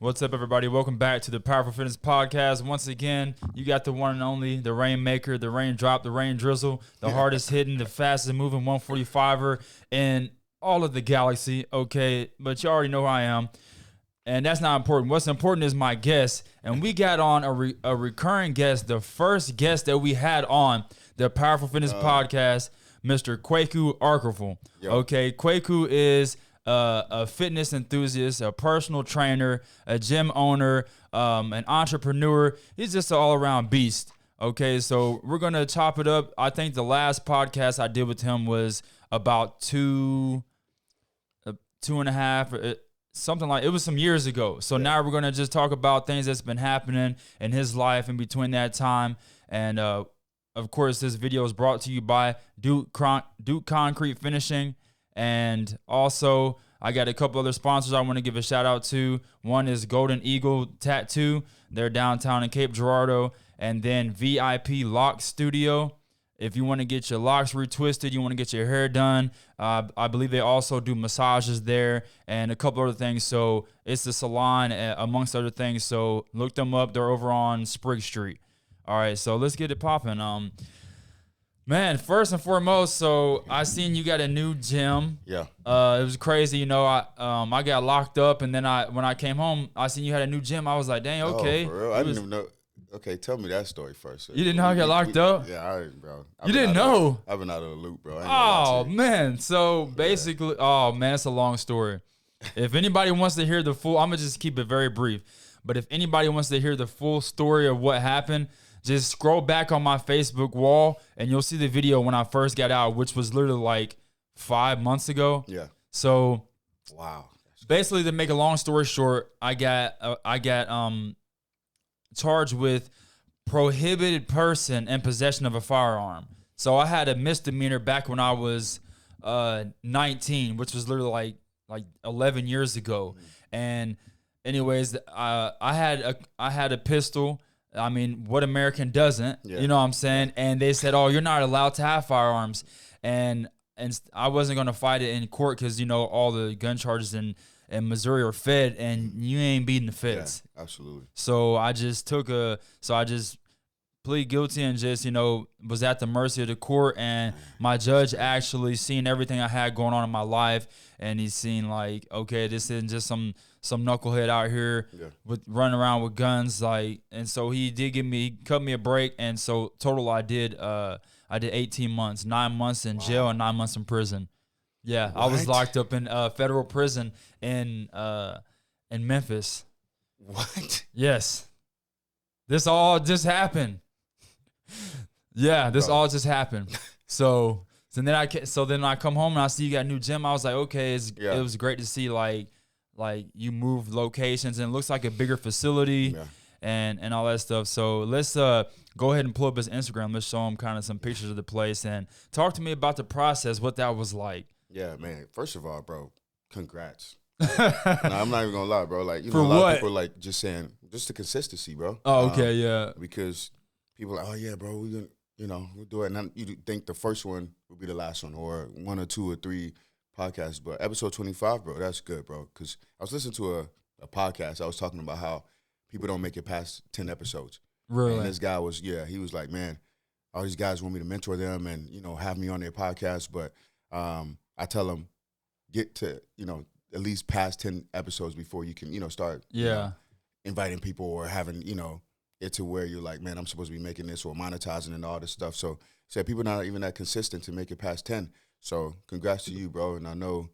What's up, everybody? Welcome back to the Powerful Fitness Podcast. Once again, you got the one and only, the Rainmaker, the Raindrop, the Rain Drizzle, the hardest hitting, the fastest moving 145er in all of the galaxy, okay? But you already know who I am, and that's not important. What's important is my guest, and we got on a recurring guest, the first guest that we had on the Powerful Fitness Podcast, Mr. Kweku Arkorful. Okay, Kweku is a fitness enthusiast, a personal trainer, a gym owner, an entrepreneur. He's just an all-around beast. Okay, so we're going to chop it up. I think the last podcast I did with him was about two and a half, something like, it was some years ago. So now we're going to just talk about things that's been happening in his life in between that time. And of course, this video is brought to you by Duke Concrete Finishing. And also, I got a couple other sponsors I want to give a shout out to. One is Golden Eagle Tattoo. They're downtown in Cape Girardeau. And then VIP Lock Studio. If you want to get your locks retwisted, you want to get your hair done, I believe they also do massages there and a couple other things. So it's the salon, amongst other things. So look them up. They're over on Sprigg Street. All right, so let's get it popping. Man, first and foremost, so I seen you got a new gym. Yeah. It was crazy, you know. I got locked up, and then when I came home, I seen you had a new gym. I was like, dang, okay. Oh, for real? I didn't even know. Okay, tell me that story first. You didn't know I got locked up? Yeah, bro. You didn't know? I've been out of the loop, bro. Oh, man. So basically, oh, man, it's a long story. If anybody wants to hear the full, I'm going to just keep it very brief. But if anybody wants to hear the full story of what happened, just scroll back on my Facebook wall, and you'll see the video when I first got out, which was literally like 5 months ago. Yeah. So, wow. Basically, to make a long story short, I got charged with prohibited person in possession of a firearm. So I had a misdemeanor back when I was 19, which was literally like 11 years ago. And anyways, I had a pistol. I mean, what American doesn't? Yeah. You know what I'm saying? And they said, "Oh, you're not allowed to have firearms." And I wasn't going to fight it in court because, you know, all the gun charges in Missouri are fed, and you ain't beating the feds. Yeah, absolutely. So I just plead guilty and just, you know, was at the mercy of the court. And my judge actually seen everything I had going on in my life, and he's seen like, okay, this isn't just some knucklehead out here with running around with guns, like. And so he did cut me a break, and so total I did 18 months, 9 months in jail and 9 months in prison. Yeah, what? I was locked up in federal prison in Memphis. What? Yes. This all just happened. Yeah, this all just happened. So then I come home and I see you got a new gym. I was like, okay, it was great to see like you moved locations, and it looks like a bigger facility and all that stuff. So let's go ahead and pull up his Instagram. Let's show him kind of some pictures of the place and talk to me about the process, what that was like. Yeah, man. First of all, bro, congrats. I'm not even gonna lie, bro. Like, you know, a lot of people are like just saying just the consistency, bro. Oh, okay, yeah. Because people are like, oh yeah, bro, we'll do it. And then you think the first one will be the last one, or 1 or 2 or 3 podcasts. But episode 25, bro, that's good, bro. Because I was listening to a podcast. I was talking about how people don't make it past 10 episodes. Really? And this guy he was like, man, all these guys want me to mentor them and, you know, have me on their podcast. But I tell them, get to, you know, at least past 10 episodes before you can, you know, start inviting people or having, you know, it to where you're like, man, I'm supposed to be making this or monetizing and all this stuff. So people are not even that consistent to make it past 10. So congrats to you, bro. And I know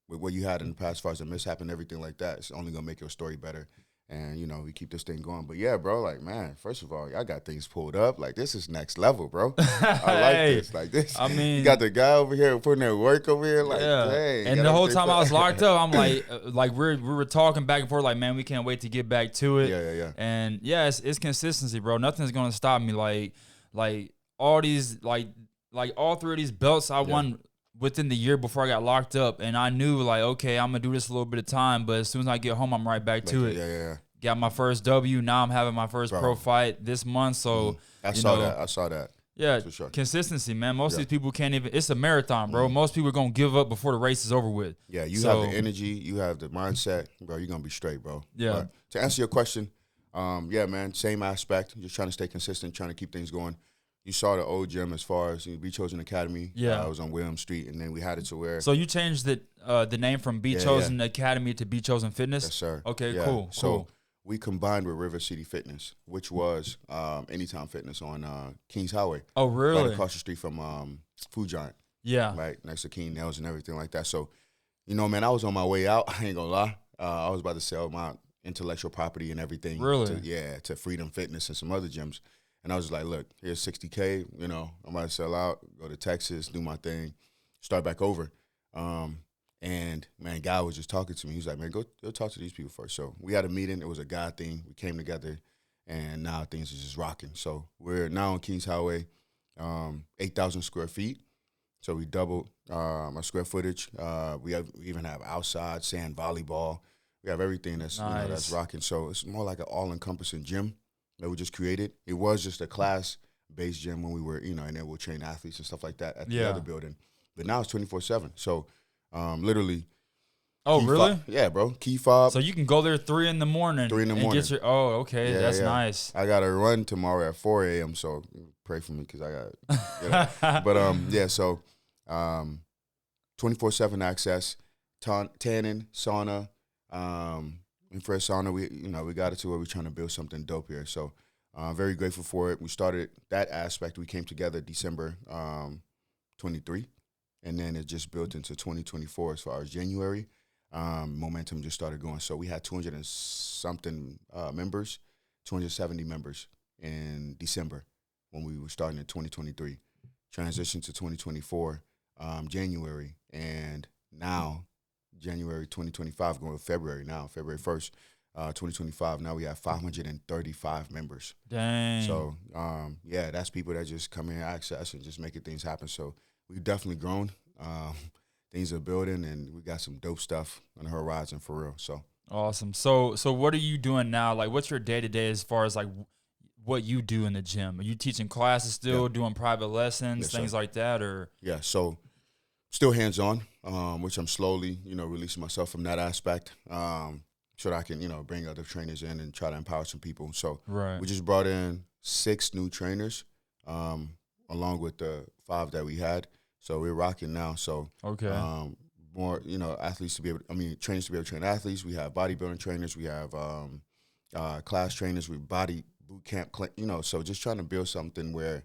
with what you had in the past as far as the mishap and everything like that, it's only going to make your story better. And, you know, we keep this thing going. But, yeah, bro, like, man, first of all, y'all got things pulled up. Like, this is next level, bro. I like this. Like, this. I mean, you got the guy over here putting their work over here. Like, dang. And the whole time I was locked up, I'm like we were talking back and forth, like, man, we can't wait to get back to it. Yeah. And, yeah, it's consistency, bro. Nothing's going to stop me. Like all these, like all 3 of these belts I won within the year before I got locked up, and I knew, like, okay, I'm going to do this a little bit of time, but as soon as I get home, I'm right back to it. Yeah. Got my first W. Now I'm having my first pro fight this month, so I saw that. Yeah, for sure. consistency, man. Most of Yeah. these people can't even. It's a marathon, bro. Most people are gonna give up before the race is over with. Yeah, you have the energy, you have the mindset, bro. You're gonna be straight, bro. Yeah. But to answer your question, yeah, man, same aspect. Just trying to stay consistent, trying to keep things going. You saw the old gym as far as Be Chosen Academy. Yeah, I was on William Street, and then we had it to where. So you changed the name from Be Chosen Academy to Be Chosen Fitness. Yes, sir. Okay, Yeah. cool. So we combined with River City Fitness, which was Anytime Fitness on Kings Highway. Oh, really? Right across the street from Food Giant. Yeah. Right next to King Nails and everything like that. So, man, I was on my way out. I ain't gonna lie. I was about to sell my intellectual property and everything. Really? To Freedom Fitness and some other gyms. And I was just like, look, here's $60K. I'm about to sell out, go to Texas, do my thing, start back over. And, man, guy was just talking to me. He was like, man, go talk to these people first. So we had a meeting. It was a God thing. We came together, and now things are just rocking. So we're now on Kings Highway, 8,000 square feet. So we doubled our square footage. We even have outside sand volleyball. We have everything that's that's rocking. So it's more like an all-encompassing gym that we just created. It was just a class-based gym when we were, and then we'll train athletes and stuff like that at the other building. But now it's 24/7. So literally. Oh, really? Yeah, bro. Key fob. So you can go there 3 in the morning. 3 in the morning. Get your, okay. That's nice. I got to run tomorrow at 4 a.m., so pray for me because I got But, so 24/7 access, tanning, sauna, infrared sauna. We got it to where we're trying to build something dope here. So very grateful for it. We started that aspect. We came together December 23, and then it just built into 2024 as far as January. Momentum just started going. So we had 200 and something members, 270 members in December when we were starting in 2023. Transitioned to 2024, January, and now January 2025, going to February now, February 1st, 2025. Now we have 535 members. Dang. So, that's people that just come in and access and just making things happen. So we've definitely grown. Things are building, and we got some dope stuff on the horizon for real. So awesome. So what are you doing now? Like, what's your day-to-day as far as, like, what you do in the gym? Are you teaching classes still, doing private lessons, things like that, or? Yeah, so still hands-on, which I'm slowly, releasing myself from that aspect so that I can, bring other trainers in and try to empower some people. So we just brought in 6 new trainers along with the 5 that we had. So we're rocking now. So more, athletes to be able trainers to be able to train athletes. We have bodybuilding trainers. We have class trainers. We body boot camp, so just trying to build something where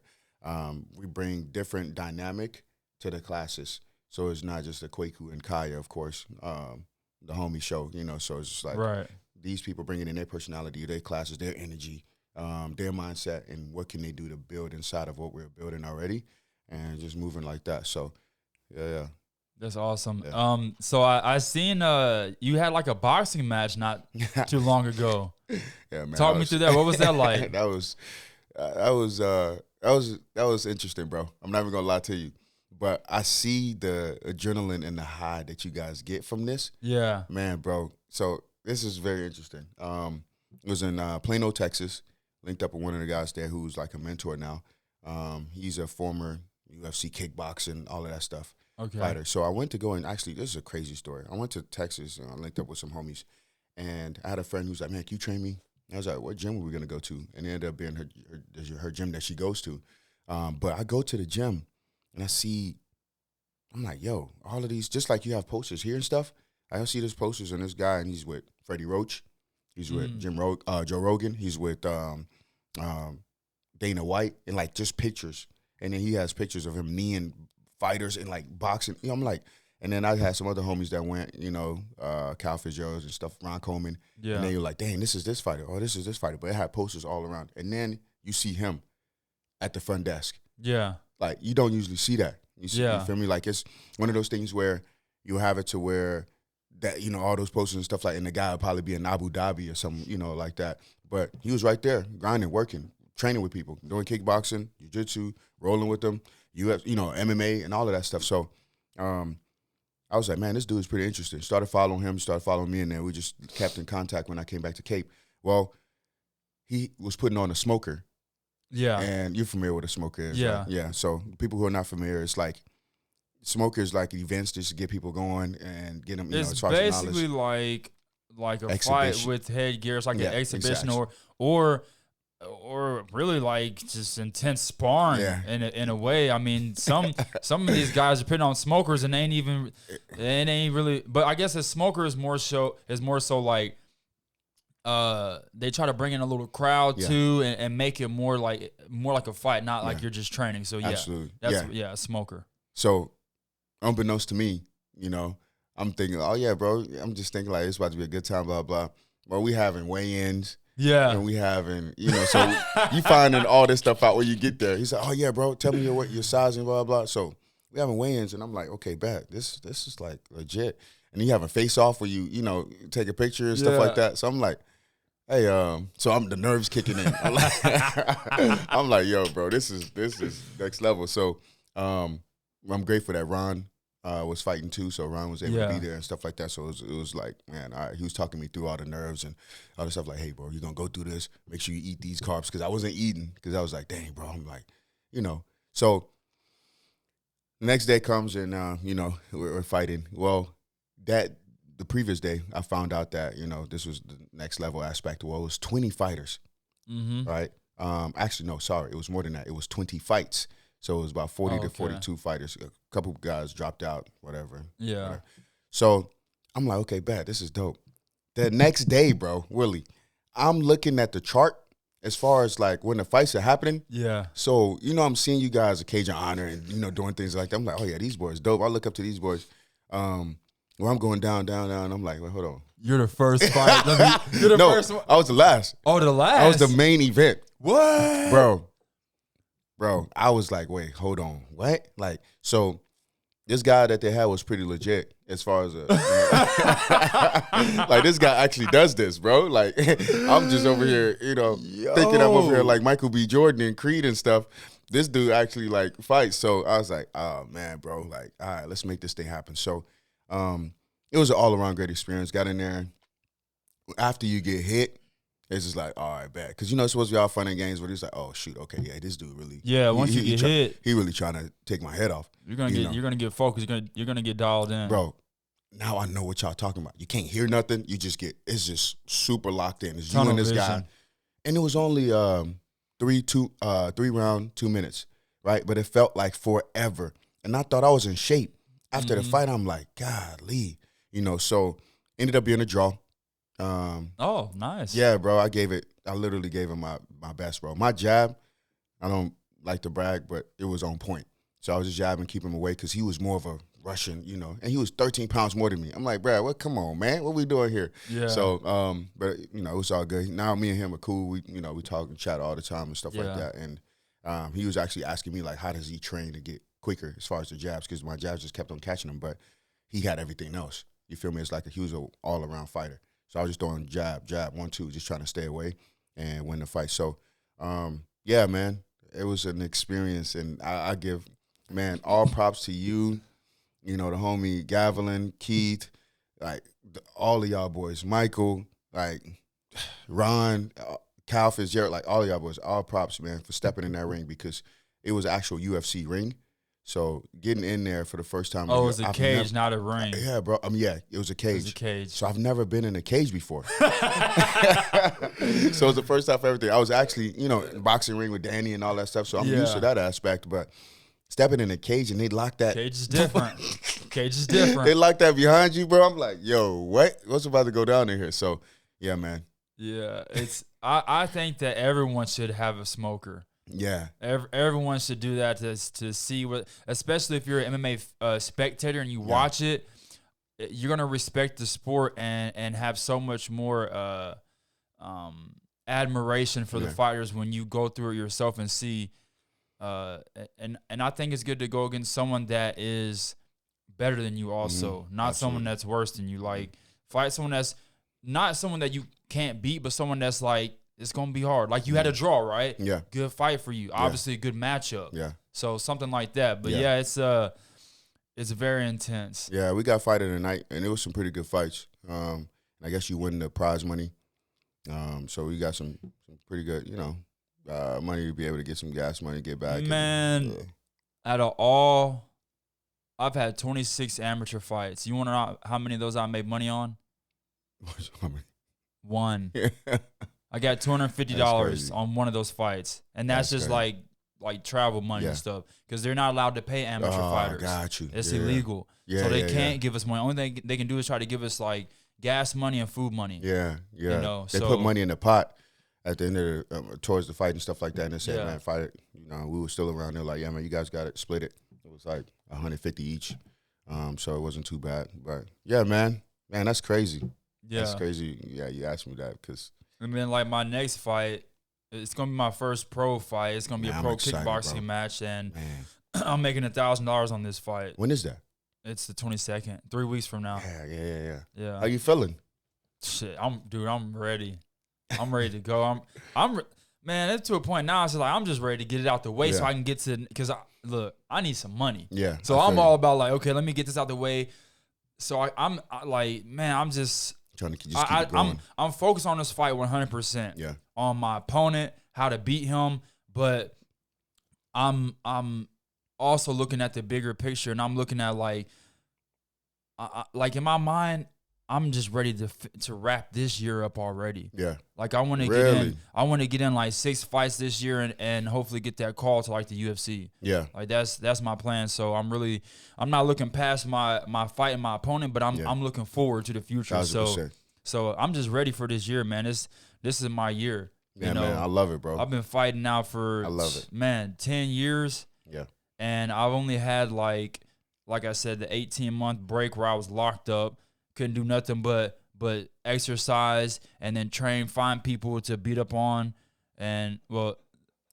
we bring different dynamic to the classes. So it's not just a Kweku and Kaya, of course, the homie show, so it's just like these people bringing in their personality, their classes, their energy, their mindset, and what can they do to build inside of what we're building already, and just moving like that. So, yeah. That's awesome. Yeah. So I seen you had like a boxing match not too long ago. Yeah, man. Talk me through that. What was that like? that was interesting, bro. I'm not even gonna lie to you, but I see the adrenaline and the high that you guys get from this. Yeah, man, bro. So this is very interesting. It was in Plano, Texas. Linked up with one of the guys there who's like a mentor now. He's a former UFC kickboxing, all of that stuff. Fighter. So I went to go and actually, this is a crazy story. I went to Texas and I linked up with some homies, and I had a friend who was like, man, can you train me? And I was like, what gym were we going to go to? And it ended up being her gym that she goes to. But I go to the gym and I'm like, yo, all of these, just like you have posters here and stuff, I don't see these posters on this guy, and he's with Freddie Roach. He's with Joe Rogan. He's with Dana White, and like just pictures. And then he has pictures of him kneeing fighters and like boxing. I'm like, and then I had some other homies that went, Cal Fitzgerald and stuff, Ron Coleman. Yeah. And then you're like, dang, this is this fighter. Oh, this is this fighter. But it had posters all around. And then you see him at the front desk. Yeah. Like, you don't usually see that. You feel me? Like, it's one of those things where you have it to where that, all those posters and stuff like, and the guy would probably be in Abu Dhabi or something, like that. But he was right there, grinding, working, training with people, doing kickboxing, jiu-jitsu, rolling with them, MMA and all of that stuff. So I was like, man, this dude is pretty interesting. Started following him, started following me, and then we just kept in contact when I came back to Cape. Well, he was putting on a smoker Yeah. And you're familiar with what a smoker is, Yeah. right? Yeah. So people who are not familiar, it's like smokers like events just to get people going and get them, It's as far as basically knowledge. like a fight Exhibition. with headgear. It's like Yeah, an exhibition exactly. or really like just intense sparring in a way. I mean, some of these guys are putting on smokers and it ain't really. But I guess a smoker is more so like they try to bring in a little crowd too and make it more like a fight, not like you're just training. So yeah, absolutely, that's a smoker. So unbeknownst to me, I'm thinking, oh yeah, bro, I'm just thinking like it's about to be a good time, blah blah. Well, we having weigh-ins. Yeah. And we having, so you finding all this stuff out when you get there. He said, oh, yeah, bro, tell me your weight, your size, and blah, blah. So we having weigh-ins, and I'm like, okay, bet. This is, like, legit. And you have a face-off where you take a picture and stuff like that. So I'm like, hey, so the nerves kicking in. I'm like, yo, bro, this is next level. So I'm grateful that Ron was fighting too, so Ron was able to be there and stuff like that. So it was like, man, he was talking me through all the nerves and all the stuff. Like, hey, bro, you're gonna go through this. Make sure you eat these carbs, because I wasn't eating, because I was like, dang, bro. I'm like, So the next day comes and we're fighting. Well, the previous day I found out that this was the next level aspect. Well, it was 20 fighters, right? Actually, no, sorry, it was more than that. It was 20 fights. So it was about 40 to 42 fighters. A couple guys dropped out, whatever. Yeah. Whatever. So I'm like, okay, bet, this is dope. The next day, bro, Willie, I'm looking at the chart as far as like when the fights are happening. Yeah. So, I'm seeing you guys a Cajun Honor and, doing things like that. I'm like, oh, yeah, these boys dope. I look up to these boys. Where I'm going down, I'm like, wait, hold on. You're the first fight. You're the first one. I was the last. Oh, the last? I was the main event. What? Bro, I was like, wait, hold on, what? Like, so this guy that they had was pretty legit as far as like this guy actually does this, bro. Like, I'm just over here, thinking I'm over here like Michael B. Jordan and Creed and stuff. This dude actually like fights. So I was like, oh man, bro, like, all right, let's make this thing happen. So it was an all around great experience. Got in there. After you get hit, it's just like, all right, bad. Because, it's supposed to be all fun and games, but he's like, oh, shoot, okay, yeah, this dude really. Yeah, once you get hit. He really trying to take my head off. You're gonna get focused. You're gonna get dialed in. Bro, now I know what y'all talking about. You can't hear nothing. It's just super locked in. It's you and this guy. And it was only 3 round, 2 minutes, right? But it felt like forever. And I thought I was in shape. After the fight, I'm like, golly. So ended up being a draw. Oh, nice. Yeah, bro. I literally gave him my best, bro. My jab, I don't like to brag, but it was on point. So I was just jabbing, keeping him away, because he was more of a Russian, and he was 13 pounds more than me. I'm like, Brad, come on, man. What we doing here? Yeah. So, but, it was all good. Now me and him are cool. We, we talk and chat all the time and stuff like that. And he was actually asking me, like, how does he train to get quicker as far as the jabs? Because my jabs just kept on catching him, but he had everything else. You feel me? It's like he was an all-around fighter. So I was just throwing jab, 1, 2, just trying to stay away and win the fight. So, yeah, man, it was an experience. And I give, man, all props to you, the homie Gavelin, Keith, like all of y'all boys, Michael, like Ron, Cal Fitzgerald, like all of y'all boys, all props, man, for stepping in that ring, because it was an actual UFC ring. So getting in there for the first time. Oh, it was a cage, not a ring. Yeah, bro. Yeah, it was a cage. It was a cage. So I've never been in a cage before. So it was the first time for everything. I was actually, boxing ring with Danny and all that stuff. So I'm used to that aspect. But stepping in a cage and they lock that. Cage is different. Cage is different. They lock that behind you, bro. I'm like, yo, what? What's about to go down in here? So, yeah, man. Yeah, I think that everyone should have a smoker. Yeah, everyone should do that to see what, especially if you're an MMA spectator and you watch it, you're gonna respect the sport and have so much more admiration for the fighters when you go through it yourself and see. And I think it's good to go against someone that is better than you, also, not someone that's worse than you. Like, fight someone that's not someone that you can't beat, but someone that's like, it's going to be hard. Like, you had a draw, right? Yeah. Good fight for you. Obviously, a good matchup. Yeah. So, something like that. But, it's very intense. Yeah, we got fight of the night, and it was some pretty good fights. I guess you win the prize money. So, we got some pretty good, money to be able to get some gas money, get back. Man, out of all, I've had 26 amateur fights. You want to know how many of those I made money on? One. I got $250 on one of those fights, and that's just crazy. like travel money and stuff, because they're not allowed to pay amateur fighters. Got you. It's illegal. So they can't give us money. Only thing they can do is try to give us like gas money and food money. Yeah. You know, they put money in the pot at the end of towards the fight and stuff like that, and they said, man, fight it. You know, we were still around there like, yeah, man, you guys got it, split it. It was like 150 each, so it wasn't too bad. But yeah, man, that's crazy. Yeah, that's crazy. Yeah, you asked me that because. And then like my next fight, it's gonna be my first pro fight. It's gonna be a pro kickboxing match, and I'm making $1,000 on this fight. When is that? It's the 22nd, 3 weeks from now. Yeah. How you feeling? Shit, I'm ready. I'm ready to go. Man, it's to a point now. It's like I'm just ready to get it out the way so I can get to. Because I need some money. Yeah. So I'm all about like, okay, let me get this out the way. So I'm like, man, I'm just trying to keep it going. I'm focused on this fight 100%. Yeah. On my opponent, how to beat him, but I'm also looking at the bigger picture, and I'm looking at like in my mind, I'm just ready to wrap this year up already. Yeah. Like I want to get in. I want to get in like 6 fights this year and hopefully get that call to like the UFC. Yeah. Like that's my plan. So I'm not looking past my fight and my opponent, but I'm looking forward to the future. 100%. So I'm just ready for this year, man. This is my year. Yeah, man. I love it, bro. I've been fighting now for 10 years. Yeah. And I've only had like I said, the 18-month break where I was locked up. Couldn't do nothing but exercise and then train, find people to beat up on, and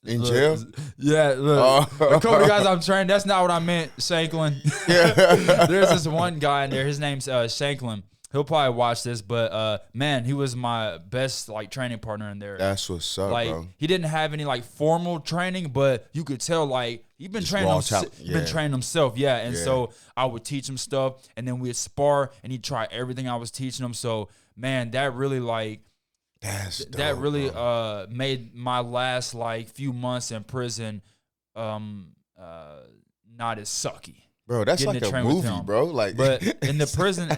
in jail. Yeah, look, a couple of guys I'm training. That's not what I meant, Shanklin. Yeah, there's this one guy in there. His name's Shanklin. He'll probably watch this, but man, he was my best like training partner in there. That's what's up, like, bro. He didn't have any like formal training, but you could tell like he'd been training himself. Yeah, and so I would teach him stuff, and then we'd spar, and he'd try everything I was teaching him. So man, that really like made my last like few months in prison not as sucky. Bro, that's like a movie, bro. Like, but in the prison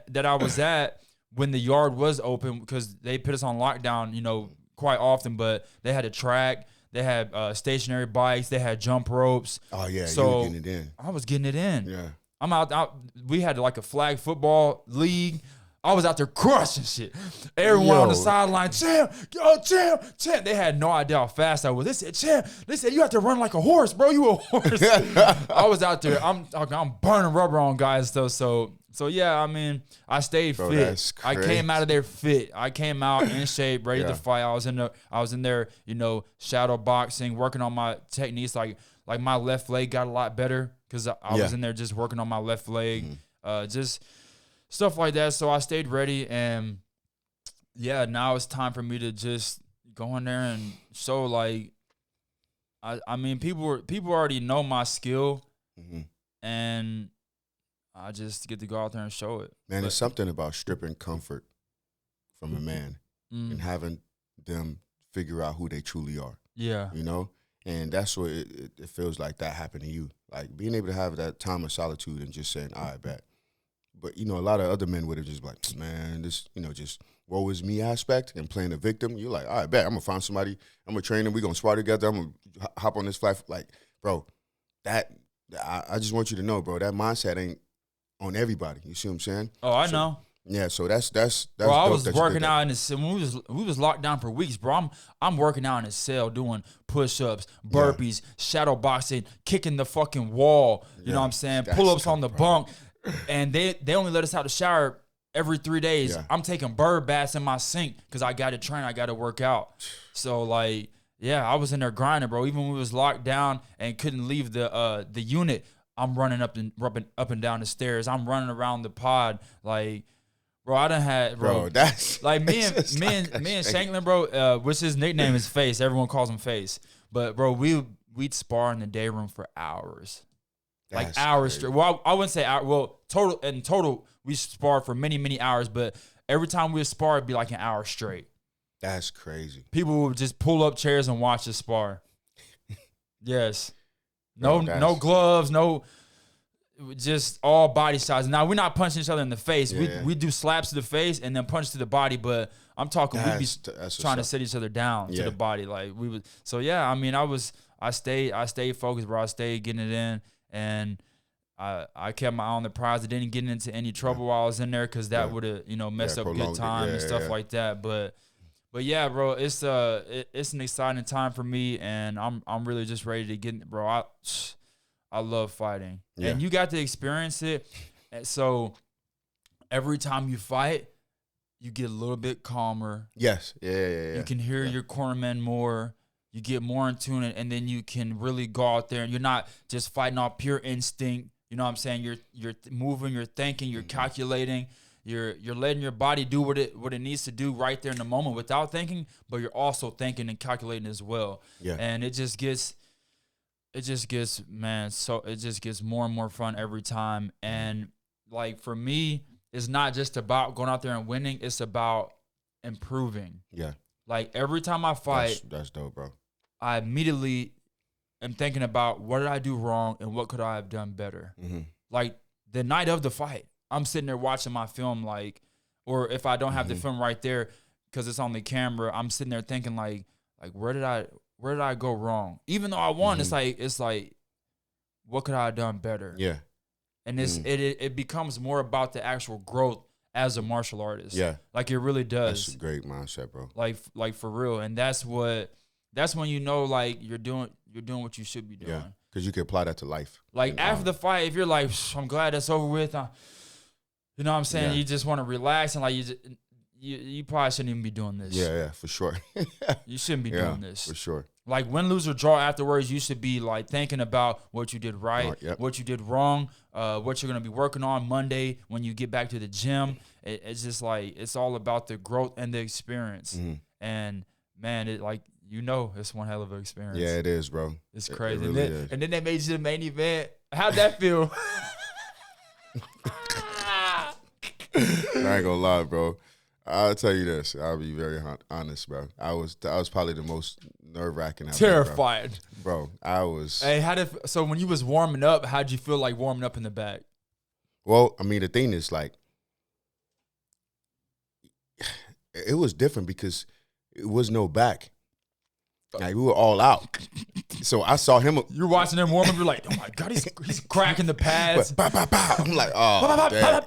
that I was at, when the yard was open, because they put us on lockdown, you know, quite often. But they had a track, they had stationary bikes, they had jump ropes. Oh yeah, so you were getting it in. I was getting it in. Yeah, I'm out. We had like a flag football league. I was out there crushing shit. Everyone on the sideline, champ. They had no idea how fast I was. They said, champ. They said, you have to run like a horse, bro. You a horse. I was out there. I'm burning rubber on guys though. So yeah, I mean, I stayed fit. That's crazy. I came out of there fit. I came out in shape, ready to fight. I was in there, you know, shadow boxing, working on my techniques. Like my left leg got a lot better because I was in there just working on my left leg. Just stuff like that. So I stayed ready, and yeah, now it's time for me to just go in there and show like, I mean, people already know my skill, and I just get to go out there and show it. Man, there's something about stripping comfort from a man and having them figure out who they truly are. Yeah, you know, and that's what it feels like that happened to you. Like being able to have that time of solitude and just saying, "I bet." But, you know, a lot of other men would have just like, man, this, you know, just woe is me aspect and playing a victim. You're like, all right, bet. I'm going to find somebody. I'm going to train them. We're going to spar together. I'm going to hop on this flight. Like, bro, I just want you to know, bro, that mindset ain't on everybody. You see what I'm saying? Oh, I know. Yeah, so that's bro, I was working out in the cell. When we was locked down for weeks, bro. I'm working out in the cell doing push-ups, burpees, shadow boxing, kicking the fucking wall. You know what I'm saying? Pull-ups on the bunk. And they only let us out the shower every 3 days. Yeah. I'm taking bird baths in my sink because I got to train. I got to work out. So, like, yeah, I was in there grinding, bro. Even when we was locked down and couldn't leave the unit, I'm running up and down the stairs. I'm running around the pod. Like, bro, I done had, bro that's like me and Shanklin, bro, which his nickname is Face. Everyone calls him Face. But, bro, we'd spar in the day room for hours. Like hours straight. Well, I wouldn't say hours. Well, total, we sparred for many, many hours. But every time we would spar, it'd be like an hour straight. That's crazy. People would just pull up chairs and watch us spar. Yes. No, no gloves, no, just all body size. Now, we're not punching each other in the face. We do slaps to the face and then punch to the body, but I'm talking we'd be trying to set each other down to the body. Like we would. So yeah, I mean, I stayed focused, bro. I stayed getting it in, and I kept my eye on the prize. I didn't get into any trouble while I was in there because that would have, messed up good time and stuff like that. But yeah, bro, it's an exciting time for me, and I'm really just ready to get in, bro. I love fighting, and you got to experience it. And so every time you fight, you get a little bit calmer. Yes, yeah. You can hear your cornermen more. You get more in tune, and then you can really go out there, and you're not just fighting off pure instinct. You know what I'm saying? You're moving, you're thinking, you're calculating. You're letting your body do what it needs to do right there in the moment without thinking, but you're also thinking and calculating as well. Yeah. And it just gets more and more fun every time. And like for me, it's not just about going out there and winning, it's about improving. Yeah. Like every time I fight, that's dope, bro. I immediately am thinking about what did I do wrong and what could I have done better. Mm-hmm. Like the night of the fight, I'm sitting there watching my film, like, or if I don't have the film right there because it's on the camera, I'm sitting there thinking like where did I go wrong? Even though I won, it's like what could I have done better? Yeah, and it becomes more about the actual growth as a martial artist. Yeah, like it really does. That's a great mindset, bro. Like for real, and that's when like you're doing what you should be doing. Yeah, because you can apply that to life. Like after the fight, if you're like, I'm glad that's over with. You know what I'm saying? Yeah. You just want to relax and like you probably shouldn't even be doing this. Yeah, for sure. You shouldn't be doing this. For sure. Like win, lose, or draw afterwards, you should be like thinking about what you did right, what you did wrong, what you're gonna be working on Monday when you get back to the gym. It's just like it's all about the growth and the experience. Mm-hmm. And man, it's one hell of an experience. Yeah, it is, bro. It's crazy. It really is. And then they made you the main event. How'd that feel? I ain't gonna lie, bro. I'll tell you this. I'll be very honest, bro. I was probably the most nerve-wracking. Terrified, bro. I was. Hey, so when you was warming up, how'd you feel like warming up in the back? Well, I mean, the thing is, like, it was different because it was no back. Like we were all out. So I saw him. You're watching him warm up. You're like, oh my God, he's cracking the pads. I'm like, oh, damn.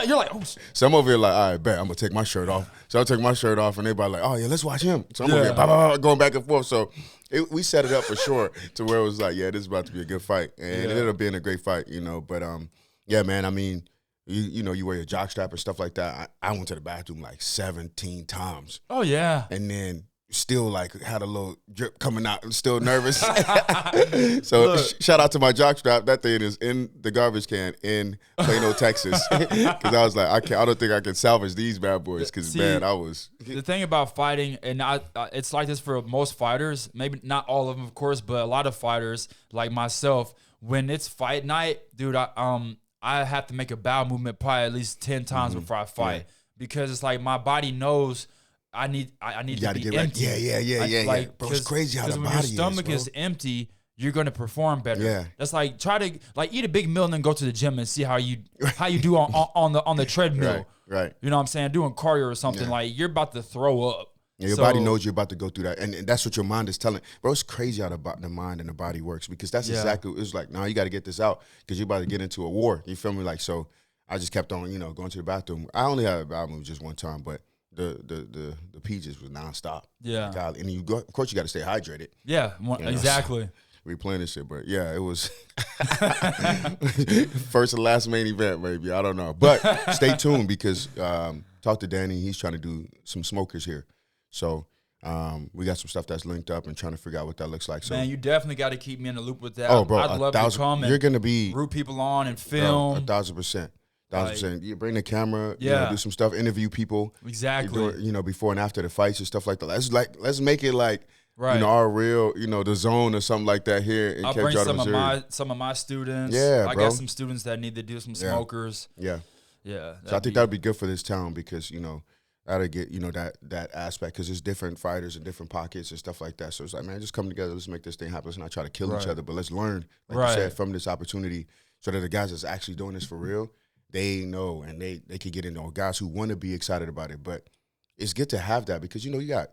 You're like, oh. So I'm over here like, all right, bet I'm gonna take my shirt off. So I took my shirt off, and everybody like, oh yeah, let's watch him. So I'm over here going back and forth. So we set it up for sure to where it was like, yeah, this is about to be a good fight, and it ended up being a great fight, But yeah, man. I mean, you wear your jockstrap and stuff like that. I went to the bathroom like 17 times. Oh yeah, and then. Still like had a little drip coming out. I'm still nervous. So shout out to my jockstrap. That thing is in the garbage can in Plano, Texas. Because I was like, I don't think I can salvage these bad boys. Because man, I was. The thing about fighting, and it's like this for most fighters. Maybe not all of them, of course, but a lot of fighters like myself. When it's fight night, dude, I have to make a bowel movement probably at least 10 times before I fight because it's like my body knows. I need to be empty. Yeah. Like, bro, it's crazy how the body is, when your stomach is empty, you're gonna perform better. Yeah. That's like try to like eat a big meal and then go to the gym and see how you do on the treadmill. Right. You know what I'm saying? Doing cardio or something like you're about to throw up. Yeah, your body knows you're about to go through that, and that's what your mind is telling. Bro, it's crazy how the mind and the body works because that's exactly it's like. Now you got to get this out because you're about to get into a war. You feel me? Like so, I just kept on going to the bathroom. I only had a bathroom just one time, but. The pee just was nonstop. Yeah, like, and of course you got to stay hydrated. Yeah, exactly. Replenish it, but yeah, it was first and last main event, maybe I don't know, but stay tuned because talk to Danny. He's trying to do some smokers here, so we got some stuff that's linked up and trying to figure out what that looks like. So man, you definitely got to keep me in the loop with that. Oh, bro, I'd love to come. You're gonna be root people on and film. Bro, 1,000%. You bring the camera, do some stuff, interview people. Exactly. Before and after the fights and stuff like that. Let's make it like, our real, the zone or something like that here in Cape Girardeau, Missouri. some of my students. Yeah, I got some students that need to do some smokers. Yeah. So I think that would be good for this town because, to get, you know, that aspect, because there's different fighters and different pockets and stuff like that. So it's like, man, just come together. Let's make this thing happen. Let's not try to kill each other, but let's learn, like you said, from this opportunity, so that the guys that's actually doing this for real, they know and they can get into, guys who want to be excited about it. But it's good to have that, because, you know, you got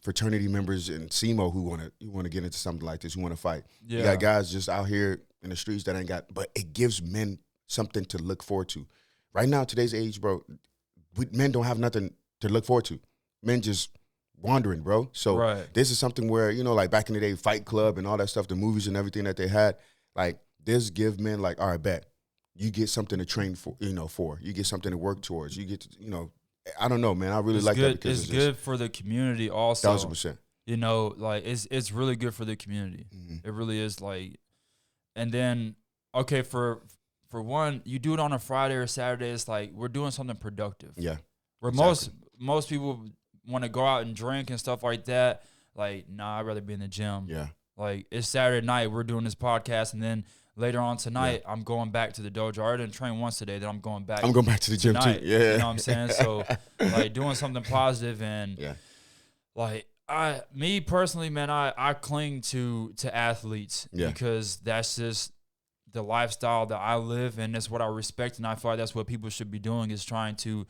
fraternity members and SEMO who want to get into something like this, who want to fight. Yeah. You got guys just out here in the streets that ain't got, but it gives men something to look forward to. Right now, today's age, bro, men don't have nothing to look forward to. Men just wandering, bro. So this is something where, you know, like back in the day, Fight Club and all that stuff, the movies and everything that they had, like this give men like, all right, bet. You get something to train for, you know, you get something to work towards. You get to, you know, I don't know, man. I really like that, because it's good for the community also. 1,000%. You know, like it's really good for the community. It really is, like, and then, okay, for one, you do it on a Friday or Saturday, it's like we're doing something productive. Yeah. Where most people want to go out and drink and stuff like that. Like, nah, I'd rather be in the gym. Yeah. Like, it's Saturday night, we're doing this podcast, and then later on tonight, I'm going back to the dojo. I didn't train once today, then I'm going back. I'm going back to the gym too. Yeah. You know what I'm saying? So, like, doing something positive, and like, me personally, man, I cling to athletes because that's just the lifestyle that I live, and that's what I respect, and I feel like that's what people should be doing, is trying to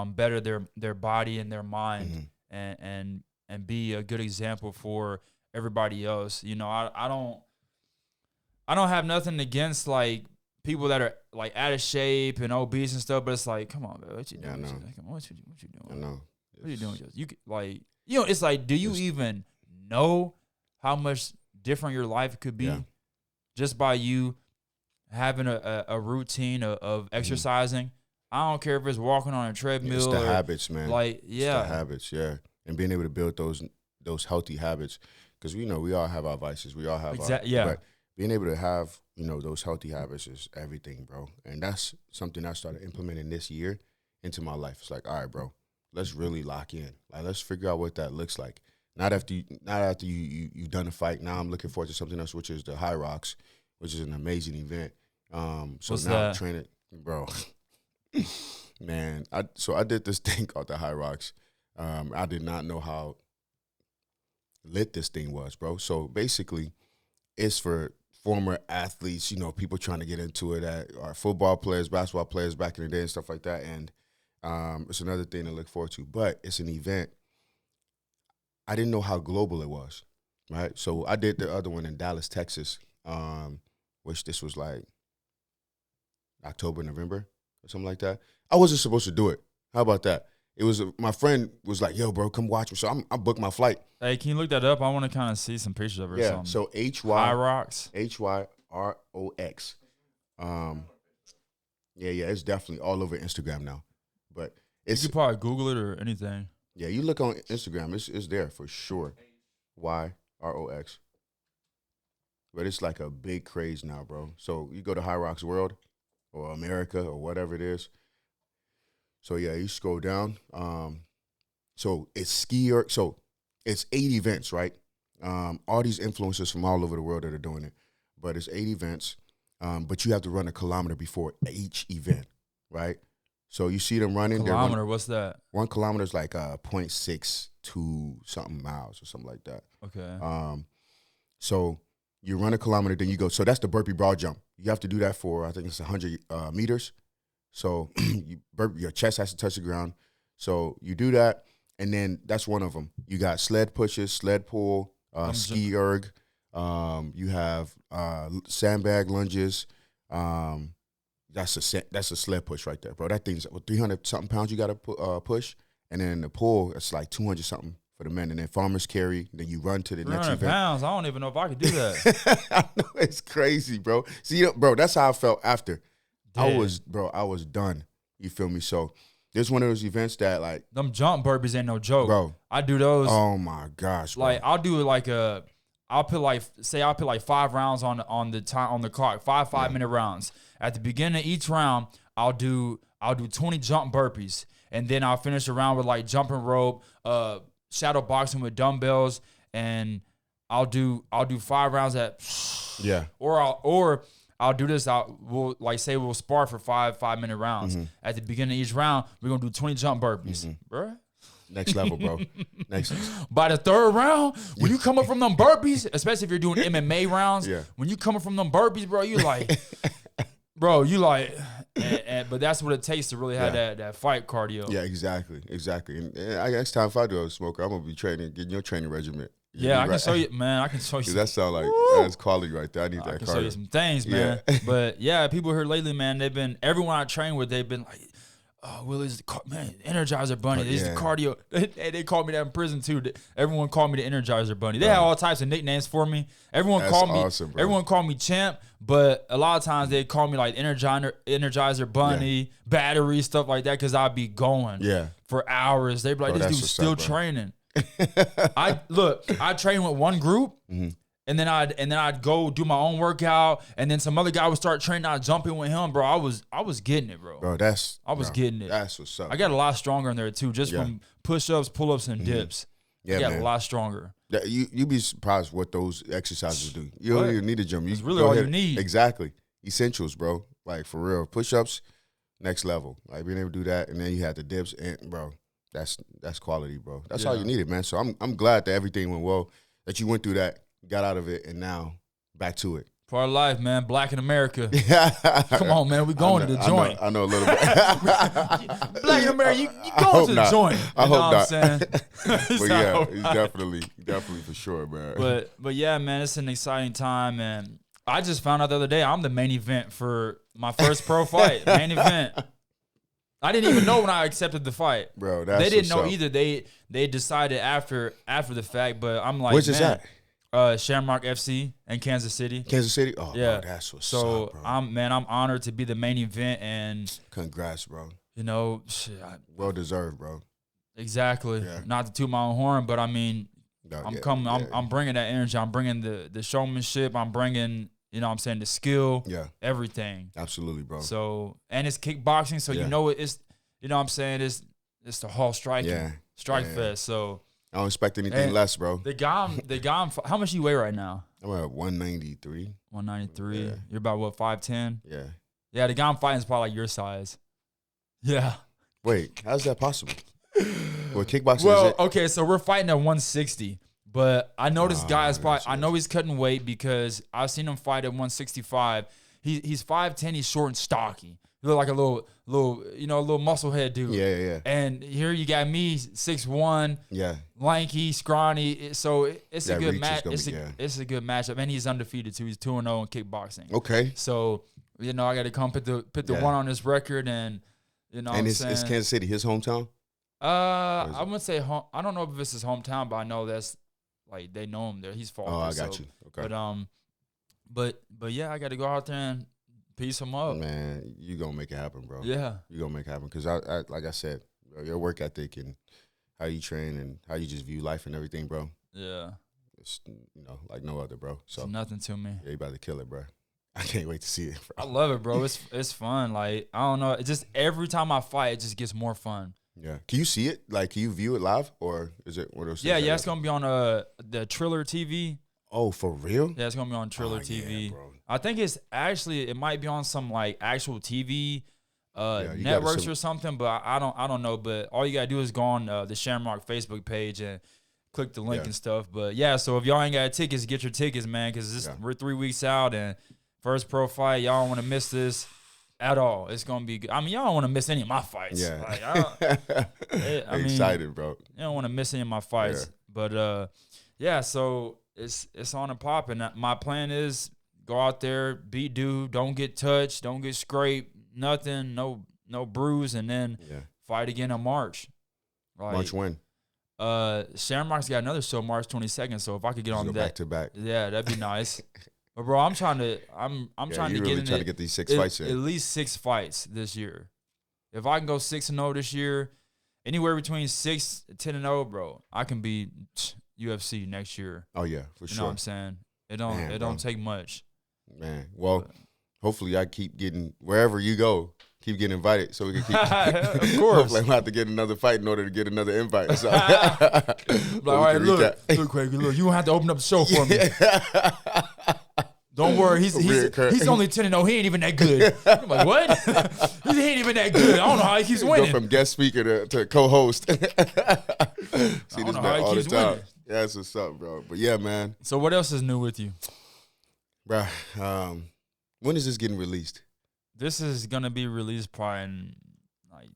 better their body and their mind, and be a good example for everybody else. You know, I don't have nothing against, like, people that are, like, out of shape and obese and stuff, but it's like, come on, man, what you doing? What you doing? I know. What are you doing? You like, you know, it's like, do you even know how much different your life could be just by you having a routine of exercising? I don't care if it's walking on a treadmill. It's the habits, man. Like, it's the habits, and being able to build those healthy habits, because we know we all have our vices, we all have but being able to have, you know, those healthy habits is everything, bro. And that's something I started implementing this year into my life. It's like, all right, bro, let's really lock in. Like, let's figure out what that looks like. Not after you've done a fight. Now I'm looking forward to something else, which is the High Rocks, which is an amazing event. So What's now that? I'm training, bro. Man, I did this thing called the High Rocks. I did not know how lit this thing was, bro. So basically, it's for former athletes, you know, people trying to get into it, that are football players, basketball players back in the day and stuff like that. And it's another thing to look forward to. But it's an event. I didn't know how global it was, right? So I did the other one in Dallas, Texas, which this was like October, November, or something like that. I wasn't supposed to do it. How about that? It was my friend was like, "Yo, bro, come watch me." So I booked my flight. Hey, can you look that up? I want to kind of see some pictures of it. Yeah. So High Rocks. HYROX. Yeah. It's definitely all over Instagram now. But you could probably Google it or anything. Yeah, you look on Instagram, it's there for sure. YROX. But it's like a big craze now, bro. So you go to High Rocks World or America or whatever it is. So yeah, you scroll down. So it's skier. So it's 8 events, right? All these influencers from all over the world that are doing it. But it's 8 events. But you have to run a kilometer before each event, right? So you see them running. Kilometer, what's that? 1 kilometer is like 0.62 something miles or something like that. Okay. So you run a kilometer, then you go. So that's the burpee broad jump. You have to do that for, I think it's 100 meters. So your chest has to touch the ground. So you do that, and then that's one of them. You got sled pushes, sled pull, ski erg. You have sandbag lunges. That's a sled push right there, bro. That thing's 300 something pounds you got to push, and then the pull it's like 200 something for the men, and then farmers carry. Then you run to the next event. 300 pounds. I don't even know if I could do that. I know, it's crazy, bro. See, bro, that's how I felt after. Damn. I was done. You feel me? So there's one of those events that like them jump burpees ain't no joke, bro. I do those. Oh my gosh, bro. Like I'll do like I'll put like 5 rounds on the clock, 5 minute rounds. At the beginning of each round, I'll do 20 jump burpees, and then I'll finish the round with like jumping rope, shadow boxing with dumbbells, and I'll do 5 rounds at yeah. Or I'll do this. We'll like say we'll spar for 5-minute rounds. At the beginning of each round, we're gonna do 20 jump burpees, bruh. Next level, bro. Next. By the third round, when you come up from them burpees, especially if you're doing MMA rounds, when you come up from them burpees, bro, you like, but that's what it takes to really have that fight cardio. Yeah, exactly. And I guess time if I do a smoker, I'm gonna be getting your training regimen. Yeah, I can show you, man. I can show you. That sounds like that's quality right there. I need that. I can show you some things, man. But yeah, people here lately, man, everyone I train with, they've been like, oh, Willie's Energizer Bunny. He's the cardio. They called me that in prison too. Everyone called me the Energizer Bunny. They had all types of nicknames for me. Everyone called me Champ, but a lot of times they call me like Energizer Bunny, battery, stuff like that, because I'd be going for hours. They'd be like, this dude's still training. I train with one group. And then I'd go do my own workout, and then some other guy would start training. I'd jump in with him, bro. I was getting it, bro. I was getting it. That's what's up. I got a lot stronger in there too, just from push-ups, pull-ups, and dips. Yeah, I got a lot stronger. Yeah, you'd be surprised what those exercises do. You don't even need a gym. It's really all you need. Exactly. Essentials, bro. Like for real. Push-ups, next level. Like being able to do that, and then you had the dips, and bro, that's quality, bro. That's all you needed, man. So I'm glad that everything went well, that you went through that. Got out of it, and now back to it. Part of life, man. Black in America. Come on, man. We going to the joint. I know a little bit. Black in America, you going to the joint. I hope not. I'm saying? But yeah, it's definitely for sure, man. But yeah, man, it's an exciting time, and I just found out the other day I'm the main event for my first pro fight. Main event. I didn't even know when I accepted the fight. Bro, they didn't know either. They decided after the fact, but I'm like, where's this at? Shamrock FC in Kansas City. Kansas City? Oh, yeah. Bro, that's what's up, bro. I'm honored to be the main event, and congrats, bro. You know, well deserved, bro. Exactly. Yeah. Not to toot my own horn, but I mean, I'm bringing that energy. I'm bringing the showmanship. I'm bringing, you know what I'm saying, the skill. Yeah. Everything. Absolutely, bro. So, and it's kickboxing, so you know it's, you know what I'm saying, it's the whole strike fest. So I don't expect anything less, bro. The guy, how much you weigh right now? I'm at 193. 193. Yeah. You're about what, 5'10"? Yeah. Yeah, the guy I'm fighting is probably like your size. Yeah. Wait, how's that possible? Well, kickboxing. Well, okay, so we're fighting at 160, but I know this guy is probably. I know he's cutting weight because I've seen him fight at 165. He's 5'10". He's short and stocky. He look like a little muscle head dude. Yeah. And here you got me, 6'1". Yeah. Lanky, scrawny. So it's a good match. It's a good matchup, and he's undefeated too. He's 2-0 in kickboxing. Okay. So I got to come put the one on his record, and and it's Kansas City, his hometown. I wouldn't say home. I don't know if it's his hometown, but I know that's like they know him there. He's fought. Oh, I got you. Okay. But yeah, I got to go out there and piece him up. Man, you gonna make it happen, bro. Yeah, you gonna make it happen because I like I said, your work ethic and how you train and how you just view life and everything, bro. Yeah, it's like no other, bro. So it's nothing to me. Yeah, you about to kill it, bro. I can't wait to see it, bro. I love it, bro. It's fun. Like I don't know, it just every time I fight, it just gets more fun. Yeah. Can you see it? Like, can you view it live, or is it one of those? Yeah. It's gonna be on the Triller TV. Oh, for real? Yeah, it's gonna be on Triller TV. Yeah, bro. I think it might be on some like actual TV networks or something, but I don't know. But all you gotta do is go on the Shamrock Facebook page and click the link and stuff. But yeah, so if y'all ain't got tickets, get your tickets, man, because we're 3 weeks out and first pro fight. Y'all don't want to miss this at all. It's gonna be good. I mean, y'all don't want to miss any of my fights. Yeah, like, I mean, excited, bro. You don't want to miss any of my fights. Yeah. But so it's on and popping. My plan is go out there, beat dude, don't get touched, don't get scraped, nothing, no bruise, and then fight again in March. Like, March when? Shamrock's got another show March 22nd. So if I could get on that back to back, yeah, that'd be nice. But bro, I'm trying to get these 6 fights in. At least 6 fights this year. If I can go 6-0 this year, anywhere between 6 and 10-0, bro, I can be UFC next year. Oh yeah, for sure. You know what I'm saying? It don't take much. Man, well, hopefully I keep getting wherever you go. Keep getting invited so we can keep. Of course. Hopefully I'm going to have to get another fight in order to get another invite. So. All right, look, Kweku, look, you don't have to open up the show for me. Don't worry, he's only 10-0. He ain't even that good. I'm like, what? He ain't even that good. I don't know how he keeps winning. Go from guest speaker to co-host. See this man all the time. Winning. Yeah, that's what's up, bro. But yeah, man. So what else is new with you, bro? When is this getting released? This is gonna be released probably in like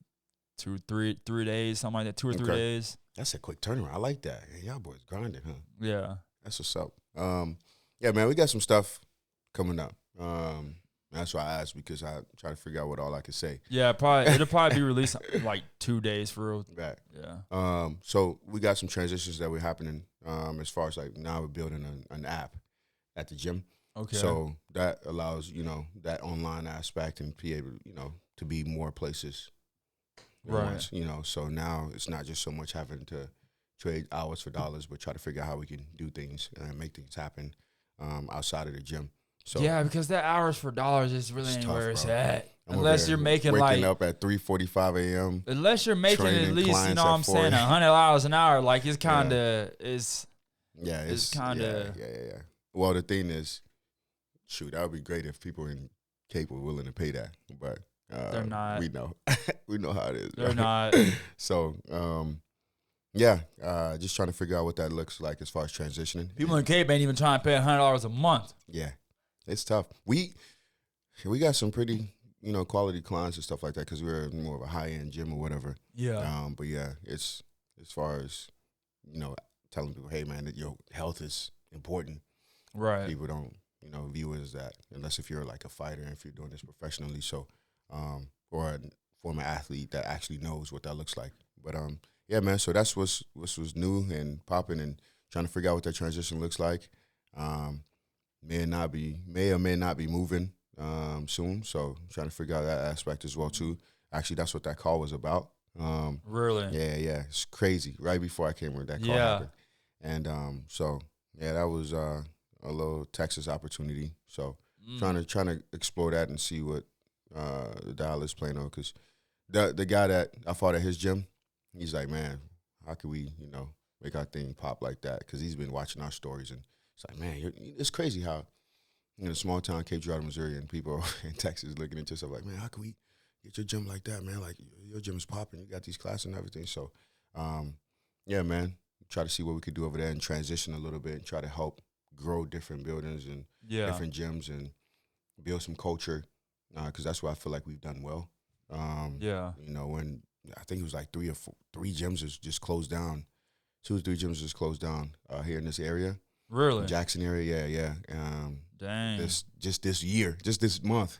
3 days, something like that. 2 or 3 days. That's a quick turnaround. I like that. Hey, y'all boys grinding, huh? Yeah. That's what's up. Yeah, man, we got some stuff coming up. That's why I asked, because I try to figure out what all I could say. Yeah, it'll probably be released in like 2 days for real. Right. Yeah. So we got some transitions that were happening. As far as like now we're building an app at the gym. Okay. So that allows, that online aspect and be able, to be more places. Right. Once, so now it's not just so much having to trade hours for dollars, but try to figure out how we can do things and make things happen outside of the gym. So yeah, because that hours for dollars is really ain't where it's at. Unless you're making waking up at 3:45 a.m. Unless you're making at least, $100 an hour, like it's kind of it's kind of yeah. Well, the thing is, shoot, that would be great if people in Cape were willing to pay that, but they're not. We know, we know how it is. They're not. So, just trying to figure out what that looks like as far as transitioning. People in Cape ain't even trying to pay $100 a month. Yeah, it's tough. We got some pretty, quality clients and stuff like that because we're more of a high-end gym or whatever. Yeah. But yeah, it's as far as, telling people, hey, man, that your health is important. Right. People don't, view it as that unless if you're like a fighter and if you're doing this professionally. So, or a former athlete that actually knows what that looks like. But, yeah, man, so that's what was new and popping and trying to figure out what that transition looks like. May or may not be moving soon, so trying to figure out that aspect as well too. Actually, that's what that call was about. Really? Yeah, it's crazy. Right before I came, when that call happened, and so yeah, that was a little Texas opportunity. So trying to explore that and see what the dial is playing on, because the guy that I fought at his gym, he's like, man, how can we make our thing pop like that? Because he's been watching our stories and. It's like, man, it's crazy how, small town Cape Girardeau, Missouri, and people in Texas looking at yourself like, man, how can we get your gym like that, man? Like, your gym is popping. You got these classes and everything. So, yeah, man, try to see what we could do over there and transition a little bit and try to help grow different buildings and different gyms and build some culture, because that's what I feel like we've done well. When I think it was like 3 gyms just closed down, 2 or 3 gyms just closed down here in this area. Really? Jackson area, yeah. Dang. This year, just this month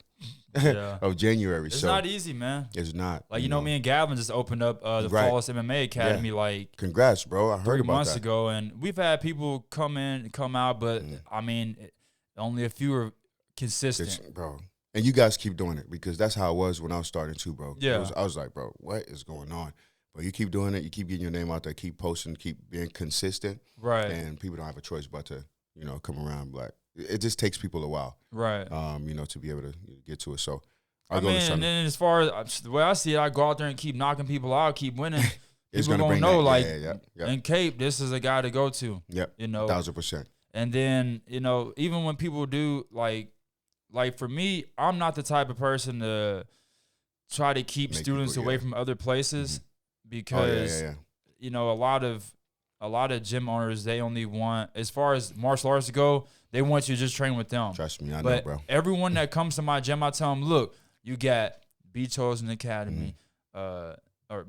Yeah. of January. It's not easy, man. It's not. Like, me and Gavin just opened up the Flawless MMA Academy like congrats, bro. I heard 3 about months that. ago, and we've had people come out, but I mean, only a few are consistent. Bro. And you guys keep doing it, because that's how it was when I was starting too, bro. Yeah. I was like, bro, what is going on? But you keep doing it, you keep getting your name out there, keep posting, keep being consistent. Right. And people don't have a choice but to, come around. Like, it just takes people a while. Right. To be able to get to it. So, and then as far as the way I see it, I go out there and keep knocking people out, keep winning. People gonna know, yeah. in Cape, this is a guy to go to. Yep. 1,000%. And then, even when people do, like for me, I'm not the type of person to try to keep students away from other places. Because a lot of gym owners, they only want, as far as martial arts go, they want you to just train with them. Trust me, I know, bro. Everyone that comes to my gym, I tell them, look, you got Beach Chosen Academy, or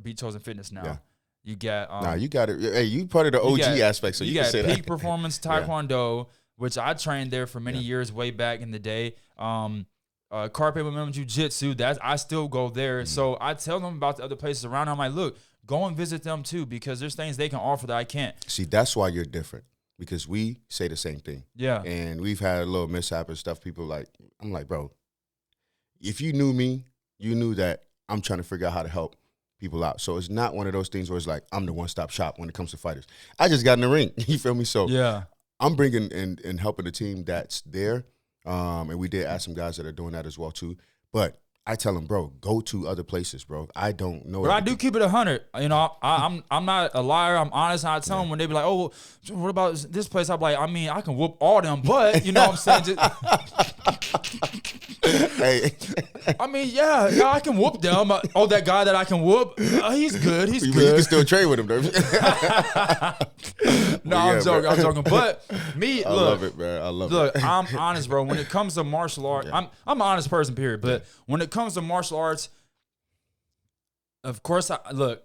Beach Chosen Fitness now. Yeah. You got you got it. Hey, you part of the OG aspect, so you can say that. Peak Performance Taekwondo, which I trained there for many years way back in the day. Carpe Momentum Jiu-Jitsu, I still go there. So I tell them about the other places around. I'm like, look, go and visit them too, because there's things they can offer that I can't. See, that's why you're different, because we say the same thing. Yeah. And we've had a little mishap and stuff. I'm like, bro, if you knew me, you knew that I'm trying to figure out how to help people out. So it's not one of those things where it's like I'm the one-stop shop when it comes to fighters. I just got in the ring. You feel me? So yeah, I'm bringing and helping the team that's there. And we did add some guys that are doing that as well too. But I tell them, bro, go to other places, bro. I don't know. But I do keep it 100. You know, I'm not a liar. I'm honest. And I tell them when they be like, oh, what about this place? I'm like, I mean, I can whoop all them, but you know what I'm saying? Hey. I mean, yeah, I can whoop them. That guy that I can whoop, he's good. He's good. You can still train with him, though. No, I'm joking. I'm joking. But me, I love it, man. I love it. Look, I'm honest, bro. When it comes to martial art, I'm an honest person, period. But when it comes to martial arts, of course,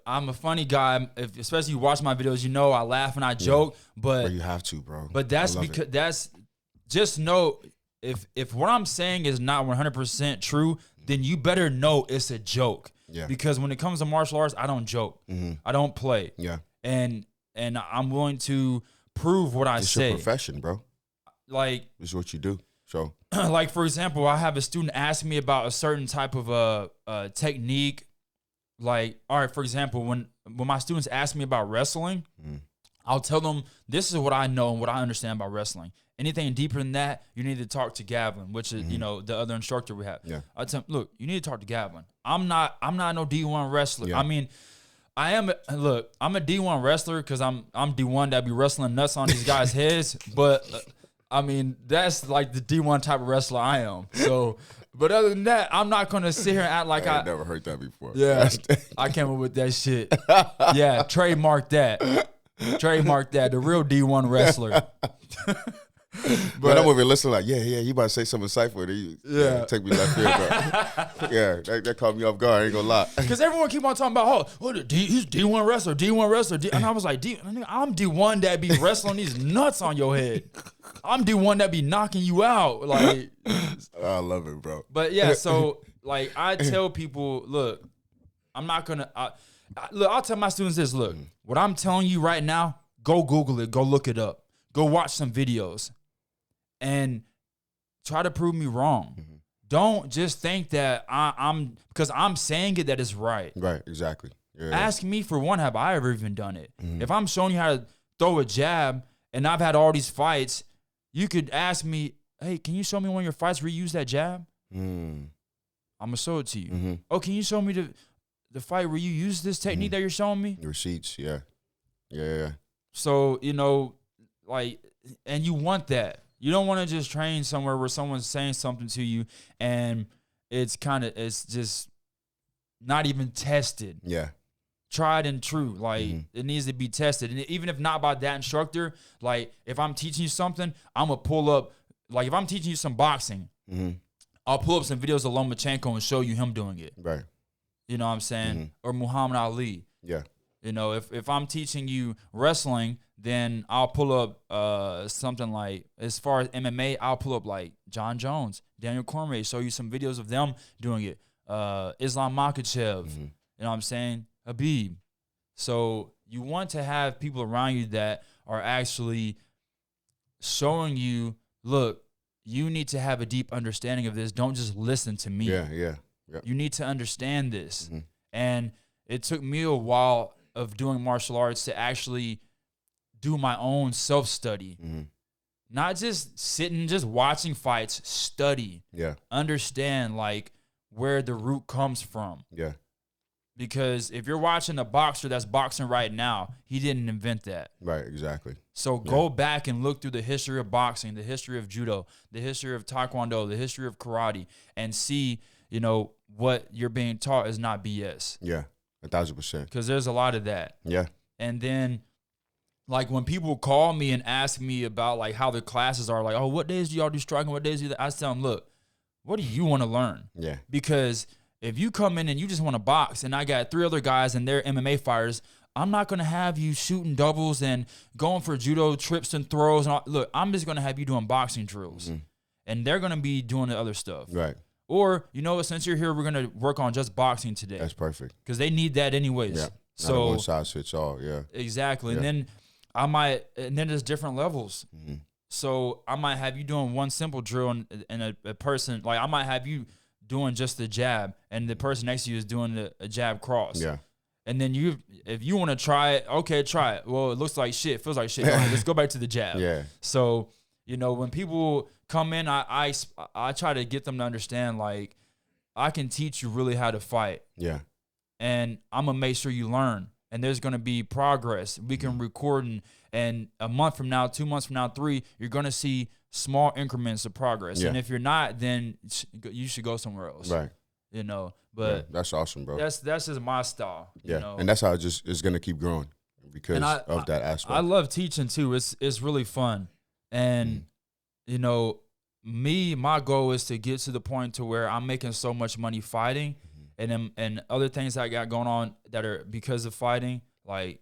I'm a funny guy. Especially you watch my videos, you know I laugh and I joke. But Bro, you have to, bro. But that's because that's just know if what I'm saying is not 100% true, then you better know it's a joke. Yeah. Because when it comes to martial arts, I don't joke. I don't play. Yeah. And I'm willing to prove what I say. It's your profession, bro. Like, this is what you do. So, like for example, I have a student ask me about a certain type of technique. Like, all right, for example, when my students ask me about wrestling, I'll tell them this is what I know and what I understand about wrestling. Anything deeper than that, you need to talk to Gavin, which is you know the other instructor we have. Yeah. I tell him, look, you need to talk to Gavin. I'm not no D1 wrestler. Yeah. I mean, I'm a D1 wrestler because I'm D1 that be wrestling nuts on these guys' heads. But I mean, that's like the D1 type of wrestler I am. So, but other than that, I'm not gonna sit here and act like I never heard that before. Yeah, I came up with that shit. Yeah, trademark that. Trademark that. The real D1 wrestler. But I'm over here listening like, yeah, you about to say something insightful. Take me left field, bro. Yeah, that caught me off guard. I ain't gonna lie. Because everyone keep on talking about, he's D1 wrestler, D1 wrestler. And I was like, I'm D1 that be wrestling these nuts on your head. I'm D1 that be knocking you out. Like, I love it, bro. But yeah, so like I tell people, look, I'm not gonna. Look, I'll tell my students this. Look, what I'm telling you right now, go Google it, go look it up, go watch some videos, and try to prove me wrong. Don't just think that I'm because I'm saying it that it's right. Right, exactly. Yeah. Ask me for one, have I ever even done it? If I'm showing you how to throw a jab and I've had all these fights, you could ask me, hey, can you show me one of your fights where you use that jab? I'm gonna show it to you. Oh, can you show me the fight where you use this technique that you're showing me? The receipts, yeah. So, you know, like, and you want that. You don't want to just train somewhere where someone's saying something to you and it's just not even tested. Yeah. Tried and true. Like, it needs to be tested. And even if not by that instructor, like, if I'm teaching you something, I'm going to pull up, like, if I'm teaching you some boxing, I'll pull up some videos of Lomachenko and show you him doing it. Right. You know what I'm saying? Or Muhammad Ali. Yeah. You know, if I'm teaching you wrestling, then I'll pull up something like, as far as MMA, I'll pull up like John Jones, Daniel Cormier, show you some videos of them doing it. Islam Makhachev, you know what I'm saying? Habib. So you want to have people around you that are actually showing you, look, you need to have a deep understanding of this. Don't just listen to me. Yeah. You need to understand this. And it took me a while of doing martial arts to actually do my own self-study. Not just sitting, just watching fights, study. Yeah. Understand, like, where the root comes from. Yeah. Because if you're watching a boxer that's boxing right now, he didn't invent that. Right, exactly. So go back and look through the history of boxing, the history of judo, the history of taekwondo, the history of karate, and see, you know, what you're being taught is not BS. Yeah, 1,000%. Because there's a lot of that. Yeah. And then, like, when people call me and ask me about, like, how the classes are, like, oh, what days do y'all do striking? What days do you? I tell them, look, what do you want to learn? Yeah. Because if you come in and you just want to box and I got 3 other guys and they're MMA fighters, I'm not going to have you shooting doubles and going for judo trips and throws. And all. Look, I'm just going to have you doing boxing drills. And they're going to be doing the other stuff. Right. Or, you know what, since you're here, we're going to work on just boxing today. That's perfect. Because they need that anyways. Yeah. So not a one size fits all, yeah. Exactly. Yeah. And then there's different levels. So I might have you doing one simple drill and a person, like I might have you doing just the jab and the person next to you is doing a jab cross. Yeah. And then if you want to try it, okay, try it. Well, it looks like shit, feels like shit. All right, let's go back to the jab. Yeah. So, you know, when people come in, I try to get them to understand, like, I can teach you really how to fight. Yeah. And I'm going to make sure you learn. And there's going to be progress. We can record and a month from now, 2 months from now, 3, you're going to see small increments of progress. Yeah. And if you're not, then you should go somewhere else. Right. You know, but yeah, that's awesome, bro. That's just my style. Yeah. You know? And that's how it's going to keep growing because of that aspect. I love teaching too. It's really fun. And, you know, my goal is to get to the point to where I'm making so much money fighting and other things I got going on that are because of fighting, like,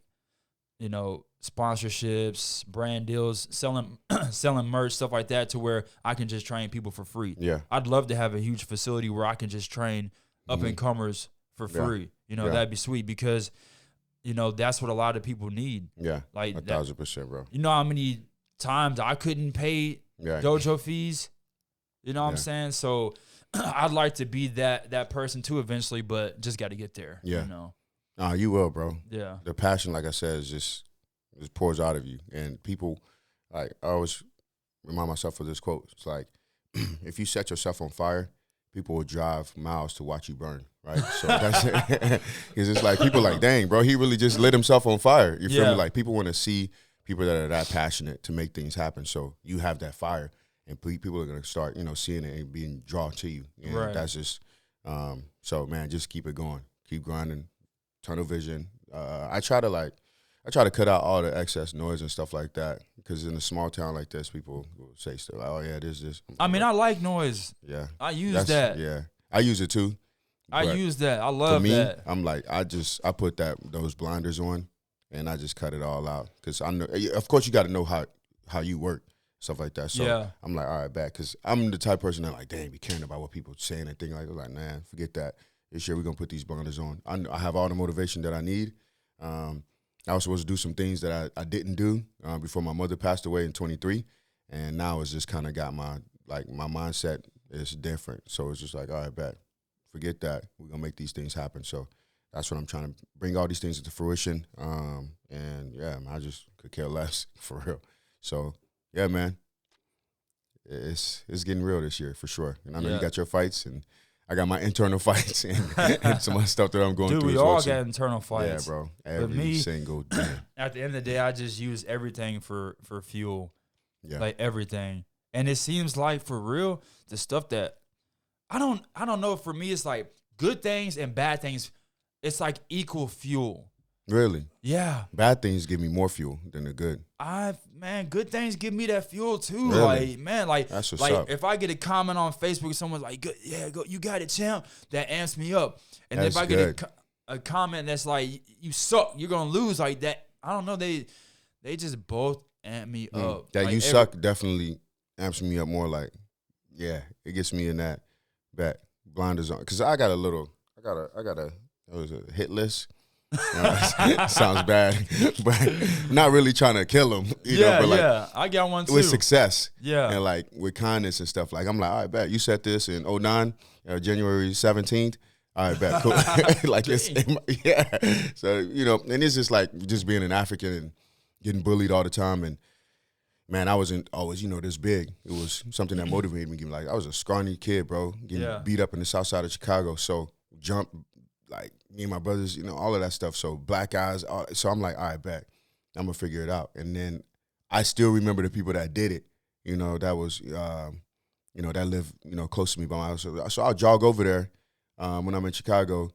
you know, sponsorships, brand deals, selling merch, stuff like that, to where I can just train people for free. Yeah. I'd love to have a huge facility where I can just train up-and-comers for free. You know, that'd be sweet because, you know, that's what a lot of people need. Yeah, like 1,000%, bro. You know how many times I couldn't pay dojo fees? You know what I'm saying? So I'd like to be that person too eventually, but just got to get there. Yeah. You know? You will, bro. Yeah. The passion, like I said, is just pours out of you. And people, like, I always remind myself of this quote. It's like, if you set yourself on fire, people will drive miles to watch you burn, right? So that's it. Because it's like, people like, dang, bro, he really just lit himself on fire. You feel me? Like, people want to see people that are that passionate to make things happen. So you have that fire, and people are going to start, you know, seeing it and being drawn to you. And that's just, so, man, just keep it going. Keep grinding. Tunnel vision. I try to cut out all the excess noise and stuff like that, because in a small town like this, people will say stuff like, "Oh yeah, this." I mean, I like noise. Yeah, I use that. Yeah, I use it too. I use that. I love that. I'm like, I put those blinders on, and I just cut it all out, because I know. Of course, you got to know how you work, stuff like that. So I'm like, all right, back, because I'm the type of person that like, dang, be caring about what people saying and things like, nah, forget that. This year we're gonna put these blinders on. I have all the motivation that I need. I was supposed to do some things that I didn't do before my mother passed away in 23, and now it's just kind of got my mindset is different. So it's just like, all right, bet, forget that. We're gonna make these things happen. So that's what I'm trying to bring all these things into fruition. And yeah, I just could care less for real. So yeah, man, it's getting real this year for sure. And I know you got your fights, and I got my internal fights and some other stuff that I'm going through. Dude, we all got internal fights. Yeah, bro. Every single day. At the end of the day, I just use everything for fuel. Yeah. Like everything. And it seems like, for real, the stuff that I don't know, for me it's like good things and bad things, it's like equal fuel. Really? Yeah. Bad things give me more fuel than the good. Man, good things give me that fuel too. Really? Like, man, like, that's what's up. If I get a comment on Facebook, someone's like, "Good, yeah, go, you got it, champ," that amps me up. And that's if I get a comment that's like, "You suck, you're gonna lose," like that, I don't know, they just both amp me up. That like, you suck definitely amps me up more. Like, yeah, it gets me in that blinders on, because I got a hit list. Sounds bad, but I'm not really trying to kill him. You know, but like, I got one too. With success, and like with kindness and stuff. Like, I'm like, all right, bet you set this in 09, January 17th. All right, bet, cool. Like, it's, So, you know, and it's just like just being an African and getting bullied all the time. And man, I wasn't always, you know, this big. It was something that motivated me. Like, I was a scrawny kid, bro, getting beat up in the south side of Chicago. So jump. Like, me and my brothers, you know, all of that stuff. So black eyes. So I'm like, all right, bet, I'm going to figure it out. And then I still remember the people that did it, you know, that was, you know, that lived, you know, close to me by my house. So I'll jog over there when I'm in Chicago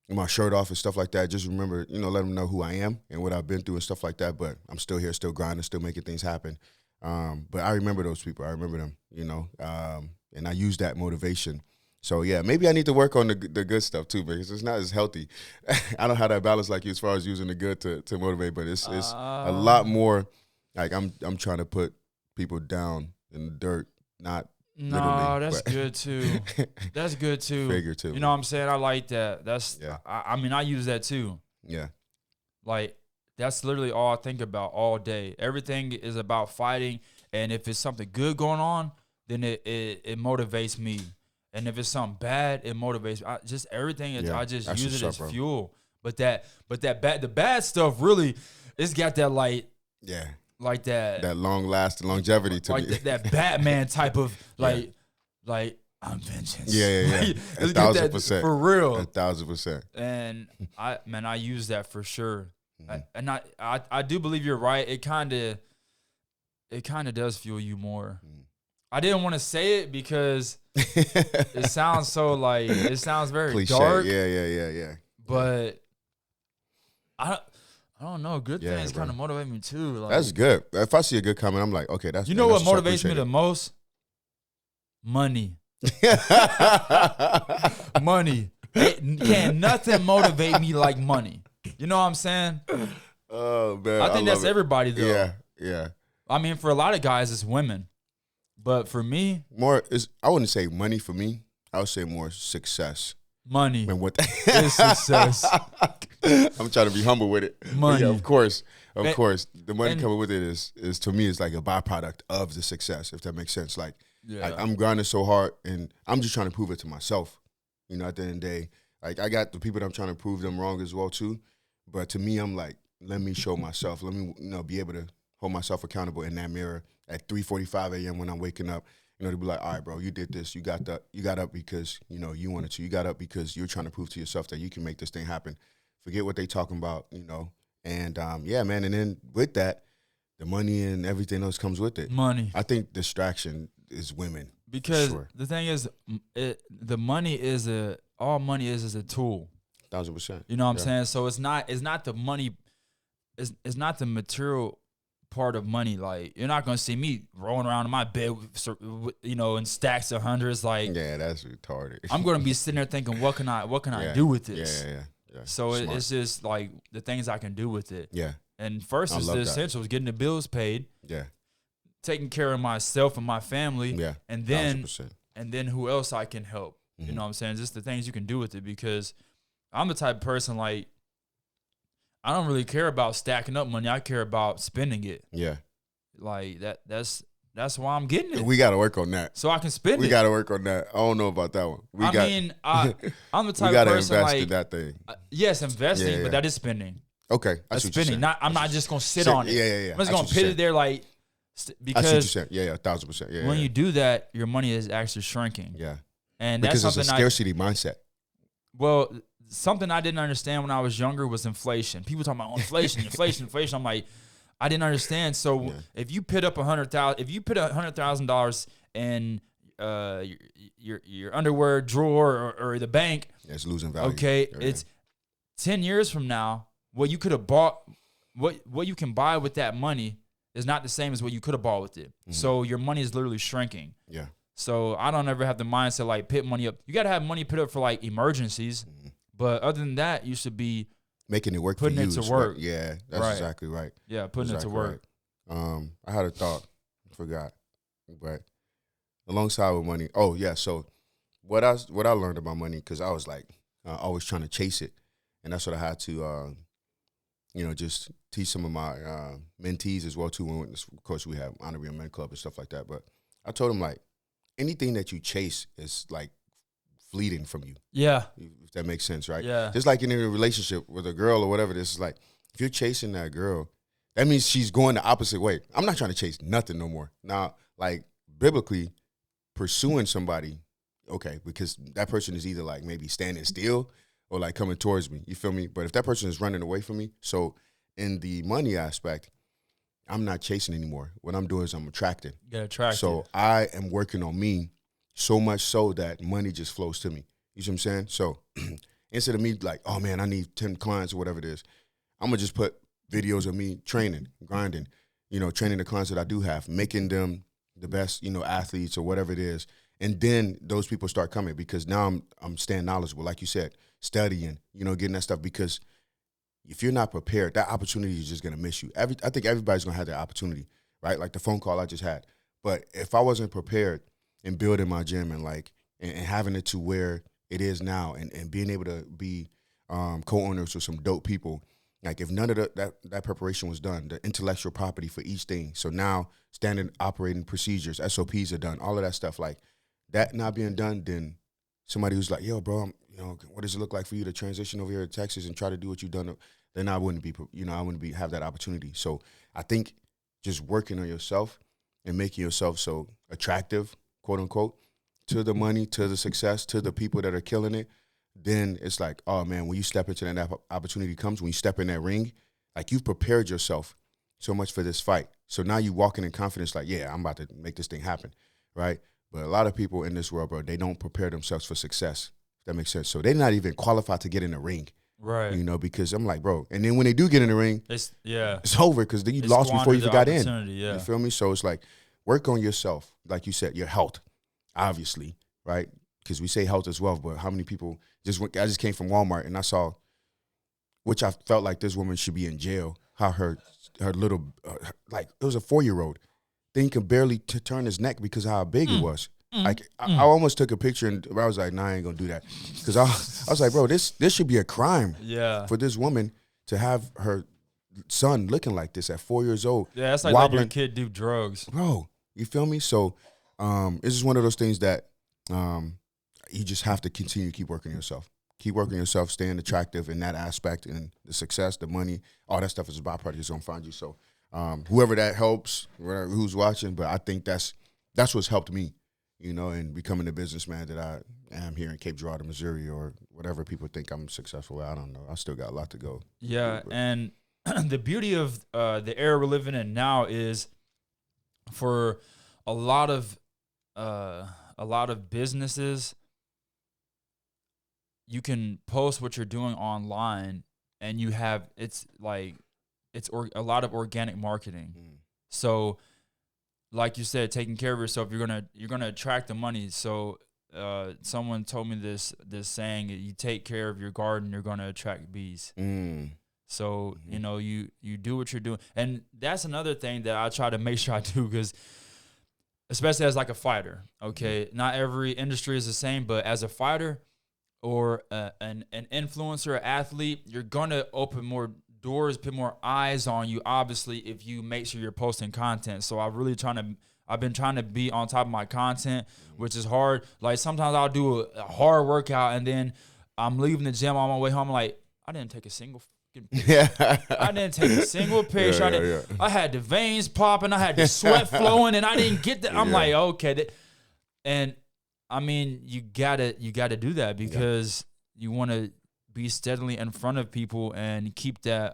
with my shirt off and stuff like that. Just remember, you know, let them know who I am and what I've been through and stuff like that. But I'm still here, still grinding, still making things happen. But I remember those people. I remember them, you know, and I use that motivation. So, yeah, maybe I need to work on the good stuff, too, because it's not as healthy. I don't have that balance like you as far as using the good to motivate, but it's a lot more like I'm trying to put people down in the dirt, not literally. No, that's good, too. That's good, too. Figure, too. You know what I'm saying? I like that. That's I mean, I use that, too. Yeah. Like, that's literally all I think about all day. Everything is about fighting, and if it's something good going on, then it motivates me. And if it's something bad, it motivates me. Just everything. I just use it as fuel. But the bad stuff really, it's got that like that long lasting longevity to like me. that Batman type of like I'm vengeance. Yeah. Let's get that 1,000%. for real. 1,000%. And I use that for sure. Mm-hmm. I do believe you're right. It kind of does fuel you more. I didn't want to say it because it sounds so it sounds very Cliche. dark. Yeah. But I don't know. Good Yeah, things bro. kind of motivate me too. Like, That's good. If I see a good comment, I'm like, okay, that's. You know what that's what's motivates me the most? Money. up. Money. Can't nothing motivate me like money. You know what I'm saying? Oh man, I think that's love it. everybody though. Yeah. I mean, for a lot of guys, it's women. But for me, More is I wouldn't say money for me. I would say more success. money And what is success. I'm trying to be humble with it. But Money. yeah, of course. And- The money and- coming with it is to me is like a byproduct of the success, if that makes sense. Like Yeah. I'm grinding so hard and I'm just trying to prove it to myself. You know, at the end of the day, like I got the people that I'm trying to prove them wrong as well too. But to me, I'm like, let me show myself. Let me, be able to hold myself accountable in that mirror at 3:45 a.m. when I'm waking up. To be like, all right, bro, you did this. You got up because, you wanted to. You got up because you're trying to prove to yourself that you can make this thing happen. Forget what they talking about, And, yeah, man, and then with that, the money and everything else comes with it. Money. I think distraction is women. Because sure. the thing is, the money is all money is a tool. 1,000%. You know what I'm saying? So it's not the money, it's not the material part of money. Like, you're not gonna see me rolling around in my bed with, in stacks of hundreds. Like, Yeah, that's retarded. I'm gonna be sitting there thinking, what can I do with this? Yeah. So it's just like the things I can do with it. Yeah. And first I is love the that. essentials, getting the bills paid, Yeah. taking care of myself and my family, Yeah. and then 1,000%. who else I can help. Mm-hmm. You know what I'm saying? Just the things you can do with it, because I'm the type of person, like, I don't really care about stacking up money. I care about spending it. Yeah. Like that's why I'm getting it. We got to work on that. So I can spend it. We got to work on that. I don't know about that one. I'm the type we got of to person, invest like, in that thing. Yes, investing, Yeah. but that is spending. Okay. That's see what you're spending. saying. I'm not just gonna sit on it. Yeah. I'm just I gonna see what put you're it there, like, I see what you're because saying. Yeah, 1,000%. Yeah. when you do that, your money is actually shrinking. Yeah. And Because that's it's a something scarcity mindset. something I didn't understand when I was younger was inflation. People talking about inflation. I'm like, I didn't understand. So if you put up $100,000 in your underwear drawer or the bank, It's losing value. okay, Yeah. it's 10 years from now, what you could have bought, what you can buy with that money is not the same as what you could have bought with it. Mm-hmm. So your money is literally shrinking. Yeah. So I don't ever have the mindset, like, put money up. You got to have money put up for, like, emergencies. Mm-hmm. But other than that, you should be Making it work putting for you. it to is work. what- yeah, that's Right. exactly right. putting it to work. Right. I had a thought. Forgot. But alongside with money. Oh, yeah. So what I learned about money, because I was like always trying to chase it. And that's what I had to, just teach some of my mentees as well, too. Of course, we have Honorary Men Club and stuff like that. But I told them, like, anything that you chase is, like, fleeting from you. Yeah. If that makes sense, right? Yeah. Just like in a relationship with a girl or whatever, this is like, if you're chasing that girl, that means she's going the opposite way. I'm not trying to chase nothing no more. Now, like, biblically, pursuing somebody, okay, because that person is either, like, maybe standing still or, like, coming towards me. You feel me? But if that person is running away from me, so in the money aspect, I'm not chasing anymore. What I'm doing is I'm attracting. Get attracted. So I am working on me so much so that money just flows to me. You see what I'm saying? So instead of me like, oh, man, I need 10 clients or whatever it is, I'm going to just put videos of me training, grinding, training the clients that I do have, making them the best, athletes or whatever it is. And then those people start coming because now I'm staying knowledgeable, like you said, studying, getting that stuff. Because if you're not prepared, that opportunity is just going to miss you. I think everybody's going to have that opportunity, right? Like the phone call I just had. But if I wasn't prepared and building my gym and having it to where it is now and being able to be co-owners with some dope people, like if none of that preparation was done, the intellectual property for each thing. So now standard operating procedures, SOPs are done, all of that stuff, like that not being done, then somebody who's like, yo, bro, what does it look like for you to transition over here to Texas and try to do what you've done? Then I wouldn't have that opportunity. So I think just working on yourself and making yourself so attractive, quote unquote, to the money, to the success, to the people that are killing it, then it's like, oh man, when you step into that opportunity comes, when you step in that ring, like you've prepared yourself so much for this fight. So now you walking in confidence like, yeah, I'm about to make this thing happen, right? But a lot of people in this world, bro, they don't prepare themselves for success. If that makes sense. So they're not even qualified to get in the ring. Right. You know, because I'm like, bro. And then when they do get in the ring, it's over because then you lost before you even got in. Yeah. You feel me? So it's like, work on yourself. Like you said, your health, obviously, right? Because we say health is wealth, but how many people I just came from Walmart and I saw, which I felt like this woman should be in jail, how her little, like it was a 4-year-old thing could barely turn his neck because of how big it was. Like I almost took a picture and I was like, nah, I ain't gonna do that. Because I was like, bro, this should be a crime for this woman to have her son looking like this at 4 years old. Yeah, that's like letting your kid do drugs. Bro, you feel me? So it's just one of those things that you just have to continue to keep working on yourself. Keep working on yourself, staying attractive in that aspect, and the success, the money, all that stuff is a byproduct. It's gonna find you. So whoever that helps, who's watching, but I think that's what's helped me, you know, in becoming the businessman that I am here in Cape Girardeau, Missouri, or whatever people think I'm successful at. I don't know. I still got a lot to go. Yeah, and the beauty of the era we're living in now is for a lot of businesses, you can post what you're doing online, and you have a lot of organic marketing. So, like you said, taking care of yourself, you're gonna attract the money. So, someone told me this saying: you take care of your garden, you're gonna attract bees. So you know you do what you're doing, and that's another thing that I try to make sure I do, because especially as like a fighter, okay, not every industry is the same, but as a fighter or an influencer, athlete, you're gonna open more doors, put more eyes on you, obviously, if you make sure you're posting content. So I've been trying to be on top of my content, which is hard. Like sometimes I'll do a hard workout and then I'm leaving the gym on my way home, like, I didn't take a single picture. I didn't take a single picture. I had the veins popping, I had the sweat flowing, and I didn't get that. I'm like, okay. And I mean, you gotta do that because you want to be steadily in front of people and keep that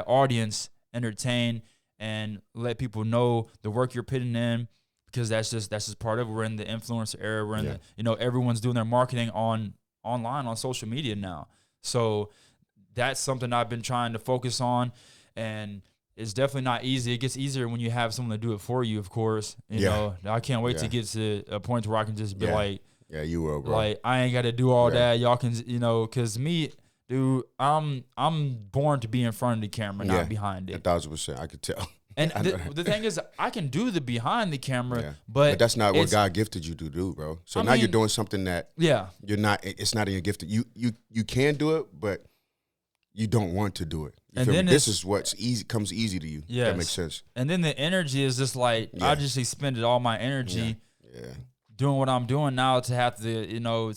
audience entertained and let people know the work you're putting in, because that's just part of it. We're in the influencer era. We're in the, everyone's doing their marketing online on social media now. So that's something I've been trying to focus on, and it's definitely not easy. It gets easier when you have someone to do it for you, of course. You know, I can't wait to get to a point where I can just be like, yeah, you will, bro. Like, I ain't got to do all that. Y'all can, because me, dude, I'm born to be in front of the camera, not behind it. 1,000%, I could tell. And the thing is, I can do the behind the camera, but that's not what God gifted you to do, bro. So now you're doing something that you're not. It's not in your gift. You can do it, but you don't want to do it. You feel me? This is what's easy, comes easy to you. Yeah, that makes sense. And then the energy is just like I just expended all my energy doing what I'm doing now to have to,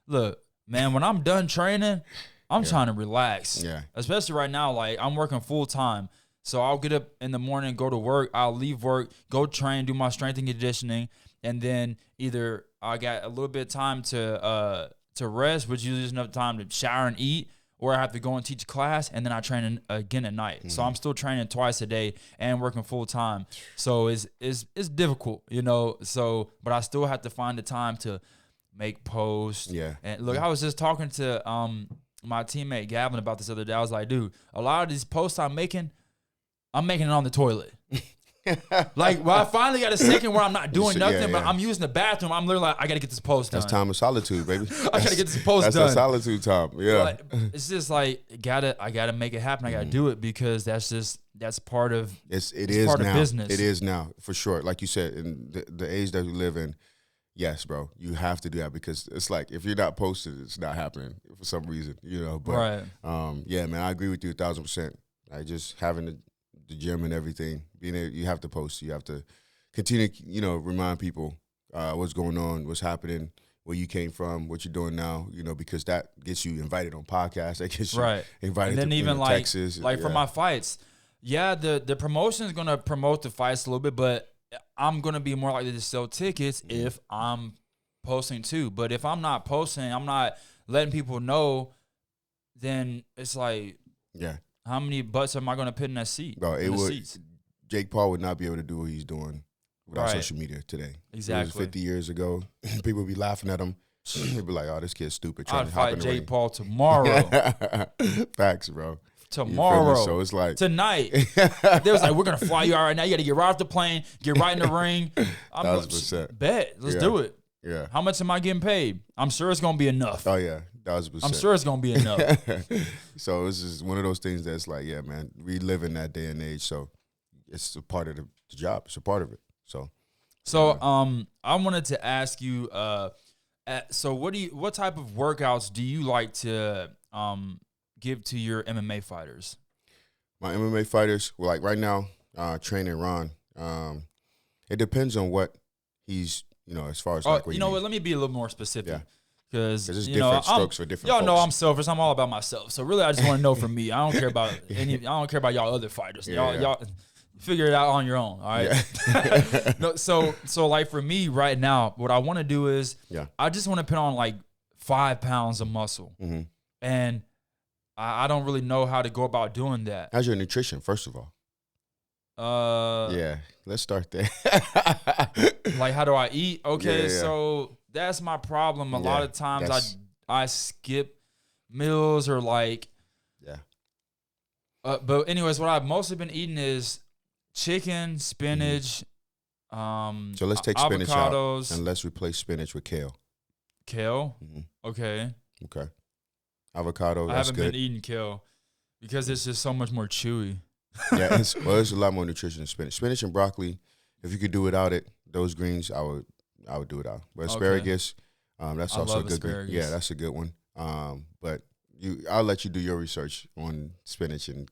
look, man, when I'm done training, I'm trying to relax. Yeah. Especially right now, like I'm working full time. So I'll get up in the morning, go to work, I'll leave work, go train, do my strength and conditioning, and then either I got a little bit of time to rest, which usually is enough time to shower and eat, or I have to go and teach a class, and then I train again at night. So I'm still training twice a day and working full time. So it's difficult, So, but I still have to find the time to make posts. Yeah. And look, I was just talking to my teammate Gavin about this other day. I was like, dude, a lot of these posts I'm making it on the toilet. Like, I finally got a second where I'm not doing nothing, but I'm using the bathroom. I'm literally like, I got to get this post done. That's time of solitude, baby. I got to get this post done. That's solitude time. Yeah. But it's just like, I gotta make it happen. I gotta do it because that's part of part of business. It is now, for sure. Like you said, in the age that we live in, yes, bro, you have to do that because it's like if you're not posted, it's not happening for some reason, But yeah, man, I agree with you 1,000%. Like just having the gym and everything, you have to post. You have to continue, remind people what's going on, what's happening, where you came from, what you're doing now, because that gets you invited on podcasts, that gets you invited and then to even Texas. For my fights, the promotion is gonna promote the fights a little bit, but I'm gonna be more likely to sell tickets if I'm posting too. But if I'm not posting, I'm not letting people know, then it's like, Yeah, how many butts am I gonna put in that seat? bro. In the seats? Jake Paul would not be able to do what he's doing without Right. social media today. Exactly. It was 50 years ago. People would be laughing at him. They'd be like, "Oh, this kid's stupid." Trying I'd to hop fight in the Jake ring. Paul tomorrow. Facts, bro. Tomorrow. So it's like tonight. They was like, we're gonna fly you out right now. You got to get right off the plane, get right in the ring. I'm 1,000%. Bet. Let's Yeah. do it. Yeah. How much am I getting paid? I'm sure it's gonna be enough. Oh yeah, 1,000%. I'm sure it's gonna be enough. So it's just one of those things that's like, yeah, man, we live in that day and age, so it's a part of the job. It's a part of it. So I wanted to ask you, so what type of workouts do you like to give to your MMA fighters? my MMA fighters, well, like right now, training Ron. It depends on what he's, as far as like what you know what? Let me be a little more specific. Yeah. Because there's different strokes for different. Y'all know folks. I'm selfish. I'm all about myself. So really, I just want to know from me. I don't care about I don't care about y'all other fighters. Y'all figure it out on your own. All right. Yeah. No, so like for me right now, what I want to do is, I just want to put on like 5 pounds of muscle, and I don't really know how to go about doing that. How's your nutrition, first of all? Yeah, let's start there. Like, how do I eat? Okay, Yeah. so that's my problem. A lot of times I skip meals or like. Yeah. But anyways, what I've mostly been eating is chicken, spinach. So let's take spinach out and let's replace spinach with kale. Kale. Okay. Okay. Avocado. I that's haven't good. been eating kale because it's just so much more chewy. Yeah, there's a lot more nutrition in spinach. Spinach and broccoli. If you could do without it, those greens, I would do it out. But asparagus, that's also a good green. Yeah, that's a good one. But I'll let you do your research on spinach and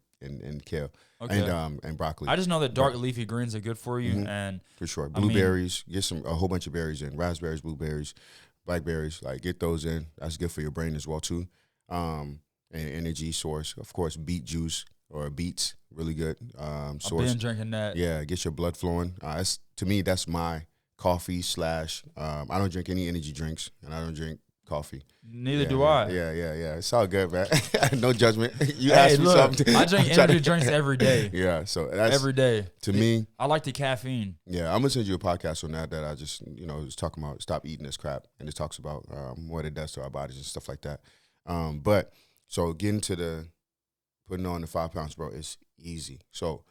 kale and broccoli. I just know that dark leafy greens are good for you, and for sure. Blueberries, get a whole bunch of berries in. Raspberries, blueberries, blackberries. Like, get those in. That's good for your brain as well too. And energy source, of course, beet juice or beets, really good source. I've been drinking that. Yeah, get your blood flowing. To me, that's my coffee / I don't drink any energy drinks, and I don't drink coffee. Neither do I. Yeah. It's all good, man. No judgment. You asked me something. I drink energy drinks every day. Yeah, so that's every day. To me, I like the caffeine. Yeah, I'm gonna send you a podcast on that I just was talking about. Stop eating this crap, and it talks about what it does to our bodies and stuff like that. But so getting to the putting on the 5 pounds, bro, it's easy. So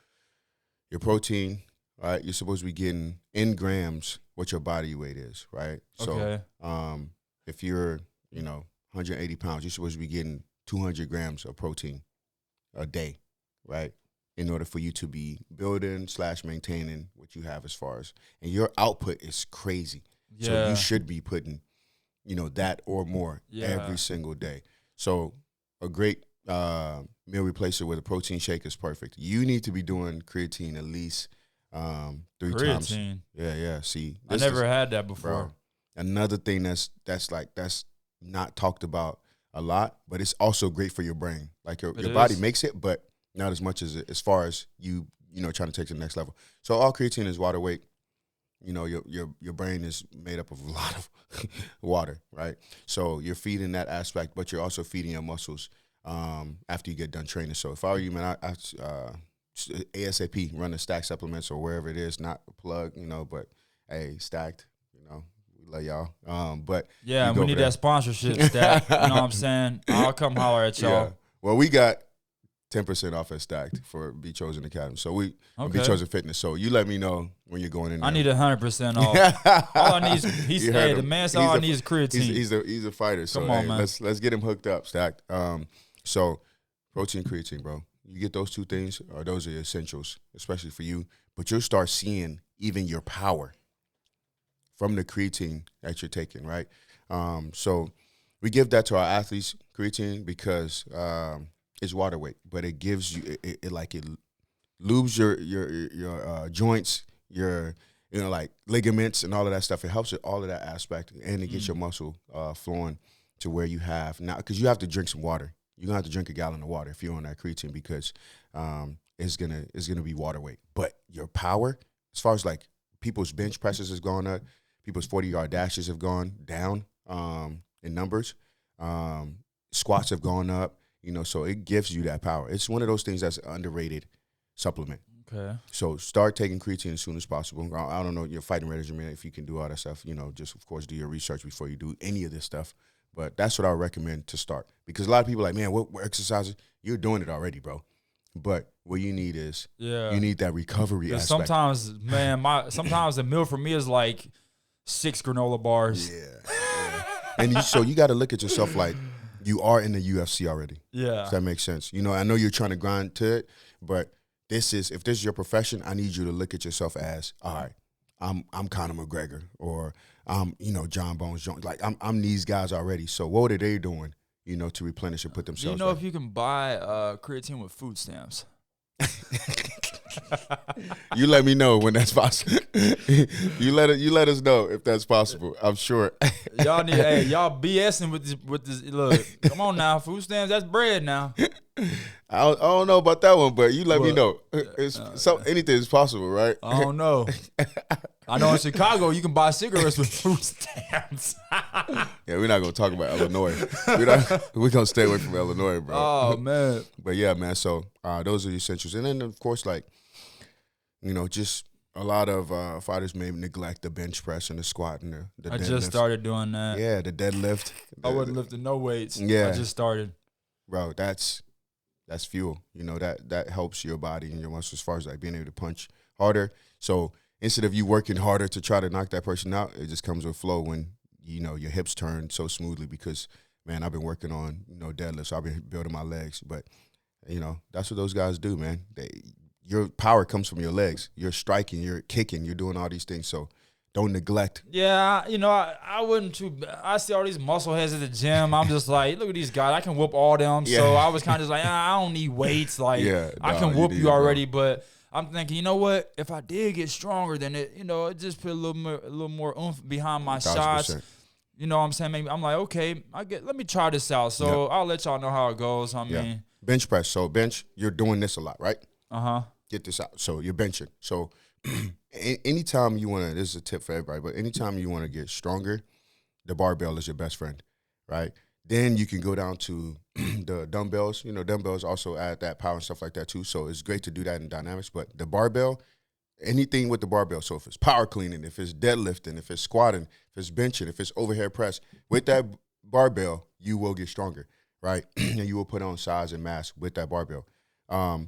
your protein, right? You're supposed to be getting in grams what your body weight is, right? Okay. So if you're 180 pounds, you're supposed to be getting 200 grams of protein a day, right? In order for you to be building / maintaining what you have as far as, and your output is crazy. Yeah. So you should be putting, that or more every single day. So a great meal replacer with a protein shake is perfect. You need to be doing creatine at least 3 times. Yeah. See, I never had that before. Bro, another thing that's not talked about a lot, but it's also great for your brain. Like your body makes it, but not as much as far as you trying to take to the next level. So all creatine is water weight. Your brain is made up of a lot of water, right? So you're feeding that aspect, but you're also feeding your muscles after you get done training. So if I were you, man, I ASAP run the Stack supplements or wherever it is, not a plug, but hey, Stacked, we love y'all. But yeah, we need that sponsorship, Stack. You know what I'm saying? I'll come holler at y'all. Yeah. Well, we got 10% off at Stacked for Be Chosen Academy. So Be Chosen Fitness. So you let me know when you're going in there. I need 100% off. All I need is the man said all I need is creatine. He's a fighter. So come on, man. Let's get him hooked up, Stacked. So protein, creatine, bro. You get those two things, or those are essentials, especially for you. But you'll start seeing even your power from the creatine that you're taking, right? So we give that to our athletes, creatine, because it's water weight, but it gives you it lubes your joints, your like ligaments and all of that stuff. It helps with all of that aspect, and it gets your muscle flowing to where you have now, because you have to drink some water. You're gonna have to drink a gallon of water if you're on that creatine, because it's gonna be water weight. But your power, as far as like people's bench presses has gone up. People's 40-yard dashes have gone down in numbers. Squats have gone up. So it gives you that power. It's one of those things that's an underrated supplement. Okay. So start taking creatine as soon as possible. I don't know your fighting regimen, if you can do all that stuff. Just, of course, do your research before you do any of this stuff. But that's what I would recommend to start. Because a lot of people are like, man, what exercises? You're doing it already, bro. But what you need is you need that recovery aspect. Sometimes, man, sometimes the meal for me is like 6 granola bars. Yeah. And so you got to look at yourself like you are in the UFC already. Yeah. Does that make sense? I know you're trying to grind to it, but if this is your profession, I need you to look at yourself as, all right, I'm Conor McGregor, or I'm John Bones Jones. Like I'm these guys already. So what are they doing, to replenish and put themselves? Do you know if you can buy creatine with food stamps? You let me know when that's possible. you let us know if that's possible. I'm sure. Y'all BSing with this. Look, come on now, food stamps. That's bread now. I don't know about that one, but you let me know. Anything is possible, right? I don't know. I know in Chicago you can buy cigarettes with food stamps. Yeah, we're not gonna talk about Illinois. We're gonna stay away from Illinois, bro. Oh man. But yeah, man. So those are the essentials, and then of course, just a lot of fighters may neglect the bench press and the squat and the deadlift. I just started doing that. Yeah, the deadlift. I wasn't lifting no weights. Yeah, I just started. Bro, that's fuel. That helps your body and your muscles as far as like being able to punch harder. So instead of you working harder to try to knock that person out, it just comes with flow when your hips turn so smoothly because, man, I've been working on deadlifts. So I've been building my legs, but that's what those guys do, man. Your power comes from your legs. You're striking, you're kicking, you're doing all these things. So don't neglect. Yeah, I wouldn't I see all these muscle heads at the gym. I'm just like, look at these guys. I can whoop all them. Yeah. So I was kind of just like, I don't need weights. Like, I can whoop you already, but I'm thinking, you know what? If I did get stronger, then it just put a little more oomph behind my 1,000%. shots. You know what I'm saying? Maybe I'm like, okay, let me try this out. So I'll let y'all know how it goes. I mean, bench press. So bench, you're doing this a lot, right? Get this out. So you're benching. So anytime you want to, this is a tip for everybody, but anytime you want to get stronger, the barbell is your best friend, right? Then you can go down to the dumbbells. Dumbbells also add that power and stuff like that too. So it's great to do that in dynamics. But the barbell, anything with the barbell. So if it's power cleaning, if it's deadlifting, if it's squatting, if it's benching, if it's overhead press, with that barbell, you will get stronger, right? And you will put on size and mass with that barbell.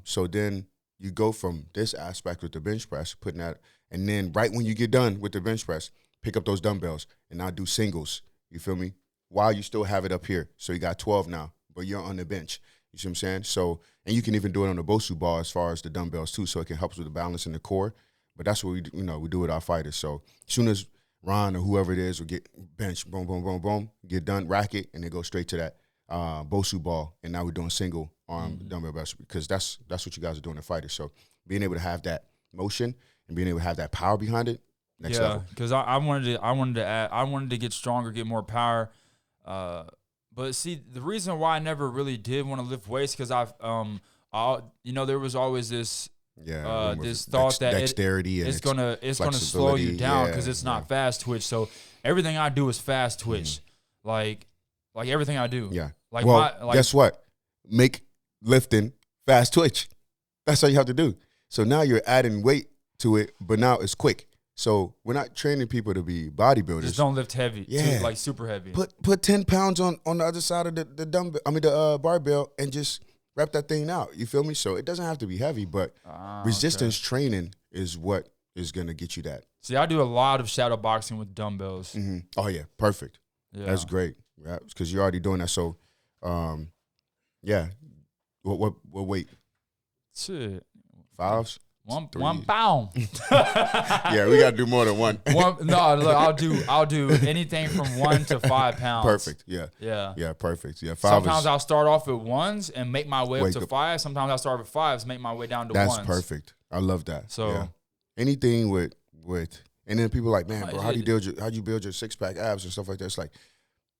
So then you go from this aspect with the bench press, putting that, and then right when you get done with the bench press, pick up those dumbbells and now do singles. You feel me? While you still have it up here. So you got 12 now, but you're on the bench. You see what I'm saying? So, and you can even do it on the Bosu bar as far as the dumbbells too, so it can help with the balance in the core. But that's what we do with our fighters. So as soon as Ron or whoever it is will get bench, boom, boom, boom, boom, get done, rack it, and then go straight to that Bosu ball. And now we're doing single arm dumbbell press because that's what you guys are doing in fighters. So being able to have that motion and being able to have that power behind it, next level. Yeah, because I wanted to get stronger, get more power. But see, the reason why I never really did want to lift weights because there was always this this thought that dexterity it's gonna slow you down because it's not fast twitch. So everything I do is fast twitch, like everything I do. Yeah. Like guess what? Make lifting fast twitch. That's all you have to do. So now you're adding weight to it, but now it's quick. So we're not training people to be bodybuilders. Just don't lift heavy. Yeah. Like super heavy. Put 10 pounds on the other side of the dumbbell. The barbell, and just rep that thing out. You feel me? So it doesn't have to be heavy, but resistance training is what is gonna get you that. See, I do a lot of shadow boxing with dumbbells. Mm-hmm. Oh yeah, perfect. Yeah. That's great. Yeah, because you're already doing that. So, yeah. What weight? Shit. Fives? One pound. Yeah, we gotta do more than one. Look, I'll do anything from 1 to 5 pounds. Perfect. Yeah. Perfect. Yeah. Sometimes I'll start off at 1s and make my way up to 5. Sometimes I'll start with 5s, make my way down to 1s. That's perfect. I love that. So anything with, and then people are like, man, bro, how do you build your 6-pack abs and stuff like that? It's like,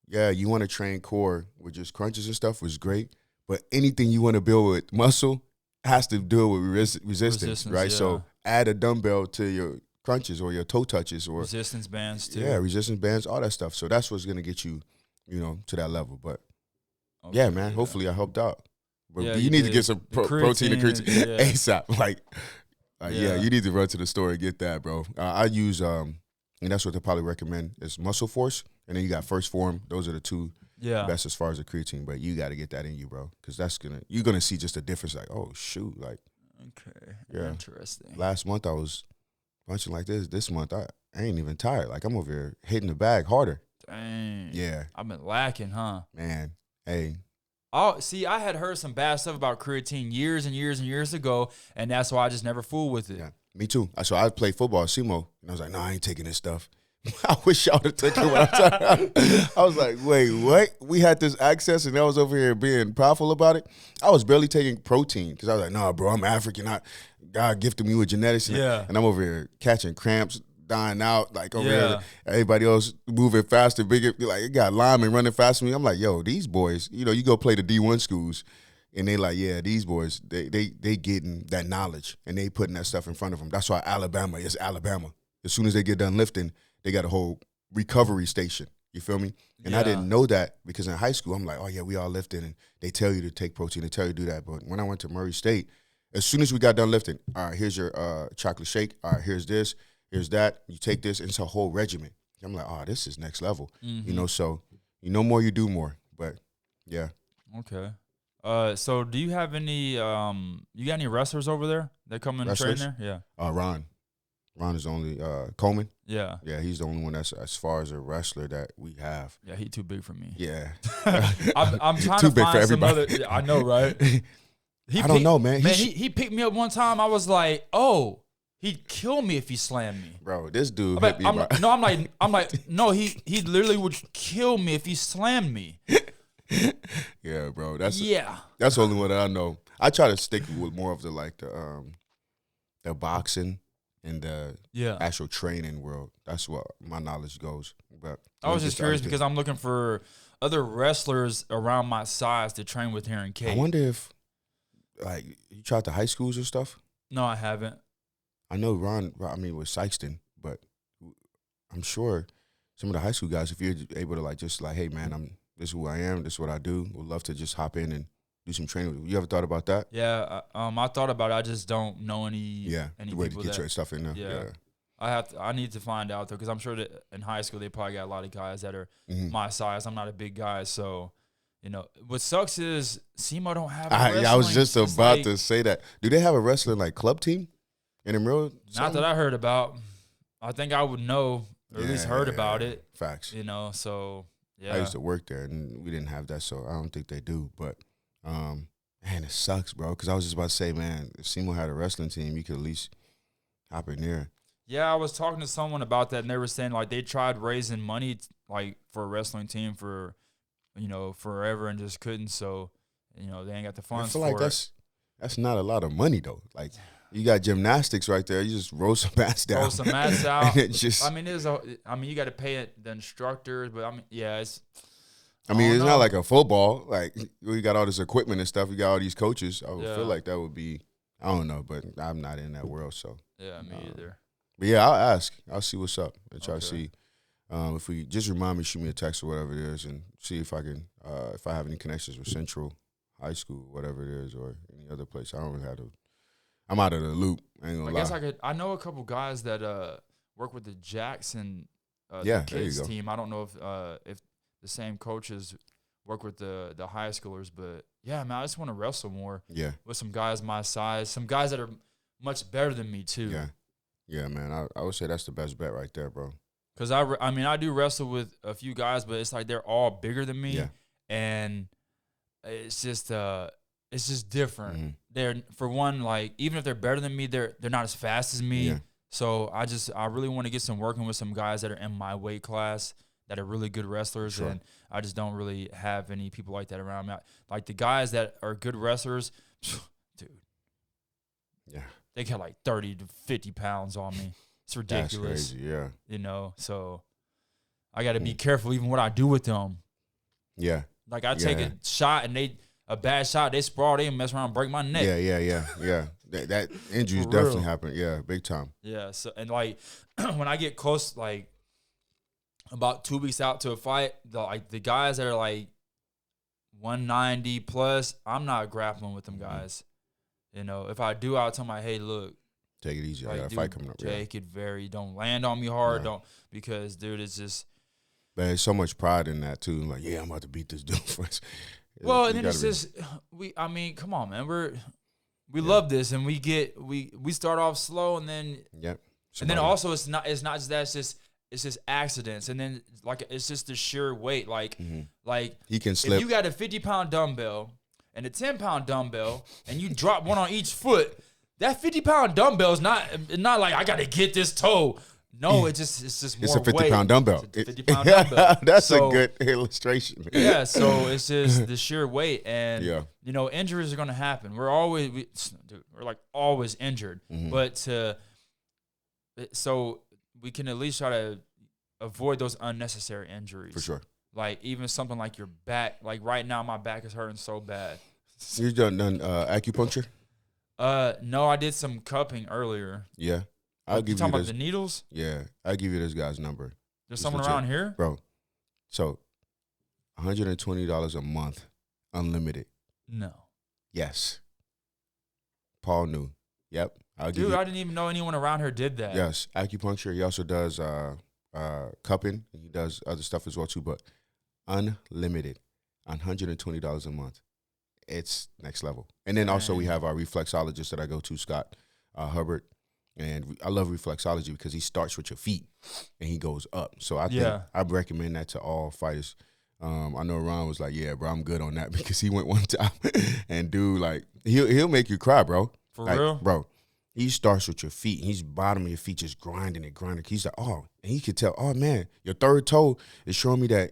yeah, you want to train core with just crunches and stuff was great, but anything you want to build with muscle has to do with resistance, right? Yeah. So add a dumbbell to crunches or your toe touches or resistance bands too. Yeah, resistance bands, all that stuff. So that's what's gonna get you, to that level. But Okay, yeah, man. Hopefully I helped out. But Yeah, you you need to did. get some The protein and creatine creatine, yeah. ASAP. Yeah. You need to run to the store and get that, bro. I use and that's what they probably recommend is Muscle Force, and then you got First Form. Those are the two best as far as the creatine. But you got to get that in you, bro, because you're gonna see just a difference. Like, oh shoot, like Okay. Yeah. Interesting. last month I was punching like this. This month I ain't even tired. Like I'm over here hitting the bag harder. Dang. Yeah, I've been lacking, huh? man. Hey, Oh, see, I had heard some bad stuff about creatine years and years and years ago, and that's why I just never fooled with it. yeah, me too. So I played football at SEMO, and I was like, no, I ain't taking this stuff. I wish y'all would have taken it when I was like, wait, what? We had this access, and I was over here being prideful about it. I was barely taking protein because I was like, nah, bro, I'm African. God gifted me with genetics. And I'm over here catching cramps, dying out, like over here, everybody else moving faster, bigger. Like, it got linemen running faster than me. I'm like, yo, these boys, you go play the D1 schools, and they like, yeah, these boys, they getting that knowledge, and they putting that stuff in front of them. That's why Alabama is Alabama. As soon as they get done lifting, they got a whole recovery station. You feel me? And I didn't know that because in high school, I'm like, oh, yeah, we all lifting, and they tell you to take protein, they tell you to do that. But when I went to Murray State, as soon as we got done lifting, all right, here's your chocolate shake. All right, here's this. Here's that. You take this. And it's a whole regimen. I'm like, oh, this is next level. So you know more, you do more. But, yeah. Okay. So do you have any you got any wrestlers over there that come and train there? Yeah. Ron. Ron is the only Coleman. Yeah. Yeah, he's the only one that's as far as a wrestler that we have. Yeah, he too big for me. Yeah. I'm trying Too to big for find some everybody. other. I know, right? I don't know, man. He picked me up one time. I was like, oh, he'd kill me if he slammed me. Bro, this dude I'm hit me. I'm like, no, he literally would kill me if he slammed me. Yeah, bro. That's the only one that I know. I try to stick with more of the boxing and the actual training world. That's what my knowledge goes. But I was just curious because I'm looking for other wrestlers around my size to train with here in Cape. I wonder if, like, you tried the high schools or stuff? No, I haven't. I know Ron, with Sykeston, but I'm sure some of the high school guys, if you're able to, like, just like, hey, man, this is who I am, this is what I do, would love to just hop in and do some training. You ever thought about that? Yeah, I thought about it. I just don't know any the way to get your stuff in there. Yeah. I need to find out, though, because I'm sure that in high school they probably got a lot of guys that are my size. I'm not a big guy, so, what sucks is SEMO don't have a wrestling. I was just about to say that. Do they have a wrestling, like, club team in the real? Not that I heard about. I think I would know, or at least heard about it. Facts. So, yeah. I used to work there, and we didn't have that, so I don't think they do. But, man, it sucks, bro, because I was just about to say, man, if SEMO had a wrestling team, you could at least hop in there. Yeah, I was talking to someone about that, and they were saying, like, they tried raising money, like, for a wrestling team for, forever and just couldn't. So, they ain't got the funds for it. I feel like that's not a lot of money, though. Like, you got gymnastics right there. You just roll some mats down. Roll some mats out. And it just, you got to pay the instructors, but, it's not like a football. Like, we got all this equipment and stuff. We got all these coaches. I would feel like that would be, I don't know, but I'm not in that world, so. Yeah, me either. But yeah, I'll ask. I'll see what's up and try to see if we just remind me, shoot me a text or whatever it is, and see if I can if I have any connections with Central High School, whatever it is, or any other place. I don't really have to. I'm out of the loop. I ain't gonna lie. Guess I know a couple guys that work with the Jackson the kids team. I don't know if the same coaches work with the high schoolers, but yeah, man, I just want to wrestle more. Yeah, with some guys my size, some guys that are much better than me too. Yeah. Yeah, man, I would say that's the best bet right there, bro. Because I do wrestle with a few guys, but it's like they're all bigger than me, and it's just different. Mm-hmm. They're, for one, like, even if they're better than me, they're not as fast as me. Yeah. So I really want to get some working with some guys that are in my weight class that are really good wrestlers, and I just don't really have any people like that around me. Like the guys that are good wrestlers, dude. Yeah. They got like 30 to 50 pounds on me. It's ridiculous. That's crazy, yeah. So I got to be careful even what I do with them. Yeah. Like I take a shot and a bad shot, they sprawl, they mess around and break my neck. Yeah. that injuries For definitely real. happen. Yeah, big time. Yeah. So and like when I get close, like about 2 weeks out to a fight, the guys that are like 190 plus, I'm not grappling with them guys. You know, if I do, I'll tell my, hey, look, Take it easy. I like, got a dude, fight coming up. take it don't land on me hard, Yeah. don't, because dude, it's just. But there's so much pride in that too. Like, yeah, I'm about to beat this dude first. Well, You and then gotta it's be- just I mean, come on, man, we love this, and we start off slow, and then Yep. and then also it's not just that, it's just accidents, and then like it's just the sheer weight, like he can if slip. you got a 50-pound dumbbell and a 10-pound dumbbell, and you drop one on each foot, that 50-pound dumbbell is not like I got to get this toe. No, it's just more It's a 50 weight. pound dumbbell. It's a 50-pound dumbbell. That's So, a good illustration. Yeah, so it's just the sheer weight, and Yeah. you know, injuries are going to happen. We're like always injured, but so we can at least try to avoid those unnecessary injuries. For sure. Like even something like your back. Like right now, my back is hurting so bad. You've done acupuncture? No, I did some cupping earlier. Yeah. I'll You give you talking about this. the needles? Yeah, I'll give you this guy's number. There's It's someone legit. around here? Bro, so $120 a month, unlimited. No. Yes. Paul knew. Yep. I'll give Dude, you. I didn't even know anyone around here did that. Yes, acupuncture. He also does cupping. He does other stuff as well too, but unlimited, $120 a month. It's next level. And then also we have our reflexologist that I go to, Scott Hubbard. And I love reflexology because he starts with your feet and he goes up. So I think I recommend that to all fighters. I know Ron was like, yeah, bro, I'm good on that because he went one time and dude, like, he'll make you cry, bro. For like, real? Bro, he starts with your feet. He's bottom of your feet just grinding. He's like, oh, and he could tell, oh, man, your third toe is showing me that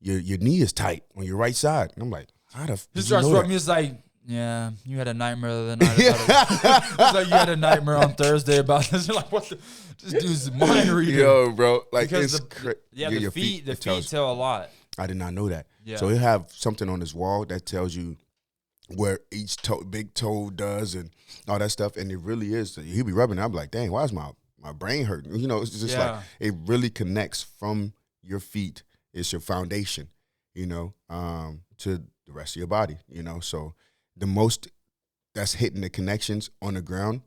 your knee is tight on your right side. And I'm like, how the f- He did you starts know rubbing me. that? It's like, yeah, you had a nightmare the other night about it. It's like you had a nightmare on Thursday about this. You're like, what the? This dude's a mind reader. Yo, bro, like Because it's crazy. the feet tell a lot. I did not know that. Yeah. So he'll have something on his wall that tells you where each big toe does and all that stuff. And it really is. He'll be rubbing it. I'm like, dang, why is my brain hurting? You know, it's just like it really connects from your feet. It's your foundation, you know, to the rest of your body, you know. So the most that's hitting the connections on the ground,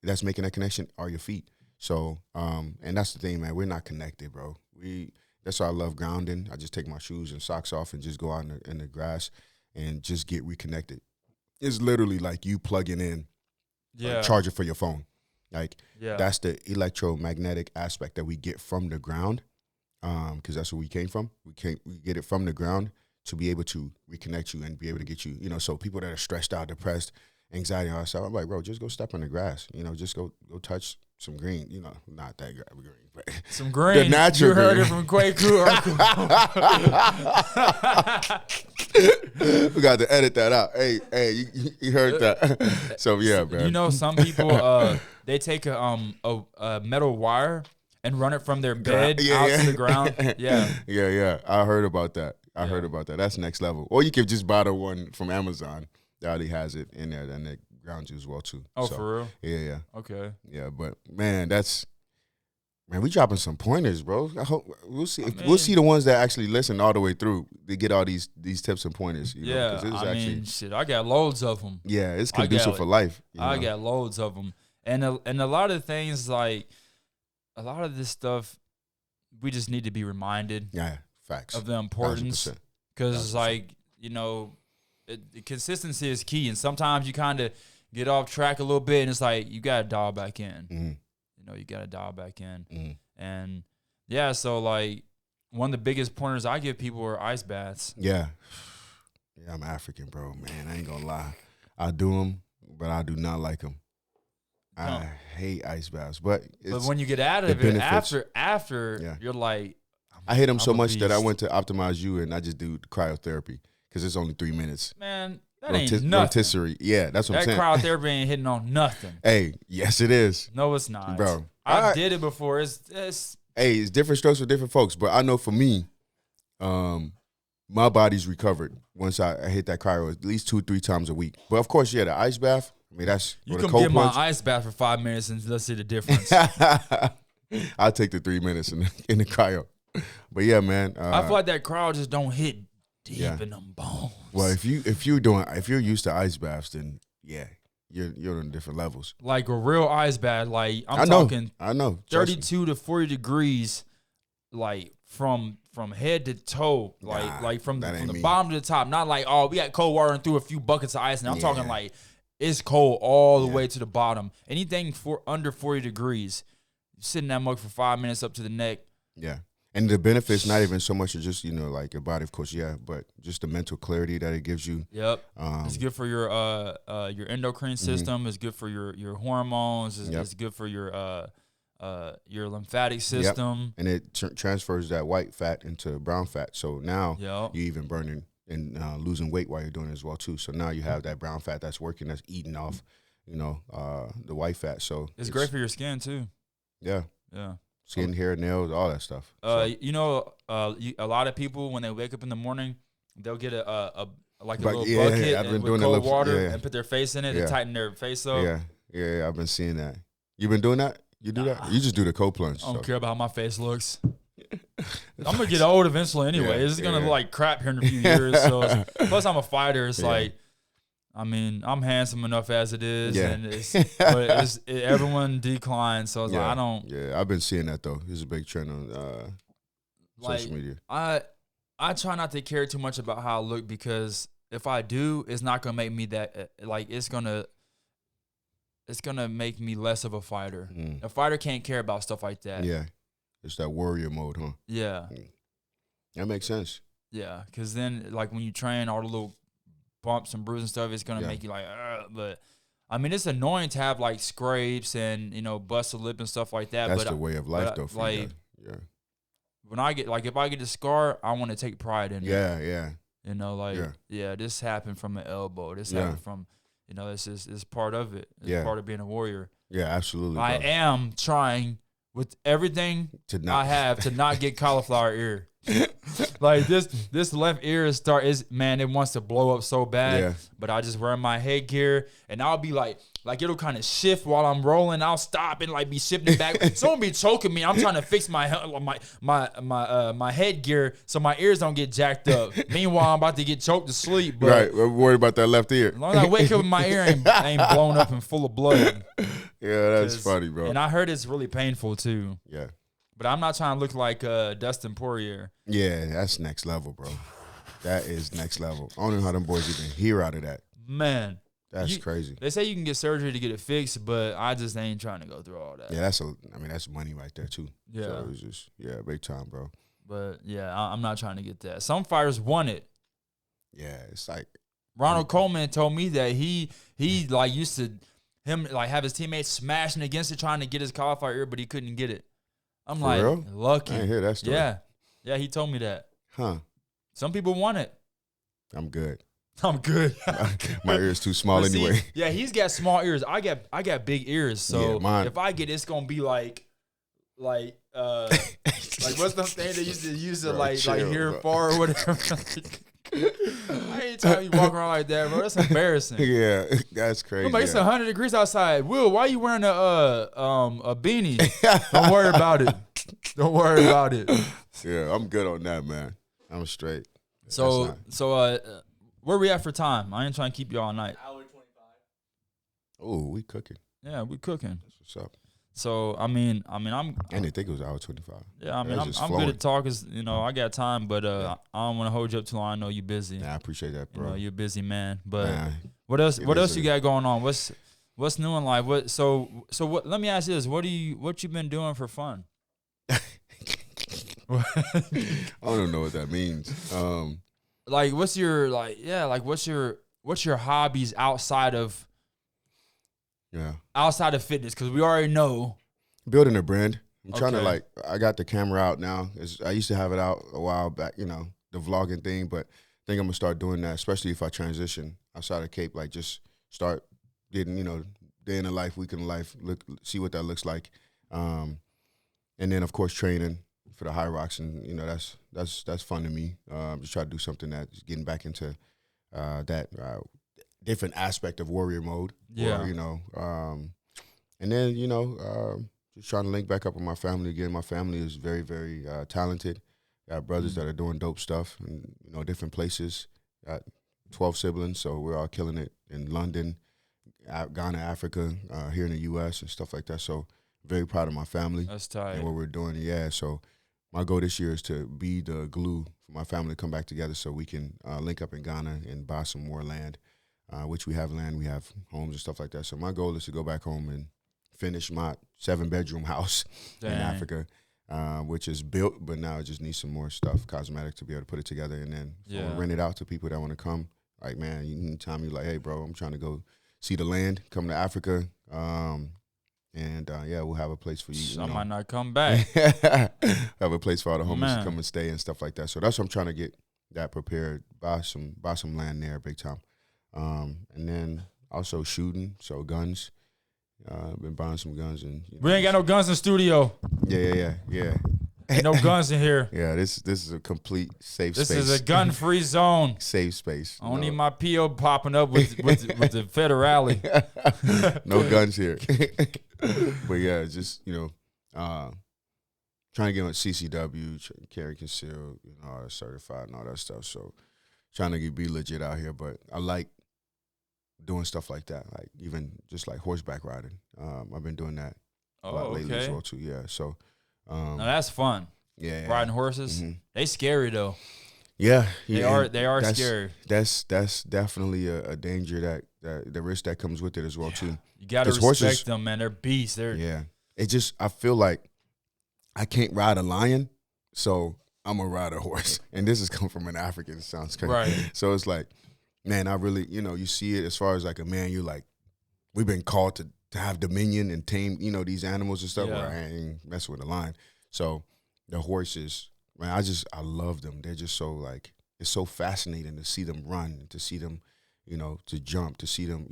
that's making that connection are your feet. So, and that's the thing, man. We're not connected, bro. That's why I love grounding. I just take my shoes and socks off and just go out in the grass and just get reconnected. It's literally like you plugging in a charger for your phone. Like that's the electromagnetic aspect that we get from the ground, because that's where we came from. We get it from the ground to be able to reconnect you and be able to get you, you know, so people that are stressed out, depressed, anxiety, all that stuff, I'm like, bro, just go step in the grass, you know, just go touch some green, you know, not that green, but some green. The natural you heard green. it from Kweku. We got to edit that out. Hey, you heard that. So yeah, man. You know, some people they take a metal wire and run it from their bed to the ground. Yeah. I heard about that. Heard about that. That's next level. Or you could just buy the one from Amazon that already has it in there, and it grounds you as well too. Oh, so, for real? Yeah. Okay. Yeah, but man, we dropping some pointers, bro. I hope we'll see. We'll see the ones that actually listen all the way through. They get all these tips and pointers. You know, 'cause it's mean, shit, I got loads of them. Yeah, it's conducive for life. I got loads of them, and a lot of things, like a lot of this stuff, we just need to be reminded. Yeah, facts of the importance, 100%. because like, you know, the consistency is key, and sometimes you kind of get off track a little bit, and it's like you gotta dial back in. Mm-hmm. You know, you gotta dial back in, Mm-hmm. and so like one of the biggest pointers I give people are ice baths. Yeah, I'm African, bro. Man, I ain't gonna lie. I do them, but I do not like them. I hate ice baths, but when you get out of it, after you're like, I hate them so much that I beast. went to Optimize You and I just do cryotherapy because it's only 3 minutes. Man, that ain't nothing. Rotisserie. Yeah, that's what I'm saying. That cryotherapy ain't hitting on nothing. Hey, yes it is. No, it's not. Bro. I did it before. It's Hey, it's different strokes for different folks, but I know for me, my body's recovered once I hit that cryo at least 2-3 times a week. But of course, the ice bath, I mean, that's You with a can cold get my plunge. ice bath for 5 minutes and let's see the difference. I'll take the 3 minutes in the cryo. But yeah, man. I feel like that crowd just don't hit deep Yeah. in them bones. Well, if you're used to ice baths, then yeah, you're on different levels. Like a real ice bath, like I talking know. Trust me. 32 to 40 degrees, like from head to toe, Nah, like from that ain't the me. bottom to the top. Not like, oh, we got cold water and threw a few buckets of ice. And I'm Yeah. talking like it's cold all the Yeah. way to the bottom. Anything under 40 degrees, you sit in that mug for 5 minutes up to the neck. Yeah. And the benefits not even so much of just, like your body, of course, yeah, but just the mental clarity that it gives you. Yep. It's good for your endocrine system. It's good for your hormones. It's good for your lymphatic system. Yep. And it transfers that white fat into brown fat. So now you're even burning and losing weight while you're doing it as well too. So now you have that brown fat that's working, that's eating off, the white fat. So it's great for your skin too. Yeah. Yeah. Skin, hair, nails, all that stuff. A lot of people when they wake up in the morning, they'll get a little bucket with cold water and put their face in it to tighten their face up. Yeah, I've been seeing that. You been doing that? You do that? You just do the cold plunge. I don't care about how my face looks. I'm gonna get old eventually anyway. It's gonna look like crap here in a few years. So plus I'm a fighter. It's like, I mean, I'm handsome enough as it is, and everyone declines. So it's like I don't. Yeah, I've been seeing that though. It's a big trend on social media. I try not to care too much about how I look because if I do, it's not gonna make me that it's gonna make me less of a fighter. A fighter can't care about stuff like that. Yeah, it's that warrior mode, huh? Yeah, that makes sense. Yeah, because then like when you train, all the little bumps and bruises and stuff, it's gonna make you like, but I mean, it's annoying to have like scrapes and bust a lip and stuff like that. That's but the way of life, though. For you. Yeah. When I get if I get a scar, I want to take pride in it. Yeah. This happened from an elbow. This happened from, it's part of it. It's part of being a warrior. Yeah, absolutely. I am trying with everything I have to not get cauliflower ear. Like this left ear it wants to blow up so bad, but I just wear my headgear and I'll be like it'll kind of shift while I'm rolling. I'll stop and like be shifting back. Someone be choking me. I'm trying to fix my headgear so my ears don't get jacked up. Meanwhile, I'm about to get choked to sleep. But right, I'm worried about that left ear. As long as I wake up and my ear ain't blown up and full of blood. Yeah, that's funny, bro. And I heard it's really painful too. Yeah. But I'm not trying to look like Dustin Poirier. Yeah, that's next level, bro. That is next level. I don't know how them boys even hear out of that. Man. That's crazy. They say you can get surgery to get it fixed, but I just ain't trying to go through all that. Yeah, that's money right there, too. Yeah. So it's just, big time, bro. But, yeah, I'm not trying to get that. Some fighters want it. Yeah, it's like. Ronald Coleman told me that he like used to have his teammates smashing against it trying to get his cauliflower ear, but he couldn't get it. I'm For like, real? lucky. I didn't hear that story. Yeah, he told me that. Huh. Some people want it. I'm good. I'm good. My ear is too small anyway. Yeah, he's got small ears. I got big ears. So if I get it's gonna be like what's the thing they used to use to like hear far or whatever. I ain't telling you walk around like that, bro. That's embarrassing. Yeah, that's crazy. It's 100 degrees outside. Will, why you wearing a beanie? Don't worry about it. Don't worry about it. Yeah, I'm good on that, man. I'm straight. So where we at for time? I ain't trying to keep you all night. Hour 25. Oh, we cooking. Yeah, we cooking. That's what's up. So I mean, I didn't think it was hour 25. Yeah, I mean, I'm good at talking. I got time, but I don't want to hold you up too long. I know you're busy. Yeah, I appreciate that, bro. You're a busy man. But what else? What else you got going on? What's new in life? What? So what? Let me ask you this: what you been doing for fun? I don't know what that means. What's your hobbies outside of fitness? Because we already know building a brand. I'm trying to I got the camera out now. I used to have it out a while back, the vlogging thing, but I think I'm gonna start doing that, especially if I transition outside of Cape. Like just start getting, day in the life, week in the life, see what that looks like, and then of course training for the high rocks, and that's fun to me. Just try to do something that's getting back into that different aspect of warrior mode. Yeah. Or, and then, just trying to link back up with my family again. My family is very, very talented. Got brothers that are doing dope stuff in, different places. Got 12 siblings, so we're all killing it in London, Ghana, Africa, here in the U.S. and stuff like that. So very proud of my family. That's tight. And what we're doing. Yeah, so my goal this year is to be the glue for my family to come back together so we can link up in Ghana and buy some more land, which we have land, we have homes and stuff like that. So my goal is to go back home and finish my 7-bedroom house in Africa, which is built, but now it just needs some more stuff, cosmetic, to be able to put it together and then rent it out to people that want to come. Like, man, anytime you're like, hey, bro, I'm trying to go see the land, come to Africa, we'll have a place for you. I might not come back. Have a place for all the homies to come and stay and stuff like that. So that's what I'm trying to get that prepared. Buy some land there, big time. And then also shooting, so guns. Been buying some guns and we ain't got no guns in the studio. Yeah. Ain't no guns in here. Yeah, this is a complete safe space. This is a gun-free zone. Safe space. I don't need my PO popping up with the federale. No guns here. But yeah, just trying to get on CCW, carry concealed, certified and all that stuff. So trying to be legit out here. But I like doing stuff like that, like even just like horseback riding. I've been doing that a lot lately as well too. Yeah, so now that's fun. Yeah, riding horses. Mm-hmm. They scary though. Yeah, they are scary. That's definitely a danger that the risk that comes with it as well too. You gotta respect them, man. They're beasts. I feel like I can't ride a lion, so I'm gonna ride a horse. And this has come from an African. It sounds crazy. Right. So it's like, man, I really, you see it as far as like a man, you're like, we've been called to have dominion and tame, these animals and stuff. Where I ain't messing with a lion. So the horses, man, I love them. They're just so like, it's so fascinating to see them run, to see them, to jump, to see them,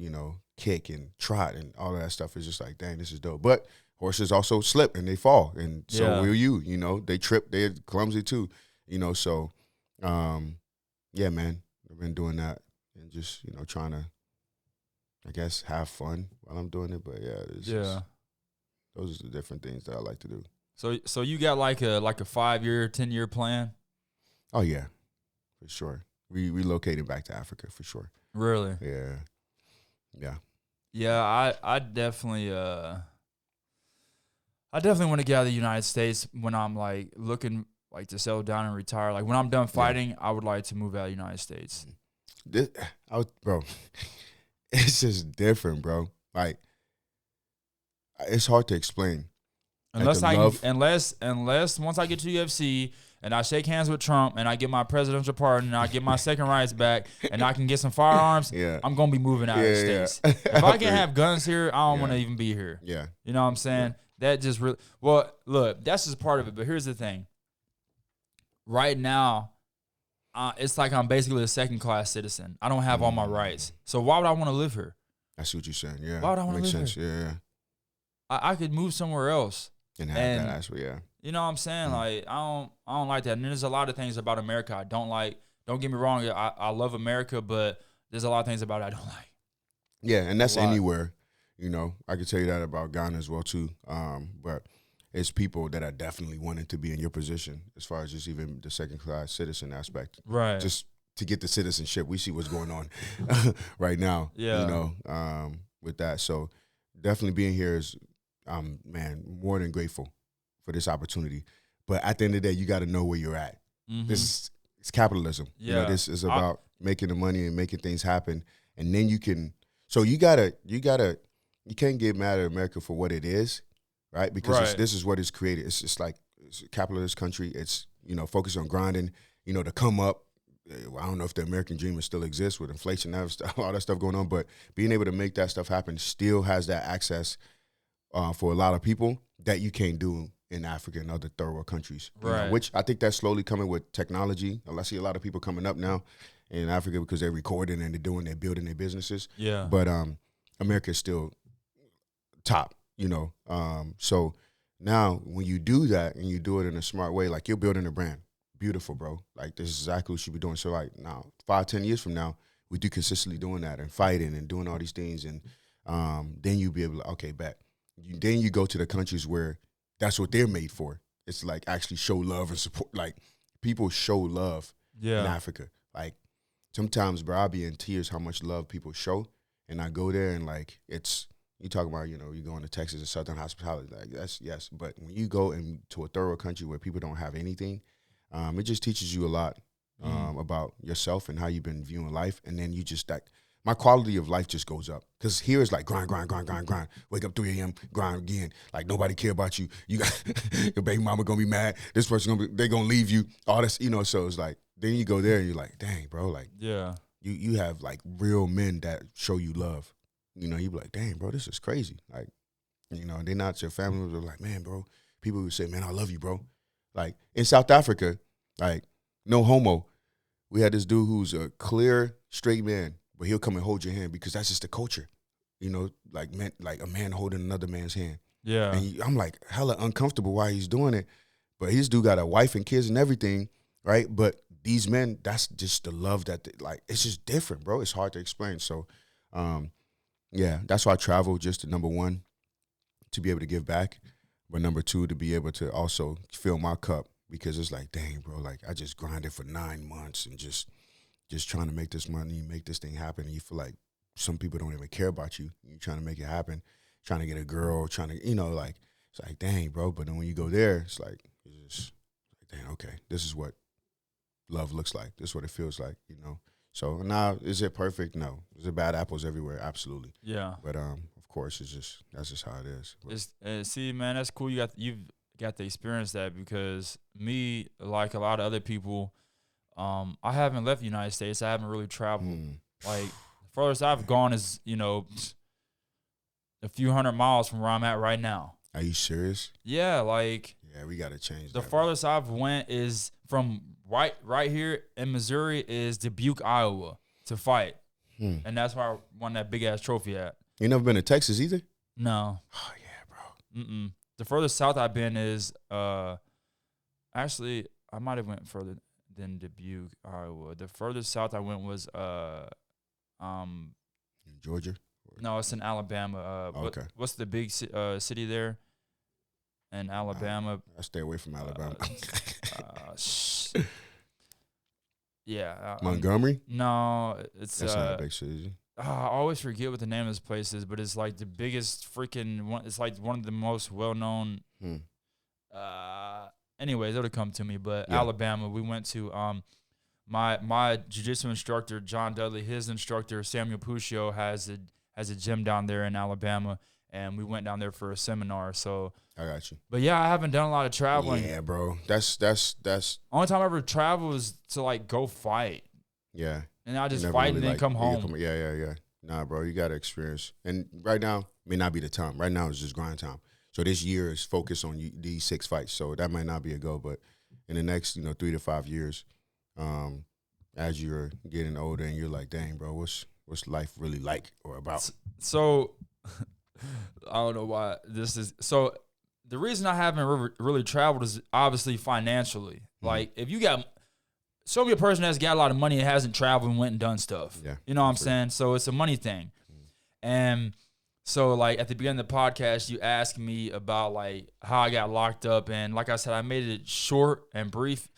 kick and trot and all of that stuff. Is just like, dang, this is dope. But horses also slip and they fall, and so will you. They trip, they're clumsy too. So, yeah, man, I've been doing that. And just, trying to, I guess, have fun while I'm doing it. But yeah, those are the different things that I like to do. So you got like a 5-year, 10-year plan? Oh yeah, for sure. We relocating back to Africa for sure. Really? Yeah. I definitely want to get out of the United States when I'm like looking like to settle down and retire. Like when I'm done fighting, I would like to move out of the United States. Bro, it's just different, bro. Like, it's hard to explain. Unless once I get to UFC and I shake hands with Trump and I get my presidential pardon and I get my second rights back and I can get some firearms, I'm gonna be moving out of the States. If I can't have guns here, I don't want to even be here. Yeah, you know what I'm saying? That just really look. That's just part of it. But here's the thing. Right now, it's like I'm basically a second-class citizen. I don't have all my rights. So why would I want to live here? I see what you're saying. Yeah, why would I want to live here? Yeah. I could move somewhere else and have that actually. Yeah. You know what I'm saying? Like I don't like that. And there's a lot of things about America I don't like. Don't get me wrong. I love America, but there's a lot of things about it I don't like. Yeah, and that's anywhere. I could tell you that about Ghana as well too. But it's people that are definitely wanting to be in your position as far as just even the second-class citizen aspect. Right. Just to get the citizenship. We see what's going on right now. Yeah. With that. So definitely being here is, man, more than grateful for this opportunity. But at the end of the day, you got to know where you're at. Mm-hmm. It's capitalism. Yeah. This is about making the money and making things happen. And then you can, so you can't get mad at America for what it is, right? Because this is what it's created. It's like, it's a capitalist country. It's, focused on grinding, to come up. I don't know if the American dream still exists with inflation and all that stuff going on, but being able to make that stuff happen still has that access for a lot of people that you can't do in Africa and other third world countries. Right. Which I think that's slowly coming with technology. I see a lot of people coming up now in Africa because they're recording and they're building their businesses. Yeah. But America is still top, So now when you do that and you do it in a smart way, like you're building a brand. Beautiful, bro. Like this is exactly what you should be doing. So like now, 5-10 years from now, with you consistently doing that and fighting and doing all these things, and then you be able to, okay, bet. Then you go to the countries where that's what they're made for. It's like actually show love and support. Like people show love in Africa. Like sometimes, bro, I'll be in tears how much love people show, and I go there and like it's you talking about, you going to Texas and Southern hospitality. Like that's yes, but when you go into a third world country where people don't have anything, it just teaches you a lot about yourself and how you've been viewing life, and then you just like. My quality of life just goes up. Because here it's like grind. Wake up 3 a.m., grind again. Like nobody care about you. You got your baby mama gonna be mad. This person they gonna leave you. All this, so it's like, then you go there and you're like, dang, bro, like you have like real men that show you love. You be like, dang, bro, this is crazy. Like, they're not your family. They're like, man, bro. People would say, man, I love you, bro. Like in South Africa, like, no homo. We had this dude who's a clear, straight man. But he'll come and hold your hand because that's just the culture, like a man holding another man's hand. Yeah. And I'm like hella uncomfortable while he's doing it. But his dude got a wife and kids and everything, right? But these men, that's just the love that, it's just different, bro. It's hard to explain. So, that's why I travel, just to, number one, to be able to give back. But number two, to be able to also fill my cup because it's like, dang, bro, like I just grinded for 9 months and just trying to make this money, make this thing happen. And you feel like some people don't even care about you. You're trying to make it happen, trying to get a girl, trying to, it's like, dang, bro. But then when you go there, it's just like, dang, okay, this is what love looks like. This is what it feels like, So now, is it perfect? No. Is there bad apples everywhere? Absolutely. Yeah. But of course, that's just how it is. See, man, that's cool. You've got to experience that because me, like a lot of other people, I haven't left the United States. I haven't really traveled. Like, the furthest I've gone is, a few hundred miles from where I'm at right now. Are you serious? Yeah, like. Yeah, we got to change the that. The farthest I've went is from right here in Missouri is Dubuque, Iowa, to fight. And that's where I won that big-ass trophy at. You never been to Texas either? No. Oh, yeah, bro. The furthest south I've been is, actually, I might have went further than Dubuque, Iowa. The furthest south I went was in Georgia? No, it's in Alabama. Okay. What's the big city there? In Alabama. I stay away from Alabama. Yeah. Montgomery? No, it's that's not a big city. I always forget what the name of this place is, but it's like the biggest freaking one. It's like one of the most well-known. Anyways, it'll come to me. But Alabama, we went to my jiu-jitsu instructor, John Dudley, his instructor, Samuel Puccio, has a gym down there in Alabama, and we went down there for a seminar. So I got you. But yeah, I haven't done a lot of traveling. Yeah, bro. That's only time I ever travel is to like go fight. Yeah. And I just fight and then come home. Yeah. Nah, bro, you got to experience. And right now may not be the time. Right now is just grind time. So this year is focused on these 6 fights. So that might not be a go, but in the next 3 to 5 years, as you're getting older and you're like, dang, bro, what's life really like or about? So I don't know why this is. So the reason I haven't really traveled is obviously financially. Like if you got, show me a person that's got a lot of money and hasn't traveled and went and done stuff. Yeah, you know what I'm saying? So it's a money thing. And so like at the beginning of the podcast, you asked me about like how I got locked up. And like I said, I made it short and brief.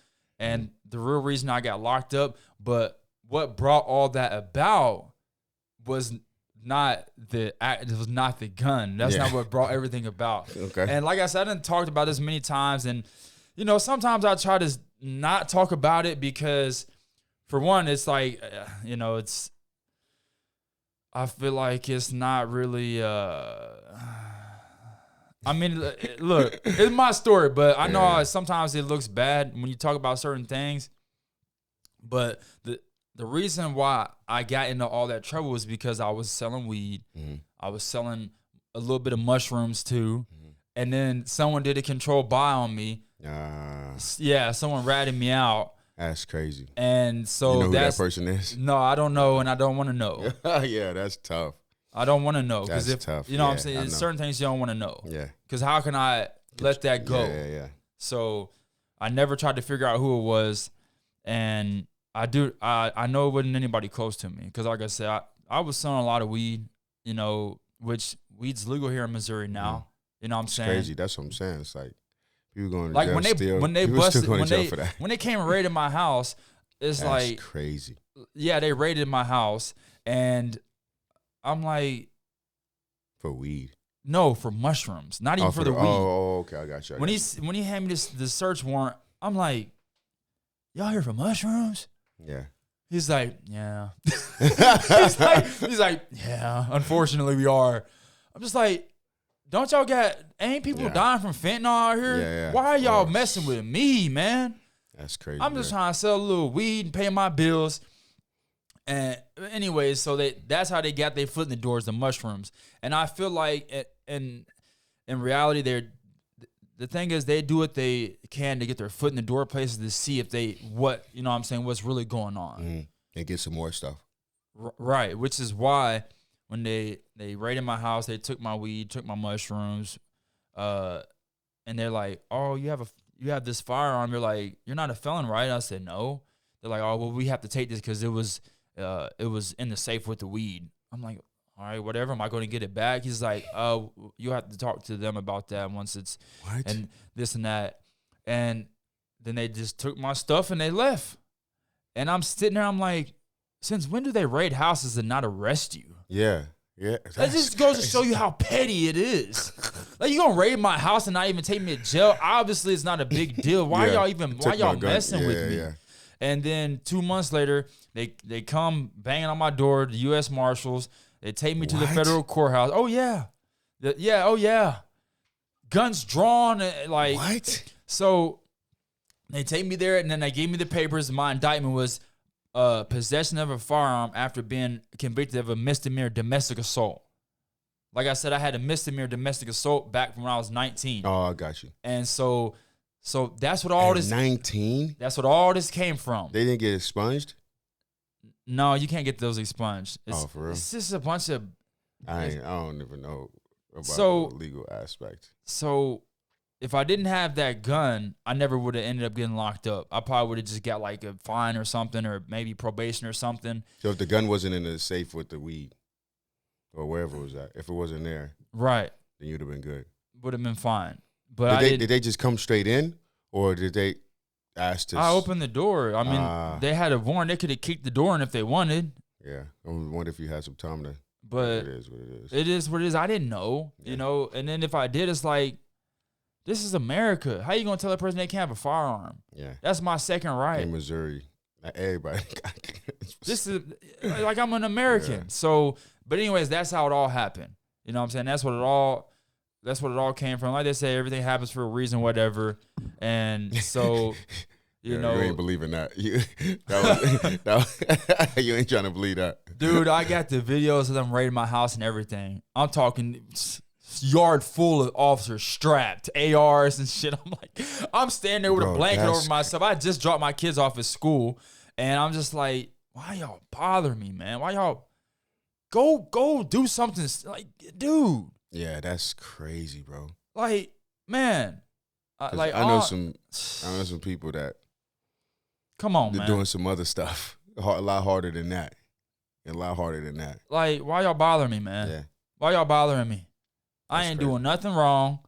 And the real reason I got locked up, but what brought all that about was not the gun. That's not what brought everything about. Okay. And like I said, I done talked about this many times, and sometimes I try to not talk about it because, for one, it's like it's. I feel like it's not really. I mean, look, it's my story, but I know sometimes it looks bad when you talk about certain things. But the reason why I got into all that trouble was because I was selling weed. Mm-hmm. I was selling a little bit of mushrooms too. Mm-hmm. And then someone did a controlled buy on me. Yeah, someone ratted me out. That's crazy. And so you know who that person is? No, I don't know, and I don't want to know. Yeah, that's tough. I don't want to know. That's tough. You know what I'm saying? There's certain things you don't want to know. Yeah. Because how can I let that go? Yeah. So I never tried to figure out who it was. And I do. I know it wasn't anybody close to me because, like I said, I was selling a lot of weed, you know, which weed's legal here in Missouri now. You know what I'm It's saying? crazy. That's what I'm saying. It's like people going to Like jail when they still. when they People busted still going when to jail they for that. when they came and raided my house, it's That's like crazy. yeah, they raided my house, and I'm like, For weed. no, for mushrooms, not even for the weed. Okay, I got you. When he handed me this search warrant, I'm like, y'all here for mushrooms? Yeah. He's like, yeah. he's like, yeah. Unfortunately, we are. I'm just like, don't y'all ain't people dying from fentanyl out here? Yeah. Why are y'all messing with me, man? That's crazy. I'm just trying to sell a little weed and pay my bills. And anyways, so that's how they got their foot in the doors, the mushrooms. And I feel like in reality, the thing is they do what they can to get their foot in the door places to see if what's really going on. And get some more stuff. Right, which is why when they raided my house, they took my weed, took my mushrooms, and they're like, "Oh, you have this firearm." You're like, "You're not a felon, right?" I said, "No." They're like, "Oh, well, we have to take this because it was in the safe with the weed." I'm like, "All right, whatever. Am I going to get it back?" He's like, "Oh, you have to talk to them about that once it's and this and that." And then they just took my stuff and they left. And I'm sitting there, I'm like, since when do they raid houses and not arrest you? Yeah. That just goes to show you how petty it is. Like, you gonna raid my house and not even take me to jail? Obviously, it's not a big deal. Why y'all messing with me? Yeah. And then 2 months later, they come banging on my door, the U.S. Marshals. They take me to the federal courthouse. Oh, yeah. Oh, yeah. Guns drawn. Like, what? So they take me there, and then they gave me the papers. My indictment was possession of a firearm after being convicted of a misdemeanor domestic assault. Like I said, I had a misdemeanor domestic assault back from when I was 19. Oh, I got you. And so that's what all this 19. That's what all this came from. They didn't get expunged. No, you can't get those expunged. For real? It's just a bunch of. I don't even know about the legal aspect. So if I didn't have that gun, I never would have ended up getting locked up. I probably would have just got like a fine or something, or maybe probation or something. So if the gun wasn't in the safe with the weed, or wherever it was at, if it wasn't there, right, then you'd have been good. Would have been fine. But did they just come straight in, or did they ask to? I opened the door. I mean, they had a warrant. They could have kicked the door in if they wanted. Yeah, I wonder if you had some time to. But it is what it is. It is what it is. I didn't know, you know. And then if I did, it's like, this is America. How you gonna tell a person they can't have a firearm? Yeah, that's my second right. In Missouri, not everybody. This is like I'm an American. Yeah. So, but anyways, that's how it all happened. You know what I'm saying? That's what it all came from. Like they say, everything happens for a reason, whatever. And so, you know, you ain't believing that. You ain't trying to believe that, dude. I got the videos of them raiding my house and everything. I'm talking yard full of officers strapped, ARs and shit. I'm standing there with a blanket over myself. I just dropped my kids off at school, and I'm just like, why y'all bother me, man? Why y'all go do something? Like, dude. Yeah, that's crazy, bro. Like, man. I know some people that. Come on, they're man. Doing some other stuff a lot harder than that. Like, why y'all bothering me, man? Yeah. Why y'all bothering me? I ain't doing nothing wrong.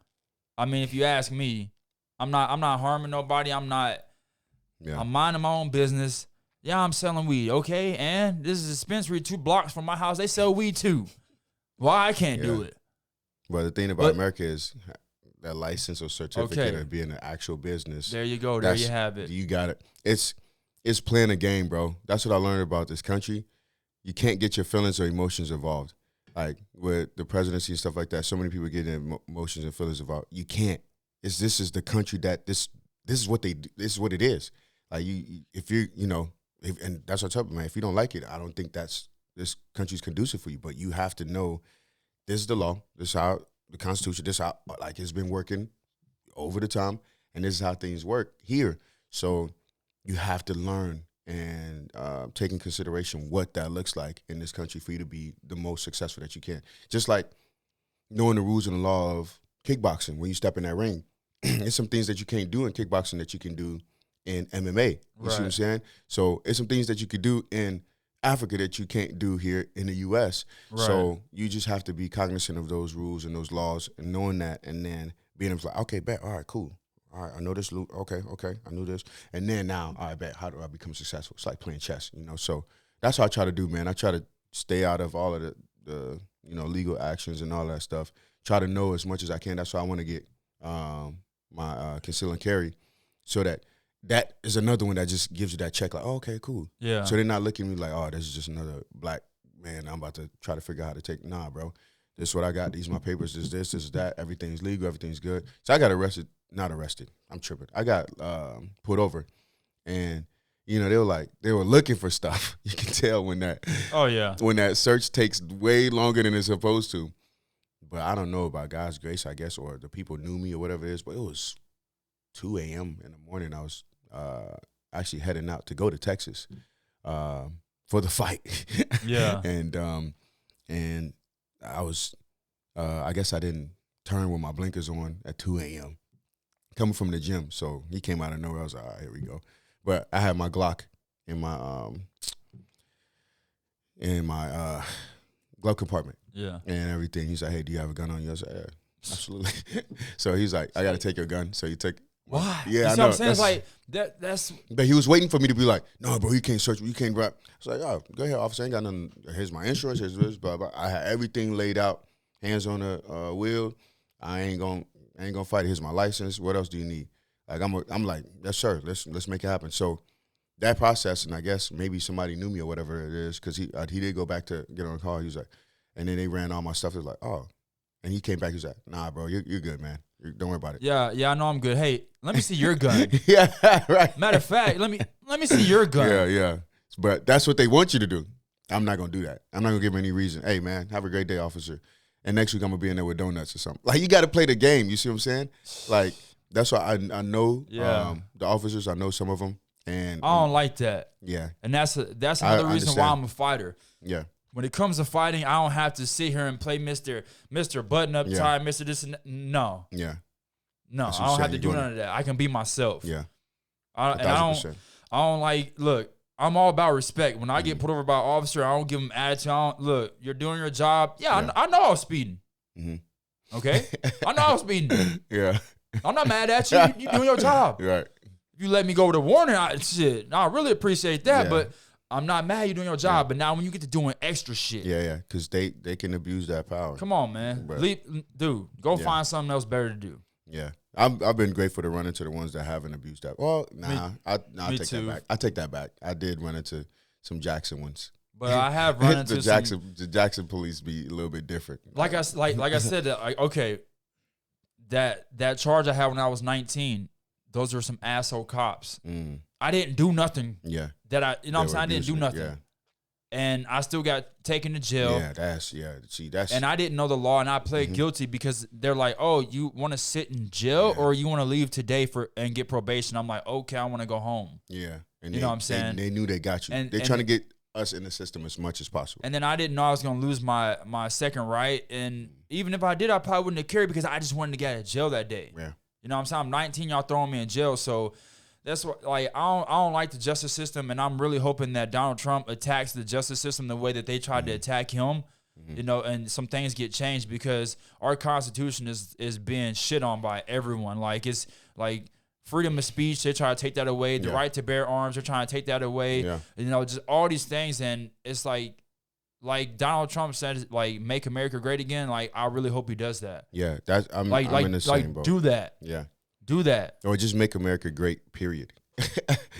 I mean, if you ask me, I'm not harming nobody. I'm minding my own business. Yeah, I'm selling weed. Okay, and this is a dispensary 2 blocks from my house. They sell weed too. Why I can't do it? Well, the thing about America is that license or certificate of being an actual business. There you go. There you have it. You got it. It's playing a game, bro. That's what I learned about this country. You can't get your feelings or emotions involved. Like with the presidency and stuff like that, so many people get emotions and feelings involved. You can't. This is the country that this is what they do. This is what it is. Like and that's what I tell people, man. If you don't like it, I don't think this country's conducive for you. But you have to know this is the law. This is how the Constitution. This is how it's been working over the time, and this is how things work here. So you have to learn and take in consideration what that looks like in this country for you to be the most successful that you can. Just like knowing the rules and the law of kickboxing when you step in that ring. There's some things that you can't do in kickboxing that you can do in MMA. You see what I'm saying? So it's some things that you could do in Africa that you can't do here in the U.S. Right. So you just have to be cognizant of those rules and those laws and knowing that, and then being able to like, okay, bet, all right, cool. All right, I know this. Okay, I knew this. And then now, all right, bet, how do I become successful? It's like playing chess, you know? So that's what I try to do, man. I try to stay out of all of the legal actions and all that stuff. Try to know as much as I can. That's why I want to get my conceal and carry, so that is another one that just gives you that check, like, oh, okay, cool. Yeah. So they're not looking at me like, oh, this is just another black man I'm about to try to figure out how to take. Nah, bro. This is what I got. These are my papers. This is that. Everything's legal. Everything's good. So I got not arrested. I'm tripping. I got pulled over. And, they were looking for stuff. You can tell when that when that search takes way longer than it's supposed to. But I don't know about God's grace, I guess, or the people knew me or whatever it is. But it was 2 a.m. in the morning. I was actually heading out to go to Texas for the fight. Yeah. And I was, I guess I didn't turn with my blinkers on at 2 a.m. coming from the gym. So he came out of nowhere. I was like, all right, here we go. But I had my Glock in my glove compartment. Yeah. And everything. He's like, hey, do you have a gun on you? I was like, yeah, absolutely. So he's like, I got to take your gun. So you take. Why? Yeah, I know. What I'm saying? Like that's. But he was waiting for me to be like, no, bro, you can't search. You can't grab. I was like, oh, go ahead, officer. I ain't got nothing. Here's my insurance. Here's this, blah, blah. I had everything laid out. Hands on the wheel. I ain't gonna fight. Here's my license. What else do you need? Like I'm like, yes, sir. Let's make it happen. So that process, and I guess maybe somebody knew me or whatever it is, because he did go back to get on the car. He was like, and then they ran all my stuff. It was like, oh, and he came back. He was like, nah, bro, you're good, man. Don't worry about it. Yeah, I know I'm good. Hey, let me see your gun. Yeah, right. Matter of fact, let me see your gun. Yeah. But that's what they want you to do. I'm not gonna do that. I'm not gonna give them any reason. Hey, man, have a great day, officer. And next week I'm gonna be in there with donuts or something. Like, you got to play the game. You see what I'm saying? Like, that's why I know the officers. I know some of them, and I don't like that. Yeah, and that's another reason why I'm a fighter. Yeah. When it comes to fighting, I don't have to sit here and play Mr. Button Up Time, Mr. This and that. No. Yeah. No, I don't have to do none of that. I can be myself. Yeah. I don't like, look, I'm all about respect. When I get pulled over by an officer, I don't give them attitude. Look, you're doing your job. Yeah. I know I was speeding. Mm-hmm. Okay? I know I was speeding. Yeah. I'm not mad at you. You're doing your job. Right. If you let me go with a warning, I really appreciate that. Yeah. But I'm not mad you're doing your job, but now when you get to doing extra shit. Yeah, because they can abuse that power. Come on, man. Dude, go find something else better to do. Yeah. I've been grateful to run into the ones that haven't abused that. Well, I take that back. I take that back. I did run into some Jackson ones. But I have run into the Jackson police be a little bit different. Like I said, okay, that charge I had when I was 19, those are some asshole cops. I didn't do nothing. Yeah. That I didn't do nothing. Yeah. And I still got taken to jail. Yeah, and I didn't know the law, and I pled guilty because they're like, "Oh, you want to sit in jail or you want to leave today and get probation?" I'm like, "Okay, I want to go home." Yeah, and you know what I'm saying? They knew they got you. They're trying to get us in the system as much as possible. And then I didn't know I was gonna lose my second right, and even if I did, I probably wouldn't have cared because I just wanted to get out of jail that day. Yeah, you know what I'm saying? I'm 19, y'all throwing me in jail, so. That's what, like, I don't like the justice system, and I'm really hoping that Donald Trump attacks the justice system the way that they tried to attack him, and some things get changed because our Constitution is being shit on by everyone. Like, it's like freedom of speech, they try to take that away. The right to bear arms, they're trying to take that away. Yeah. Just all these things, and it's like Donald Trump said, like, make America great again. Like, I really hope he does that. Yeah, I'm in the same boat. Do that. Yeah. Do that. Or just make America great, period.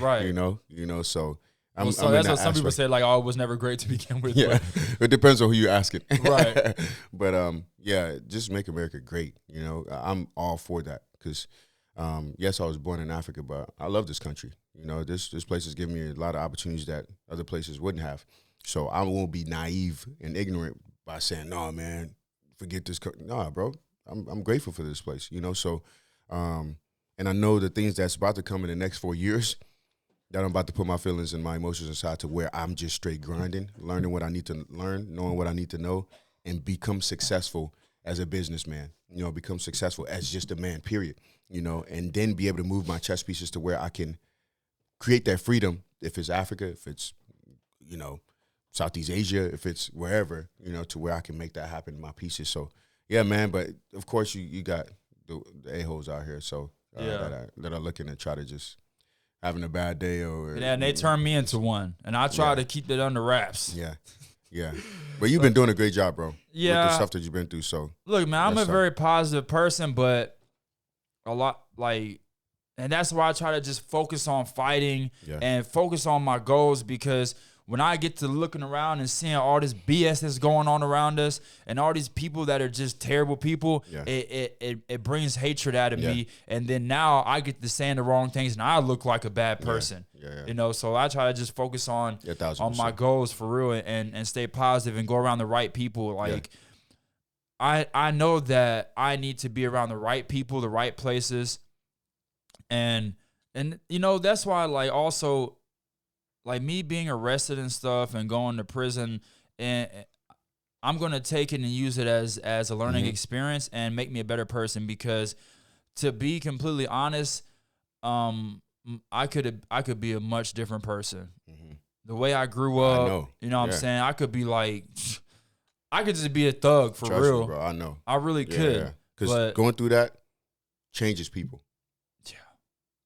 Right. You know, so I'm that's what some people say, like, oh, it was never great to begin with. Yeah. It depends on who you're asking. Right. But just make America great. You know, I'm all for that because yes, I was born in Africa, but I love this country. You know, this place has given me a lot of opportunities that other places wouldn't have. So I won't be naive and ignorant by saying, no, man, forget this. Nah, bro, I'm grateful for this place. You know, so and I know the things that's about to come in the next 4 years that I'm about to put my feelings and my emotions aside to where I'm just straight grinding, learning what I need to learn, knowing what I need to know, and become successful as a businessman, you know, become successful as just a man, period, you know, and then be able to move my chess pieces to where I can create that freedom. If it's Africa, if it's, you know, Southeast Asia, if it's wherever, you know, to where I can make that happen in my pieces. So, yeah, man. But of course, you got the a-holes out here, so that are looking to try to just having a bad day or. Yeah, and they turn me into one, and I try to keep it under wraps. Yeah. Yeah, but you've been doing a great job, bro. Yeah, with the stuff that you've been through. So look, man, I'm a very positive person, but a lot and that's why I try to just focus on fighting and focus on my goals, because when I get to looking around and seeing all this BS that's going on around us and all these people that are just terrible people, it brings hatred out of me. And then now I get to saying the wrong things and I look like a bad person. You know, so I try to just focus on my goals for real and stay positive and go around the right people. Like I know that I need to be around the right people, the right places. And you know, that's why also me being arrested and stuff and going to prison, and I'm going to take it and use it as a learning experience and make me a better person, because to be completely honest, I could be a much different person. The way I grew up, you know what I'm saying? I could be I could just be a thug for Trust real. Me, bro. I know. I really could. Because going through that changes people. Yeah.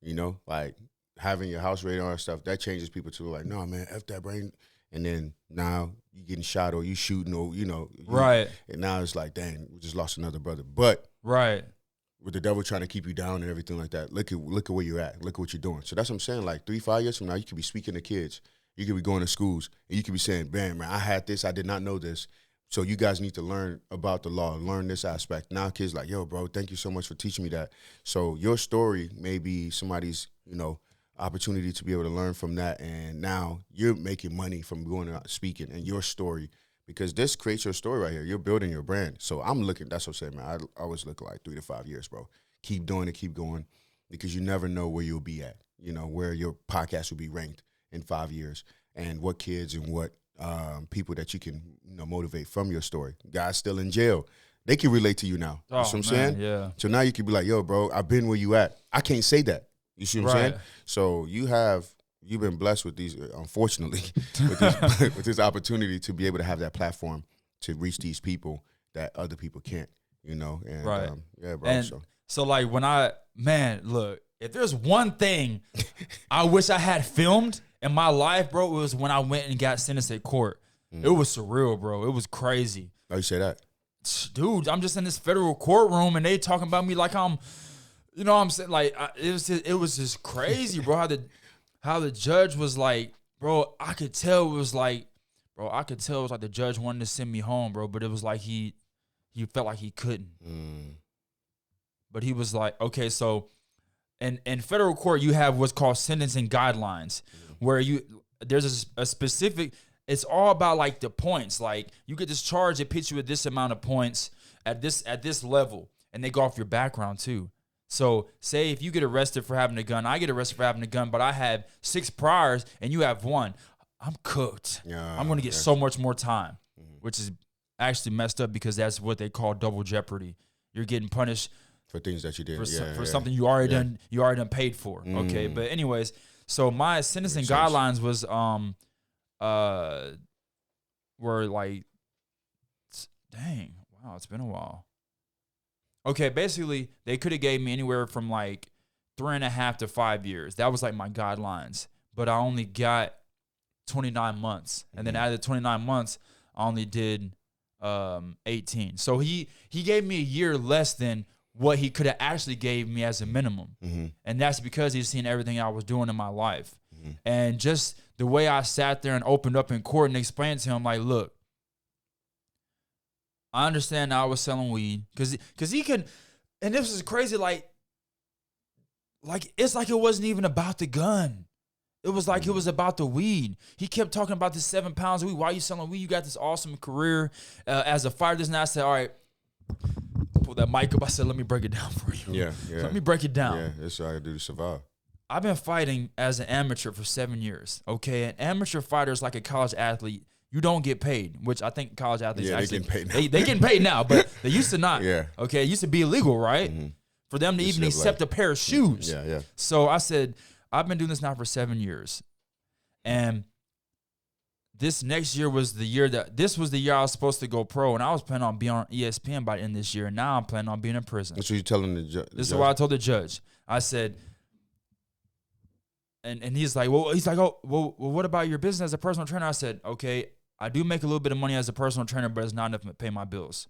You know, like having your house raided and stuff, that changes people too. Like, no, man, F that brain. And then now you getting shot or you shooting or, you know. Right. And now it's like, dang, we just lost another brother. But with the devil trying to keep you down and everything like that, look at where you're at. Look at what you're doing. So that's what I'm saying. Like 3-5 years from now, you could be speaking to kids. You could be going to schools. And you could be saying, man, I had this. I did not know this. So you guys need to learn about the law, learn this aspect. Now kids like, yo, bro, thank you so much for teaching me that. So your story may be somebody's, you know, opportunity to be able to learn from that. And now you're making money from going out speaking and your story, because this creates your story right here. You're building your brand. So I'm looking, that's what I'm saying, man. I always look like 3 to 5 years, bro. Keep doing it, keep going, because you never know where you'll be at, you know, where your podcast will be ranked in 5 years and what kids and what people that you can, you know, motivate from your story. Guys still in jail, they can relate to you now. You know what I'm saying? Yeah. So now you can be like, yo, bro, I've been where you at. I can't say that. You see what I'm saying? So you've been blessed with these, unfortunately, with this opportunity to be able to have that platform to reach these people that other people can't, you know? And, yeah, bro. And so like look, if there's one thing I wish I had filmed in my life, bro, it was when I went and got sentenced at court. It was surreal, bro. It was crazy. Oh, you say that? Dude, I'm just in this federal courtroom and they talking about me like I'm, you know what I'm saying? Like, it was just crazy, bro, how the judge was like, bro, I could tell it was like the judge wanted to send me home, bro, but it was like he felt like he couldn't. But he was like, okay, so in federal court, you have what's called sentencing guidelines, where there's a specific, it's all about like the points. Like you get this charge, it puts you at this amount of points at this level, and they go off your background too. So say if you get arrested for having a gun, I get arrested for having a gun, but I have 6 priors and you have 1, I'm cooked. I'm going to get so much more time, which is actually messed up because that's what they call double jeopardy. You're getting punished for things that you did for something you already done paid for. Okay, but anyways, so my sentencing guidelines was were like, dang, wow, it's been a while. Okay, basically, they could have gave me anywhere from like 3.5 to 5 years. That was like my guidelines. But I only got 29 months. And then out of the 29 months, I only did 18. So he gave me a year less than what he could have actually gave me as a minimum. And that's because he's seen everything I was doing in my life. And just the way I sat there and opened up in court and explained to him, like, look, I understand I was selling weed because he can, and this is crazy. Like it's like it wasn't even about the gun. It was like it was about the weed. He kept talking about this 7 pounds of weed. Why are you selling weed? You got this awesome career as a fighter. This and that. I said, all right, pull that mic up. I said, let me break it down for you. Yeah. Let me break it down. Yeah, that's what I do to survive. I've been fighting as an amateur for 7 years. Okay, an amateur fighter is like a college athlete. You don't get paid, which I think college athletes actually they getting paid now. They getting paid now, but they used to not. Okay, it used to be illegal, right? For them to even accept a pair of shoes. Yeah. So I said, I've been doing this now for 7 years. And this next year was the year I was supposed to go pro, and I was planning on being on ESPN by the end of this year, and now I'm planning on being in prison. That's what you're telling the judge? This is what I told the judge. I said, and he's like, oh, well, what about your business as a personal trainer? I said, okay, I do make a little bit of money as a personal trainer, but it's not enough to pay my bills.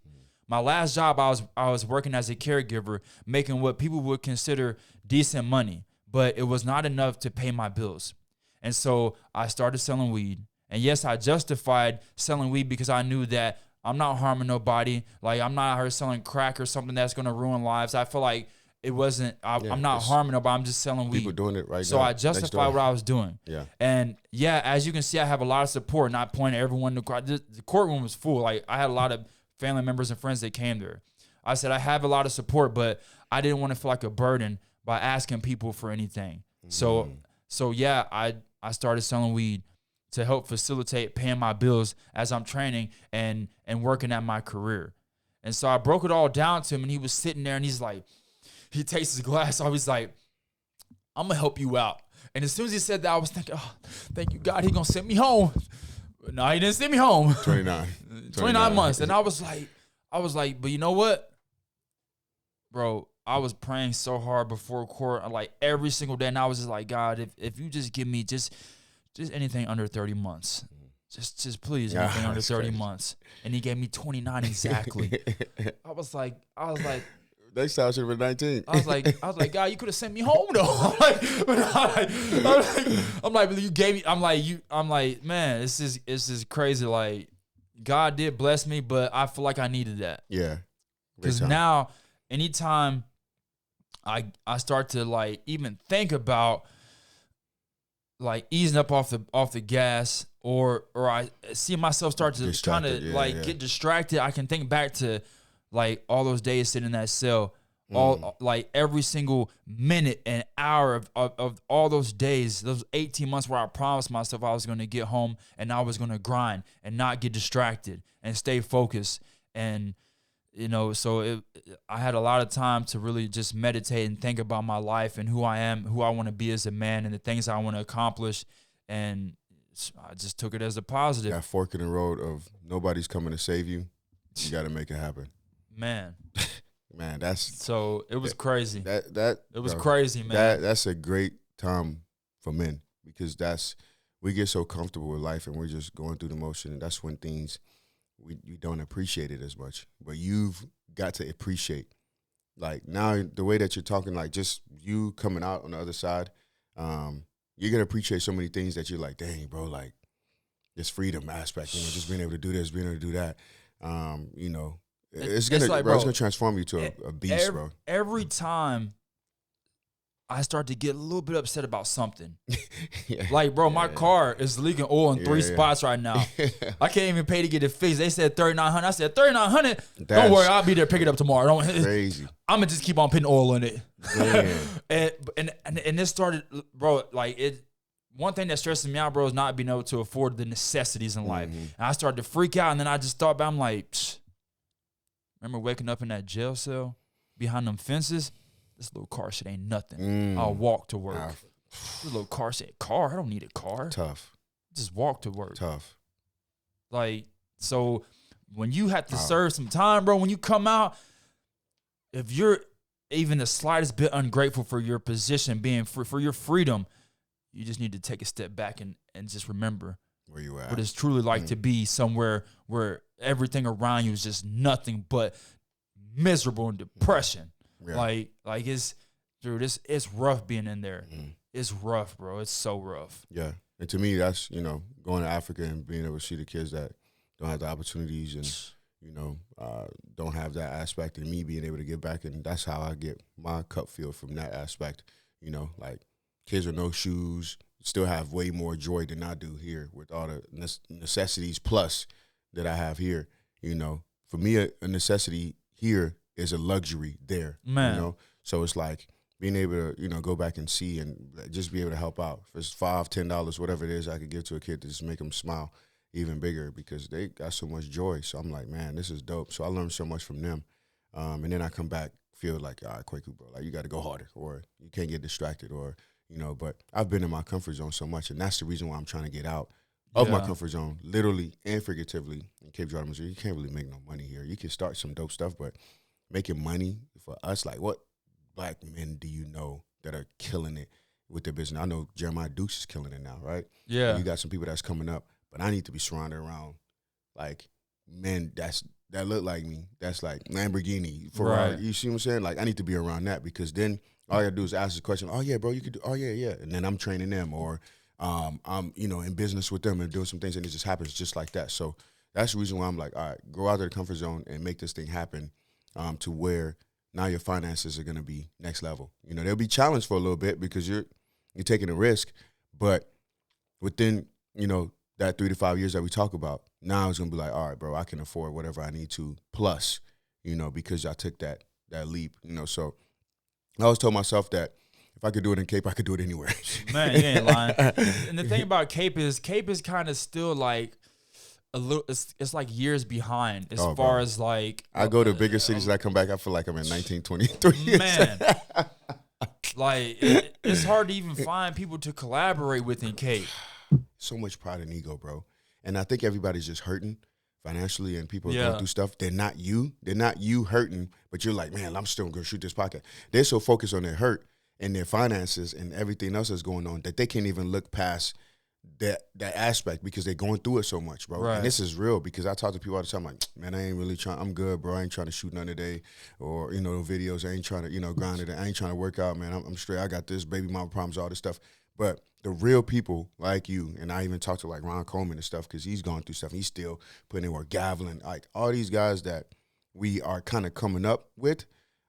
My last job, I was working as a caregiver, making what people would consider decent money, but it was not enough to pay my bills. And so I started selling weed. And yes, I justified selling weed because I knew that I'm not harming nobody. Like, I'm not out here selling crack or something that's going to ruin lives. I feel like it wasn't, I'm not harming nobody. I'm just selling weed. People doing it right now. So I justified what I was doing. Yeah. And yeah, as you can see, I have a lot of support, not pointing at everyone. The courtroom was full. Like, I had a lot of family members and friends that came there. I said, I have a lot of support, but I didn't want to feel like a burden by asking people for anything. So yeah, I started selling weed to help facilitate paying my bills as I'm training and working at my career. And so I broke it all down to him, and he was sitting there, and he's like, he takes his glass off. He's like, I'm going to help you out. And as soon as he said that, I was thinking, oh, thank you, God, he going to send me home. No, he didn't send me home. 29 months. And I was like, but you know what? Bro, I was praying so hard before court, like every single day. And I was just like, God, if you just give me just anything under 30 months, just please, anything under 30 months. And he gave me 29 exactly. I was like, next time I should have been 19. I was like, God, you could have sent me home though. I'm like, you gave me. I'm like, man, this is crazy. Like, God did bless me, but I feel like I needed that. Yeah. Because now, anytime I start to like even think about like easing up off the gas, or I see myself start to kind of get distracted, I can think back to like all those days sitting in that cell, all like every single minute and hour of all those days, those 18 months where I promised myself I was going to get home and I was going to grind and not get distracted and stay focused. And you know, so I had a lot of time to really just meditate and think about my life and who I am, who I want to be as a man, and the things I want to accomplish. And I just took it as a positive. That fork in the road of nobody's coming to save you. You got to make it happen. Man, that's so it was crazy. It was crazy, man. That's a great time for men, because we get so comfortable with life and we're just going through the motion, and that's when things we don't appreciate it as much. But you've got to appreciate, like, now the way that you're talking, like just you coming out on the other side, you're gonna appreciate so many things that you're like, dang, bro, like this freedom aspect, you know, just being able to do this, being able to do that, you know. It's gonna transform you to a beast, bro. Every time I start to get a little bit upset about something, like, bro, my car is leaking oil in 3 spots right now. I can't even pay to get it fixed. They said $3,900. I said $3,900. Don't worry, I'll be there, pick it up tomorrow. Crazy. I'm gonna just keep on putting oil in it. and this started, bro. Like it. One thing that stresses me out, bro, is not being able to afford the necessities in life. And I started to freak out, and then I just thought about, I'm like, remember waking up in that jail cell behind them fences? This little car shit ain't nothing. I'll walk to work. This little car shit, I don't need a car. Tough. Just walk to work. Tough. Like, so when you have to serve some time, bro, when you come out, if you're even the slightest bit ungrateful for your position, being free, for your freedom, you just need to take a step back and just remember where you at. What it's truly like to be somewhere where everything around you is just nothing but miserable and depression. Yeah. Like it's, dude, it's rough being in there. It's rough, bro. It's so rough. Yeah. And to me, that's, you know, going to Africa and being able to see the kids that don't have the opportunities and, you know, don't have that aspect, and me being able to give back. And that's how I get my cup filled from that aspect. You know, like kids with no shoes still have way more joy than I do here with all the necessities plus that I have here. You know, for me, a necessity here is a luxury there, man. You know? So it's like being able to, you know, go back and see and just be able to help out. If it's $5, $10, whatever it is I could give to a kid to just make them smile even bigger, because they got so much joy. So I'm like, man, this is dope. So I learned so much from them. And then I come back, feel like, all right, Kweku, bro, like you got to go harder, or you can't get distracted, or, you know. But I've been in my comfort zone so much, and that's the reason why I'm trying to get out of my comfort zone, literally and figuratively. In Cape Girardeau, Missouri, you can't really make no money here. You can start some dope stuff, but making money for us, like what black men do you know that are killing it with their business? I know Jeremiah Dukes is killing it now, right? Yeah. And you got some people that's coming up, but I need to be surrounded around like men that look like me. That's like Lamborghini, Ferrari. Right. You see what I'm saying? Like I need to be around that because then all I gotta do is ask the question. Oh yeah, bro, you could do. Oh yeah, and then I'm training them, or I'm in business with them and doing some things, and it just happens just like that. So that's the reason why I'm like, all right, go out of the comfort zone and make this thing happen, to where now your finances are gonna be next level. You know, they'll be challenged for a little bit because you're taking a risk, but within that 3 to 5 years that we talk about, now it's gonna be like, all right, bro, I can afford whatever I need to plus, because I took that leap, So I always told myself that if I could do it in Cape, I could do it anywhere. Man, you ain't lying. And the thing about Cape is kind of still like a little. It's like years behind as far as like. I go to bigger cities and I come back, I feel like I'm in 1923. Man, like it's hard to even find people to collaborate with in Cape. So much pride and ego, bro. And I think everybody's just hurting financially, and people are going through stuff. They're not you hurting, but you're like, man, I'm still going to shoot this podcast. They're so focused on their hurt and their finances and everything else that's going on that they can't even look past that aspect because they're going through it so much, bro. Right. And this is real because I talk to people all the time like, man, I ain't really trying. I'm good, bro. I ain't trying to shoot none today, or videos. I ain't trying to grind it. I ain't trying to work out, man. I'm straight. I got this baby mama problems, all this stuff. But the real people like you, and I even talk to like Ron Coleman and stuff because he's going through stuff. And he's still putting in work. Gavelin, like all these guys that we are kind of coming up with,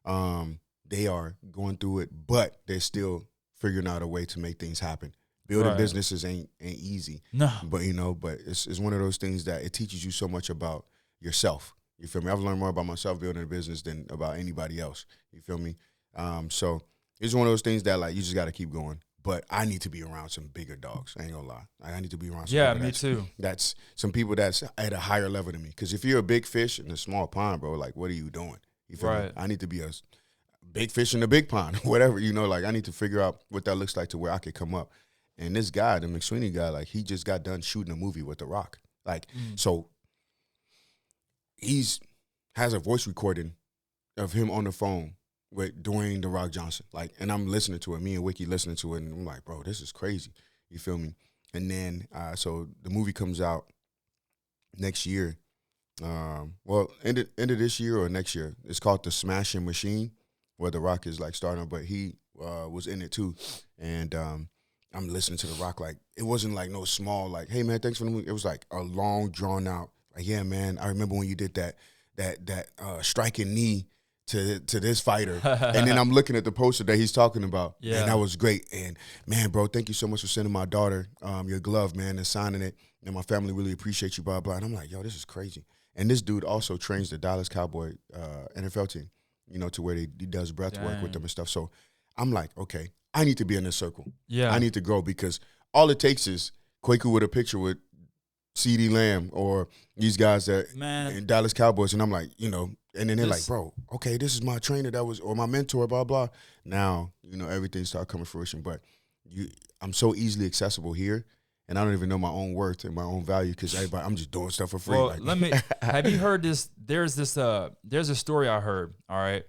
they are going through it, but they're still figuring out a way to make things happen. Building businesses ain't easy. No. But it's one of those things that it teaches you so much about yourself. You feel me? I've learned more about myself building a business than about anybody else. You feel me? So it's one of those things that like you just got to keep going. But I need to be around some bigger dogs. I ain't gonna lie. I need to be around some people me too. That's some people that's at a higher level than me. Because if you're a big fish in a small pond, bro, like what are you doing? You feel me? I need to be a big fish in a big pond, whatever. Like I need to figure out what that looks like to where I could come up. And this guy, the McSweeney guy, like he just got done shooting a movie with The Rock. Like so, has a voice recording of him on the phone with Dwayne The Rock Johnson, like, and I'm listening to it. Me and Wiki listening to it, and I'm like, bro, this is crazy. You feel me? And then, so the movie comes out next year. End of this year or next year. It's called The Smashing Machine, where The Rock is like starting, but he was in it too. And I'm listening to The Rock like it wasn't like no small like, hey man, thanks for the movie. It was like a long drawn out like, yeah man, I remember when you did that striking knee to this fighter. And then I'm looking at the poster that he's talking about. Yeah. And that was great. And man, bro, thank you so much for sending my daughter your glove, man, and signing it. And my family really appreciate you, blah, blah. And I'm like, yo, this is crazy. And this dude also trains the Dallas Cowboy NFL team, to where he does breath work with them and stuff. So I'm like, okay, I need to be in this circle. Yeah. I need to grow because all it takes is Kweku with a picture with CeeDee Lamb or these guys that in Dallas Cowboys. And I'm like, and then they're like, bro, okay, this is my trainer or my mentor, blah, blah. Now, everything started coming to fruition. But I'm so easily accessible here, and I don't even know my own worth and my own value because I'm just doing stuff for free. Well, have you heard this? There's a story I heard, all right?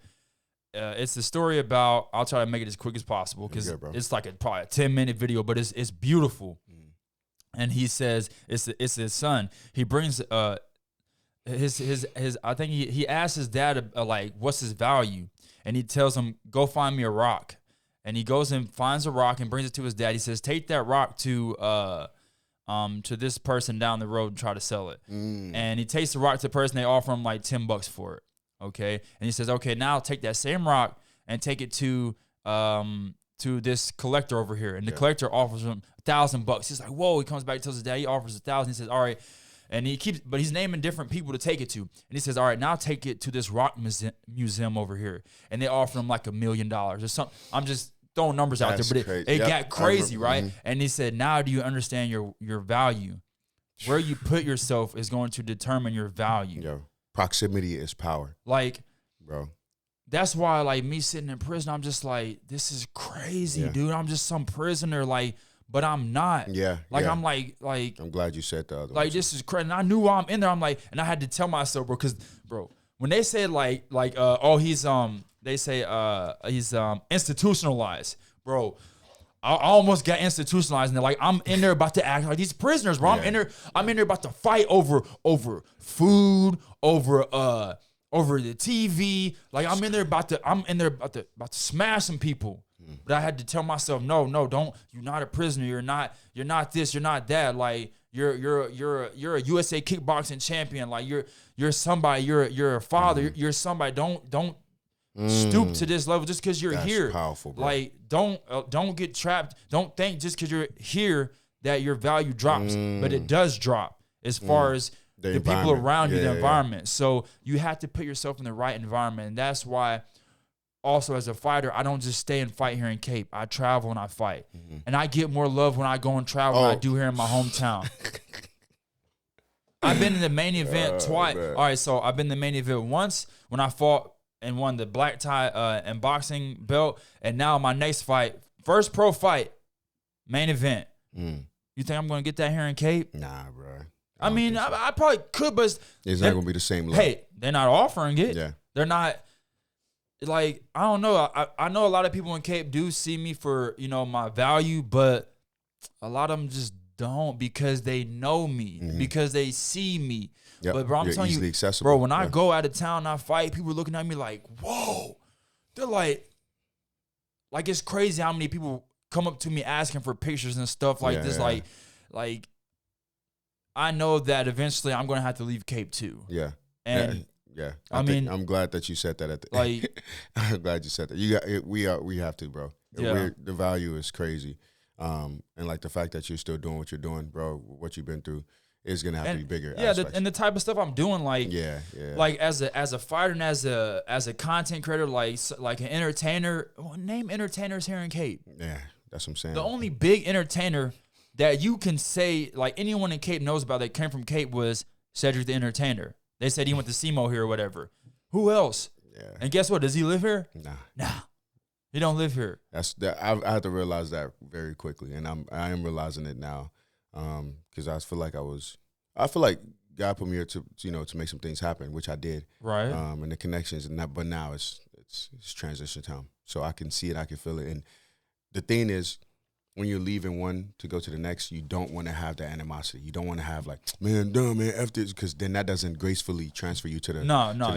It's the story about, I'll try to make it as quick as possible because it's like probably a 10-minute video, but it's beautiful. And he says it's his son. He brings his I think he asks his dad like what's his value, and he tells him go find me a rock, and he goes and finds a rock and brings it to his dad. He says take that rock to this person down the road and try to sell it. And he takes the rock to the person. They offer him like $10 for it. Okay, and he says okay, now take that same rock and take it to this collector over here, and the collector offers him $1,000. He's like, whoa! He comes back, tells his dad, he offers $1,000. He says, all right, and but he's naming different people to take it to, and he says, all right, now take it to this rock museum over here, and they offer him like $1 million or something. I'm just throwing numbers out there, but it got crazy, right? Mm-hmm. And he said, now do you understand your value? Where you put yourself is going to determine your value. Yo, proximity is power, like, bro. that's why, like, me sitting in prison, I'm just like, this is crazy, dude. I'm just some prisoner, like, but I'm not. Yeah. Like, yeah. I'm like. I'm glad you said the other one. Like, this is crazy. And I knew why I'm in there. I'm like, and I had to tell myself, bro, because, bro, when they say he's institutionalized, bro. I almost got institutionalized, and they're like, I'm in there about to act like these prisoners, bro. I'm in there about to fight over food, over the TV. Like, I'm in there about to smash some people. But I had to tell myself, no, don't. You're not a prisoner. You're not this. You're not that. Like, you're a USA kickboxing champion. Like, you're somebody. You're a father. You're somebody. Don't stoop to this level just because you're here. That's powerful, bro. Like, don't get trapped. Don't think just because you're here that your value drops, but it does drop as far as the people around you, the environment. So you have to put yourself in the right environment, and that's why. Also, as a fighter, I don't just stay and fight here in Cape. I travel and I fight, and I get more love when I go and travel than I do here in my hometown. I've been in the main event twice. Man. All right, so I've been in the main event once when I fought and won the black tie and boxing belt, and now my next fight, first pro fight, main event. You think I'm going to get that here in Cape? Nah, bro. I mean, I probably could, but it's not going to be the same level. Hey, they're not offering it. Yeah. They're not. Like, I don't know. I know a lot of people in Cape do see me for, my value, but a lot of them just don't because they know me, because they see me. Yep. But, bro, I'm telling you, accessible. bro, when I go out of town and I fight, people are looking at me like, whoa. They're like it's crazy how many people come up to me asking for pictures and stuff like this. Yeah. Like, I know that eventually I'm going to have to leave Cape too. Yeah. And yeah, I'm glad that you said that. I'm glad you said that. We have to, bro. Yeah. The value is crazy, and like the fact that you're still doing what you're doing, bro. What you've been through is gonna have to be bigger. Yeah, and the type of stuff I'm doing, like like as a fighter and as a content creator, like an entertainer. Name entertainers here in Cape. Yeah, that's what I'm saying. The only big entertainer that you can say like anyone in Cape knows about that came from Cape was Cedric the Entertainer. They said he went to SEMO here or whatever. Who else? Yeah. And guess what? Does he live here? Nah. He don't live here. I had to realize that very quickly, and I am realizing it now, because I feel like God put me here to make some things happen, which I did. Right. And the connections and that, but now it's transition time, so I can see it, I can feel it, and the thing is, when you're leaving one to go to the next, you don't want to have that animosity. You don't want to have like, man, dumb, man, F this, because then that doesn't gracefully transfer you to the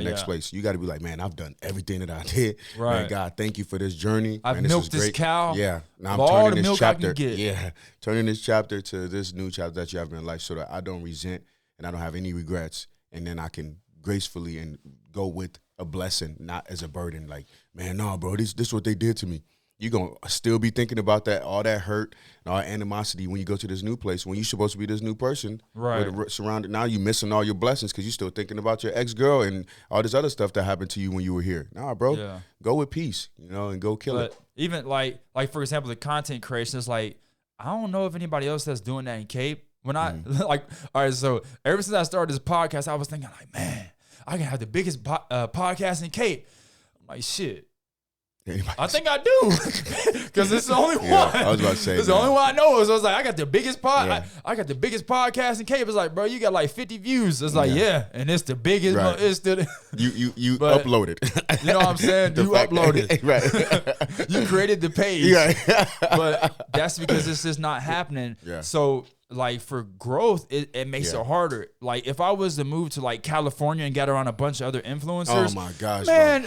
next place. You got to be like, man, I've done everything that I did. Right. Man, God, thank you for this journey. I've milked this cow. Yeah. Now I'm turning this chapter. Yeah. Turning this chapter to this new chapter that you have in your life so that I don't resent and I don't have any regrets. And then I can gracefully and go with a blessing, not as a burden. Like, man, no, bro, this is what they did to me. You're going to still be thinking about that, all that hurt and all that animosity when you go to this new place, when you're supposed to be this new person. Right. Surrounded. Now you're missing all your blessings because you're still thinking about your ex-girl and all this other stuff that happened to you when you were here. Nah, bro, go with peace, and go kill it. Even like for example, the content creation is like, I don't know if anybody else that's doing that in Cape. When I, all right, so ever since I started this podcast, I was thinking like, man, I can have the biggest podcast in Cape. I'm like, shit. Anybody? I think I do, because it's the only one. I was about to say it's the only one I know. So I was like, I got the biggest I got the biggest podcast in Cape. It's like, bro, you got like 50 views. It's like, and it's the biggest. Right. It's the you uploaded. You know what I'm saying? You uploaded. Right. You created the page. Yeah. But that's because it's just not happening. Yeah. So. Like for growth, it makes it harder. Like if I was to move to like California and get around a bunch of other influencers, oh my gosh, man,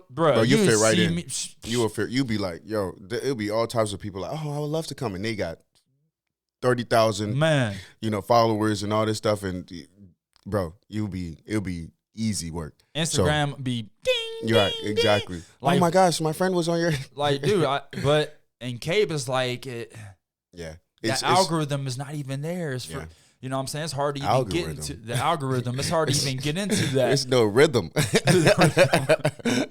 bro, you fit right in. You will fit. You be like, yo, it'll be all types of people like, oh, I would love to come, and they got 30,000, followers and all this stuff, and bro, it'll be easy work. Instagram be ding. You're right, exactly. Like, oh my gosh, my friend was on your like, dude. But in Cape, it's like it. Yeah. That algorithm is not even there. It's for, you know what I'm saying? It's hard to even get into the algorithm. It's hard to even get into that. There's no rhythm.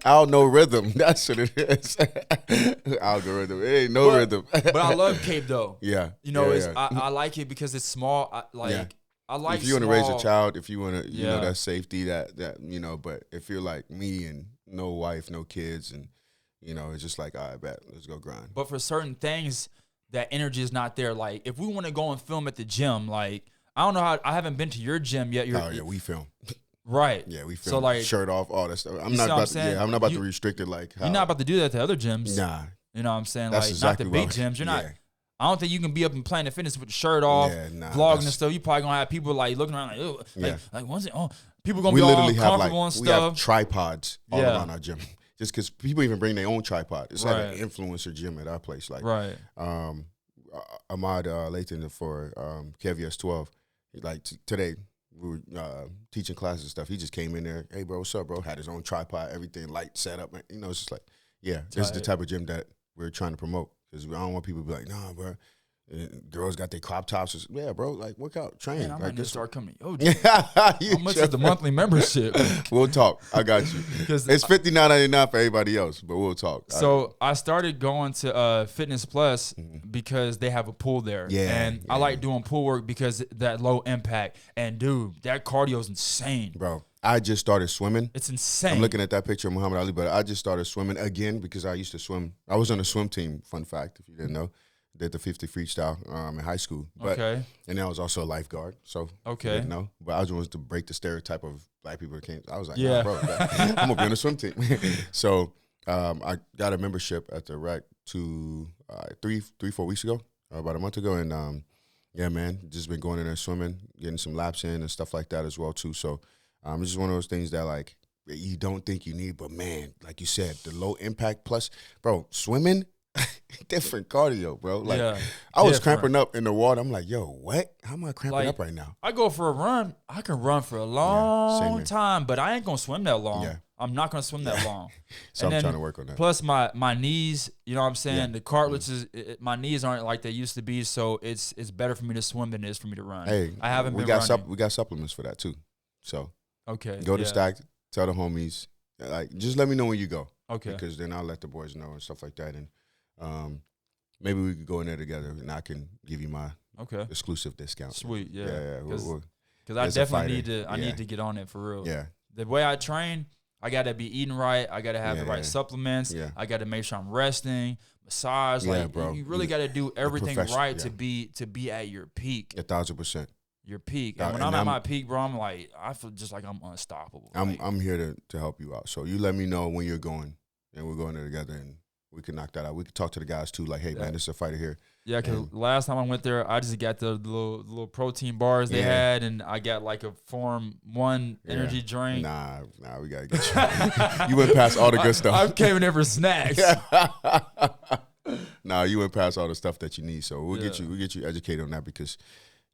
No rhythm. That's what it is. Algorithm. It ain't no rhythm. But I love Cape though. Yeah. I like it because it's small. I like if you want to raise a child, if you want to, that safety, that but if you're like me and no wife, no kids, and you know, it's just like, all right, bet, let's go grind. But for certain things, that energy is not there. Like if we want to go and film at the gym, like I don't know how. I haven't been to your gym yet. Oh yeah, we film. Right. Yeah, we film. So like shirt off, all that stuff. I'm not about. I'm not about to restrict it. Like you're not about to do that to other gyms. Nah. You know what I'm saying? That's like exactly not the big gyms. You're not. I don't think you can be up in Planet Fitness with the shirt off, vlogging and stuff. You probably gonna have people like looking around like, ew, like what's it? Oh, people gonna be all uncomfortable and stuff. We have tripods all around our gym, just because people even bring their own tripod. It's like an influencer gym at our place. Like, Ahmad Lathan for KVS 12. Like today, we were teaching classes and stuff. He just came in there. Hey, bro, what's up, bro? Had his own tripod, everything, light set up. You know, it's just like, this is the type of gym that we're trying to promote. Because I don't want people to be like, nah, bro. Girls got their crop tops. Yeah, bro. Like, work out, train. Man, I might just start coming. Yo, how much is the monthly membership? We'll talk. I got you. It's $59.99 for everybody else, but we'll talk. So I started going to Fitness Plus because they have a pool there. And I like doing pool work because that low impact. And dude, that cardio is insane, bro. I just started swimming. It's insane. I'm looking at that picture of Muhammad Ali, but I just started swimming again because I used to swim. I was on a swim team, fun fact, if you didn't know. Did the 50 freestyle in high school. But, and I was also a lifeguard, so you didn't know. But I just wanted to break the stereotype of black people that can't. I was like, nah, bro, I'm going to be on a swim team. So I got a membership at the rec 4 weeks ago, about a month ago. And, yeah, man, just been going in there swimming, getting some laps in and stuff like that as well, too. So it's just one of those things that, like, you don't think you need. But, man, like you said, the low impact plus, bro, swimming – different cardio, bro. Like I was cramping up in the water. I'm like, yo, what? How am I cramping up right now? I go for a run. I can run for a long time, but I ain't gonna swim that long. Yeah. I'm not gonna swim that long. So I'm trying to work on that. Plus my knees, you know what I'm saying? The cartilage my knees aren't like they used to be, so it's better for me to swim than it is for me to run. Hey, I haven't been running. We got supplements for that too. So go to Yeah. Stack, tell the homies, like just let me know when you go. Okay. Because then I'll let the boys know and stuff like that. And maybe we could go in there together, and I can give you my exclusive discount. Sweet, yeah. Because I definitely need to. I need to get on it for real. Yeah. The way I train, I got to be eating right. I got to have the right supplements. Yeah. I got to make sure I'm resting, massage. Like bro. You really got to do everything right to be at your peak. 1,000%. Your peak. And when I'm at my peak, bro, I'm like, I feel just like I'm unstoppable. I'm here to help you out. So you let me know when you're going, and we're going there together, and we can knock that out. We can talk to the guys too, like, hey man, this is a fighter here. Yeah, because last time I went there, I just got the little protein bars they had, and I got like a Form 1 energy drink. Nah, we gotta get you. You went past all the good stuff. I came in there for snacks. Nah, you went past all the stuff that you need. So we'll get you educated on that because,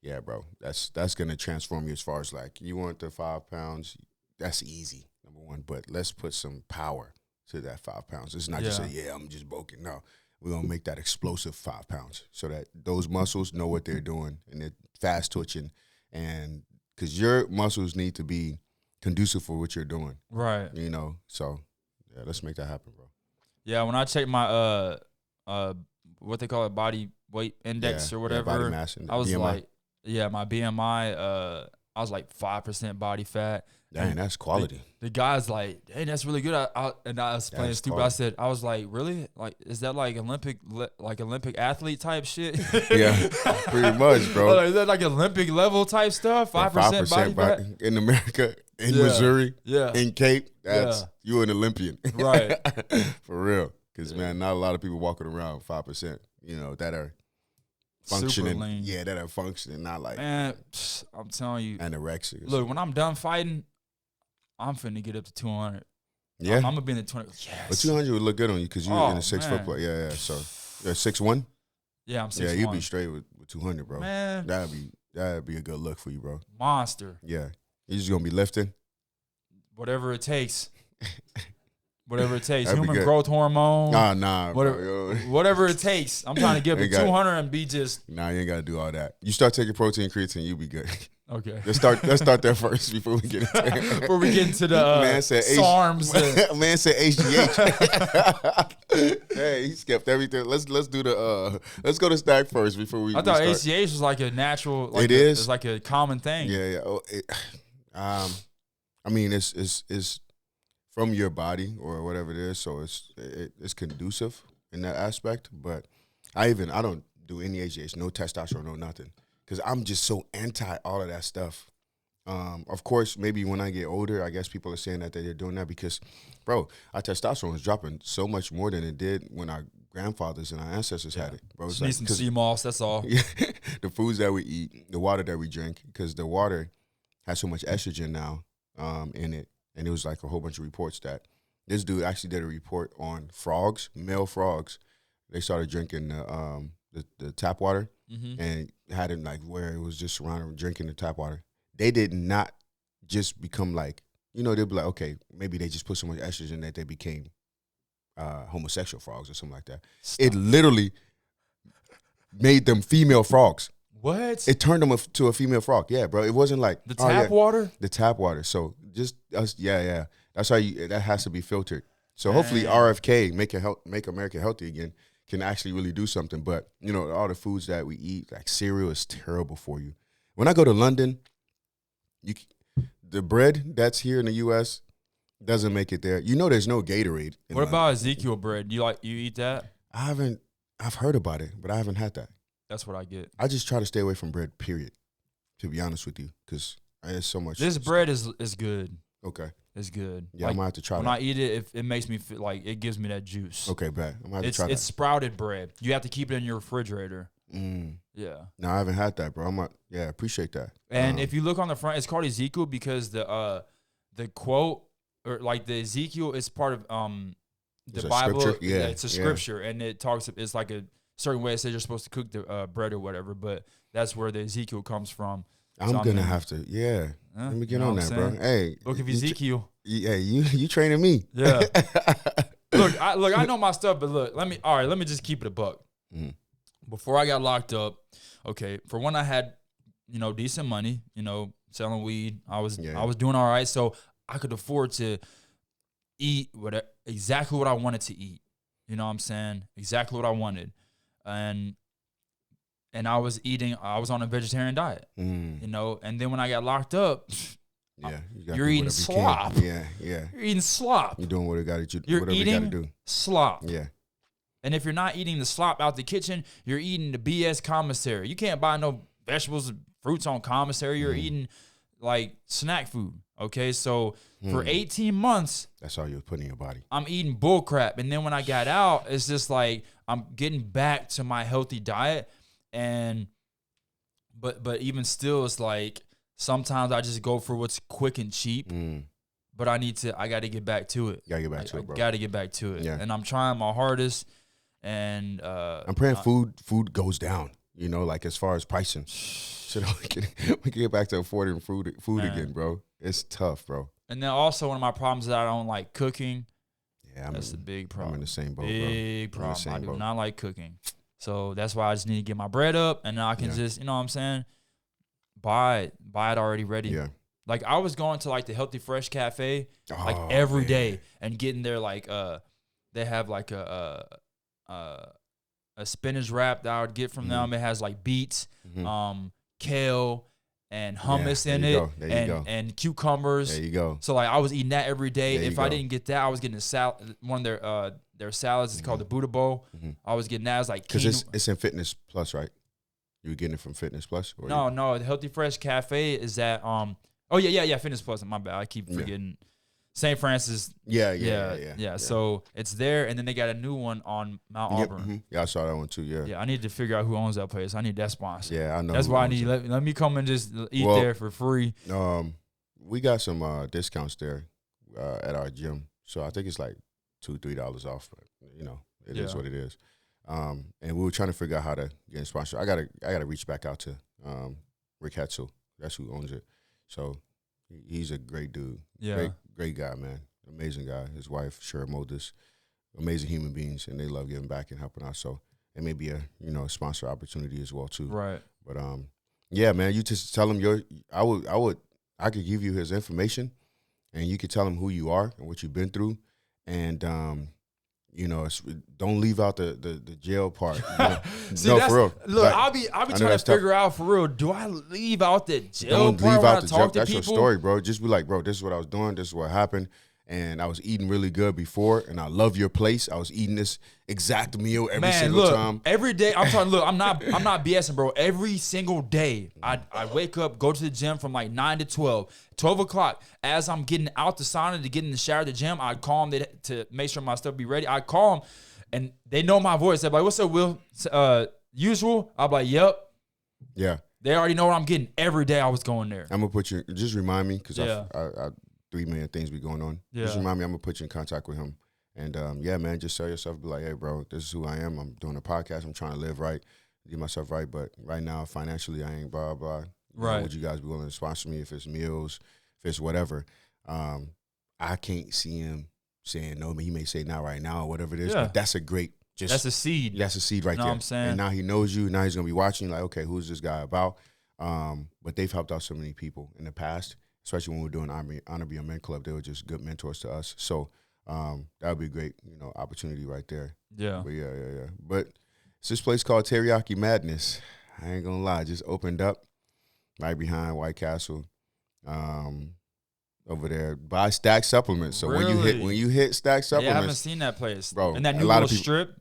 yeah, bro, that's gonna transform you as far as like you want the 5 pounds. That's easy, number one. But let's put some power to that 5 pounds. It's not just say, I'm just bulking. No, we're going to make that explosive 5 pounds so that those muscles know what they're doing and they're fast twitching. And because your muscles need to be conducive for what you're doing. Right. You know, so yeah, let's make that happen, bro. Yeah, when I check my, what they call it, body weight index or whatever, body mass index. I was BMI. like, my BMI, I was like 5% body fat. Dang, that's quality. The guy's like, hey, that's really good. And I was playing stupid. Quality. I was like, really? Like, is that like Olympic athlete type shit? Yeah, pretty much, bro. Is that like Olympic level type stuff? 5% body fat? In America, in Missouri, in Cape, you're an Olympian. Right. For real. Because, man, not a lot of people walking around 5%, you know, that are functioning. Super lean. Yeah, that are functioning, not like. Man, I'm telling you. Anorexic. Look, when I'm done fighting, I'm finna get up to 200. Yeah. I'm gonna be in the 20. Yes. But 200 would look good on you because you're in a 6 foot play. Yeah. So you're 6'1"? Yeah, I'm 6'1". Yeah, you'd be straight with 200, bro. Man. That'd be a good look for you, bro. Monster. Yeah. You're just gonna be lifting? Whatever it takes. Whatever it takes. Human growth hormone. Nah. Whatever it takes. I'm trying to get up to 200 and be just. Nah, you ain't gotta do all that. You start taking protein creatine, you'll be good. Okay. Let's start there first before we get into it. Before we get into the SARMs. Man said HGH. Hey, he skipped everything. Let's do the let's go to Stack first before we. I thought HGH was like a natural. Like it's like a common thing. Yeah. I mean, it's from your body or whatever it is. So it's conducive in that aspect. But I don't do any HGH, no testosterone, no nothing, because I'm just so anti all of that stuff. Of course, maybe when I get older, I guess people are saying that they're doing that because, bro, our testosterone is dropping so much more than it did when our grandfathers and our ancestors had it, bro. Just need some sea moss, that's all. Yeah, the foods that we eat, the water that we drink, because the water has so much estrogen now in it. And it was like a whole bunch of reports that this dude actually did a report on frogs, male frogs. They started drinking the tap water and had it like where it was just surrounded drinking the tap water. They did not just become like, they'd be like, okay, maybe they just put so much estrogen that they became homosexual frogs or something like that. Stop. It literally made them female frogs. What? It turned them to a female frog. Yeah, bro. It wasn't like the tap water? The tap water. So just us, yeah. That's why that has to be filtered. So hopefully RFK, make America healthy again, can actually really do something. But, all the foods that we eat, like cereal is terrible for you. When I go to London, the bread that's here in the U.S. doesn't make it there. There's no Gatorade. What about Ezekiel bread? You eat that? I've heard about it, but I haven't had that. That's what I get. I just try to stay away from bread, period, to be honest with you, because there's so much. This bread is good. Okay. It's good. Yeah, I might have to try when that. I eat it, it makes me feel like it gives me that juice. Okay, bad. I might have to try that. It's sprouted bread. You have to keep it in your refrigerator. Yeah. No, I haven't had that, bro. Appreciate that. And if you look on the front, it's called Ezekiel because the quote or like the Ezekiel is part of the Bible. Scripture? Yeah, it's a scripture, and it talks. It's like a certain way it says you're supposed to cook the bread or whatever, but that's where the Ezekiel comes from. I'm going to have to, let me get on that, bro. Hey. Look at Ezekiel. You training me. Yeah. Look, I know my stuff, but let me just keep it a buck. Mm-hmm. Before I got locked up, okay, for one, I had, decent money, selling weed. I was doing all right, so I could afford to eat exactly what I wanted to eat. You know what I'm saying? Exactly what I wanted. And I was on a vegetarian diet, and then when I got locked up, you're eating slop. Yeah. You're eating slop. You're doing whatever you got to do. Slop. Yeah. And if you're not eating the slop out the kitchen, you're eating the BS commissary. You can't buy no vegetables and fruits on commissary. You're eating like snack food. Okay, so for 18 months, that's all you're putting in your body. I'm eating bull crap. And then when I got out, it's just like I'm getting back to my healthy diet. And but even still, it's like sometimes I just go for what's quick and cheap. But I got to get back to it. You got to get back to it, bro. Got to get back to it. Yeah. And I'm trying my hardest. And I'm praying food goes down, like as far as pricing. So we can get back to affording food again, bro. It's tough, bro. And then also one of my problems is that I don't like cooking. Yeah, that's the big problem. I'm in the same boat, big problem. I do not like cooking. So that's why I just need to get my bread up, and then I can just, you know what I'm saying, buy it already ready. Yeah. Like I was going to like the Healthy Fresh Cafe every day and getting there like they have like a spinach wrap that I would get from them. It has like beets, kale, and hummus in it, and cucumbers. There you go. So like I was eating that every day. If I didn't get that, I was getting a salad. One of their salads is called the Buddha Bowl. I was getting that. It's like because it's in Fitness Plus, right? You were getting it from Fitness Plus? Or no. The Healthy Fresh Cafe is at Fitness Plus. My bad. I keep forgetting. St. Francis. Yeah. So it's there, and then they got a new one on Mount Auburn. Yeah, I saw that one too. Yeah. I need to figure out who owns that place. I need that sponsor. Yeah, I know. That's why I need. Let me come and just eat there for free. We got some discounts there at our gym, so I think it's like $2-3 off. But it is what it is. And we were trying to figure out how to get a sponsor. I gotta reach back out to Rick Hetzel. That's who owns it. So he's a great dude. Yeah. Great guy, man. Amazing guy. His wife, Sherry Moldis, amazing human beings, and they love giving back and helping out. So it may be a sponsor opportunity as well too. Right. But yeah, man, you just tell him I could give you his information, and you could tell him who you are and what you've been through, and don't leave out the jail part. See, no, for real. Look, I'll be trying to figure out for real. Do I leave out the jail part when I talk to That's people? your story, bro. Just be like, bro, this is what I was doing. This is what happened. and I was eating really good before, and I love your place. I was eating this exact meal every single time. Every day, I'm talking, look, I'm not BSing, bro. Every single day, I wake up, go to the gym from like 9 to 12 o'clock. As I'm getting out the sauna to get in the shower at the gym, I call them to make sure my stuff be ready. I call them, and they know my voice. They're like, what's up, Will? Usual? I'm like, yep. Yeah. They already know what I'm getting every day I was going there. I'm going to put you, just remind me, because I 3 million things be going on. Yeah. Just remind me, I'm going to put you in contact with him. And, yeah, man, just sell yourself. Be like, hey, bro, this is who I am. I'm doing a podcast. I'm trying to live right, get myself right. But right now, financially, I ain't blah, blah. Right. Would you guys be willing to sponsor me if it's meals, if it's whatever? I can't see him saying no. He may say not right now or whatever it is. Yeah. But that's a great, that's a seed. That's a seed right know there. what I'm saying? And now he knows you. Now he's going to be watching like, okay, who's this guy about? But they've helped out so many people in the past, especially when we were doing Honor Be a Men Club. They were just good mentors to us. So that would be a great, opportunity right there. Yeah. But yeah. But it's this place called Teriyaki Madness. I ain't gonna lie, just opened up right behind White Castle. Over there by Stack Supplements. So really? when you hit Stack Supplements, yeah, I haven't seen that place, bro. And that new a lot little of people, strip.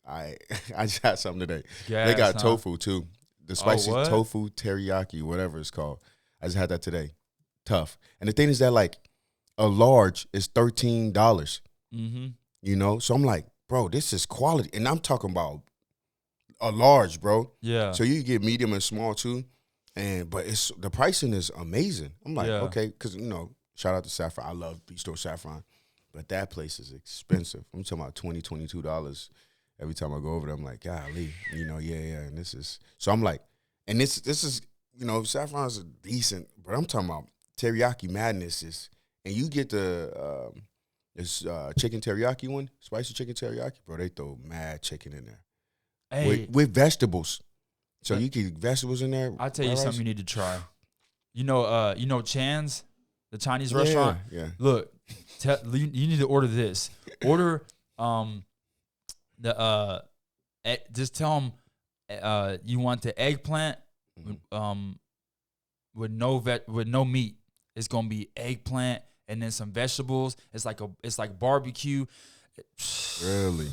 I just had something today. Gas, they got huh? tofu too. The spicy what? tofu teriyaki, whatever it's called. I just had that today. Tough. And the thing is that like a large is $13. Mm-hmm. So I'm like, bro, this is quality. And I'm talking about a large, bro. Yeah. So you get medium and small too. But it's the pricing is amazing. I'm like, okay, because shout out to Saffron. I love Beach Store Saffron. But that place is expensive. I'm talking about $20, $22 every time I go over there. I'm like, golly, yeah. And this is so I'm like, and this is, Saffron's a decent, but I'm talking about Teriyaki Madness is, and you get the this chicken teriyaki one, spicy chicken teriyaki, bro. They throw mad chicken in there. Hey, with vegetables. So you get vegetables in there. I'll tell you something you need to try. You know Chan's, the Chinese restaurant? Yeah. Look, you need to order this. Order just tell them you want the eggplant with no meat. It's gonna be eggplant and then some vegetables. It's like barbecue. Really?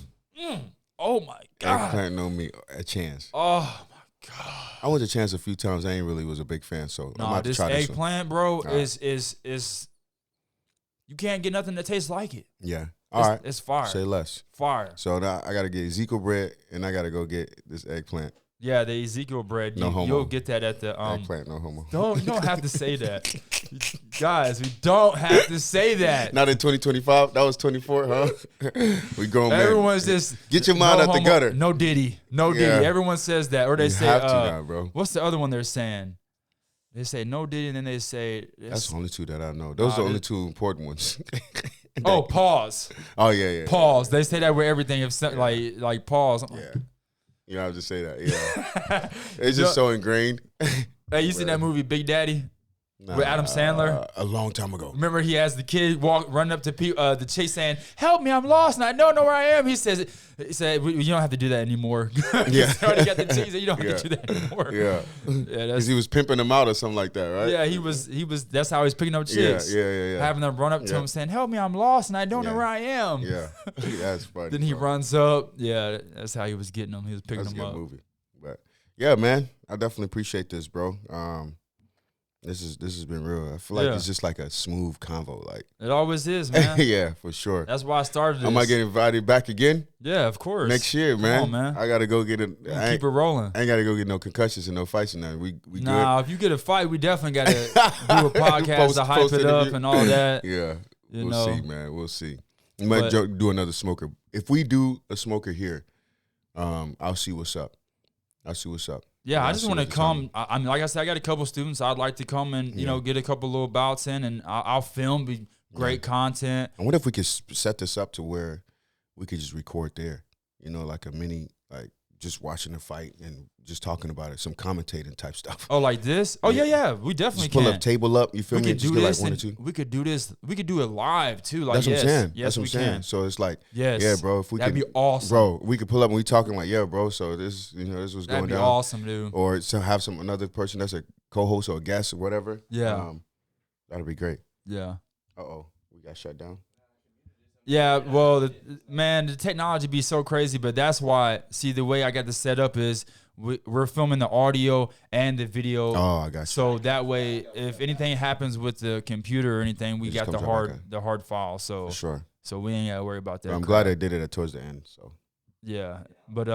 Oh my God. Eggplant, no meat, a Chance. Oh my God. I went to Chance a few times. I ain't really was a big fan, so I'm about to this try this eggplant, bro, is you can't get nothing that tastes like it. Yeah. All right. It's fire. Say less. Fire. So now I got to get Ezekiel bread, and I got to go get this eggplant. Yeah, the Ezekiel bread. No homo. You'll get that at the eggplant, no homo. You don't have to say that. Guys, we don't have to say that. Not in 2025. That was 24, huh? We grown man. Everyone's just get your mind out the gutter. No Diddy. No Diddy. Everyone says that. Or they say have to now, bro. What's the other one they're saying? They say no Diddy, and then they say that's the only two that I know. Those are the only two important ones. Pause. Oh yeah. Pause. They say that with everything. If like pause. Yeah. You have to say that. Yeah. It's just so ingrained. Hey, you seen that movie Big Daddy with Adam Sandler? A long time ago. Remember he has the kid run up to the chick saying, "Help me, I'm lost and I don't know where I am." He said, "You don't have to do that anymore." Yeah. You already got the cheese. You don't have to do that anymore. Yeah. Because he was pimping them out or something like that, right? Yeah, he was. That's how he's picking up chicks. Yeah. Having them run up to him saying, "Help me, I'm lost and I don't know where I am." Yeah. That's funny. Then he runs up. Yeah, that's how he was getting them. He was picking them up. That's a good movie. But yeah, man, I definitely appreciate this, bro. This has been real. I feel like it's just like a smooth convo. Like it always is, man. Yeah, for sure. That's why I started this. I might get invited back again. Yeah, of course. Next year, man. Come on, man. I gotta go get it. Keep it rolling. I ain't gotta go get no concussions and no fights and nothing. We good. If you get a fight, we definitely gotta do a podcast to hype it up and all that. Yeah. We'll see, man. We'll see. We might do another smoker. If we do a smoker here, I'll see what's up. Yeah, I just want to come. I mean, like I said, I got a couple students. I'd like to come and get a couple little bouts in, and I'll film. Be great content. And what if we could set this up to where we could just record there? Like a mini, like just watching the fight and just talking about it, some commentating type stuff. Oh, like this? Oh yeah. We definitely just pull a table up. You feel me? Just do this, like 1 or 2. We could do this. We could do it live too. Like that's what I'm saying. Yes, that's what I'm saying. So it's like, yeah, bro. If we that'd be awesome, bro. We could pull up and we talking like, yeah, bro. So this, this was going down. That'd be awesome, dude. Or to have another person that's a co-host or a guest or whatever. Yeah, that'd be great. Yeah. We got shut down. Yeah, well, man, the technology be so crazy, but that's why. See, the way I got this set up is we're filming the audio and the video. Oh, I got you. So that way, if anything happens with the computer or anything, we It just got the comes up like hard file. So For sure. so we ain't gotta worry about that. But I'm glad they did it towards the end. So yeah, but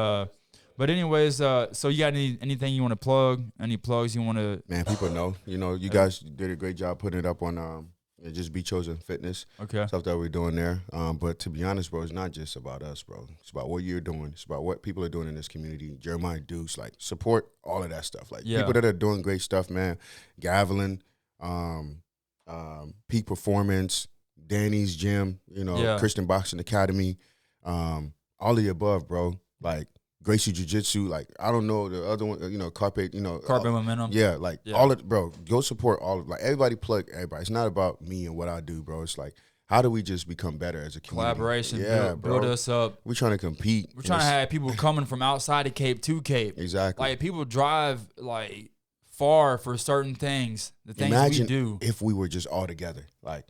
anyways, so you got anything you want to plug? Any plugs you want to? man, people know. You guys did a great job putting it up on just Be Chosen Fitness. Okay. Stuff that we're doing there. But to be honest, bro, it's not just about us, bro. It's about what you're doing. It's about what people are doing in this community. Jeremiah Dukes, like, support all of that stuff. Like, people that are doing great stuff, man. Gavelin, Peak Performance, Danny's Gym, Christian Boxing Academy, all of the above, bro. Like, Gracie Jiu-Jitsu, like, I don't know the other one, Carpet, Carpet Momentum. Yeah, like, all of, bro, go support all of, like, everybody plug everybody. It's not about me and what I do, bro. It's like, how do we just become better as a community? Collaboration, build us up. We're trying to compete. We're trying to have people coming from outside of Cape to Cape. Exactly. Like, people drive, like, far for certain things, the things Imagine we do. if we were just all together, like,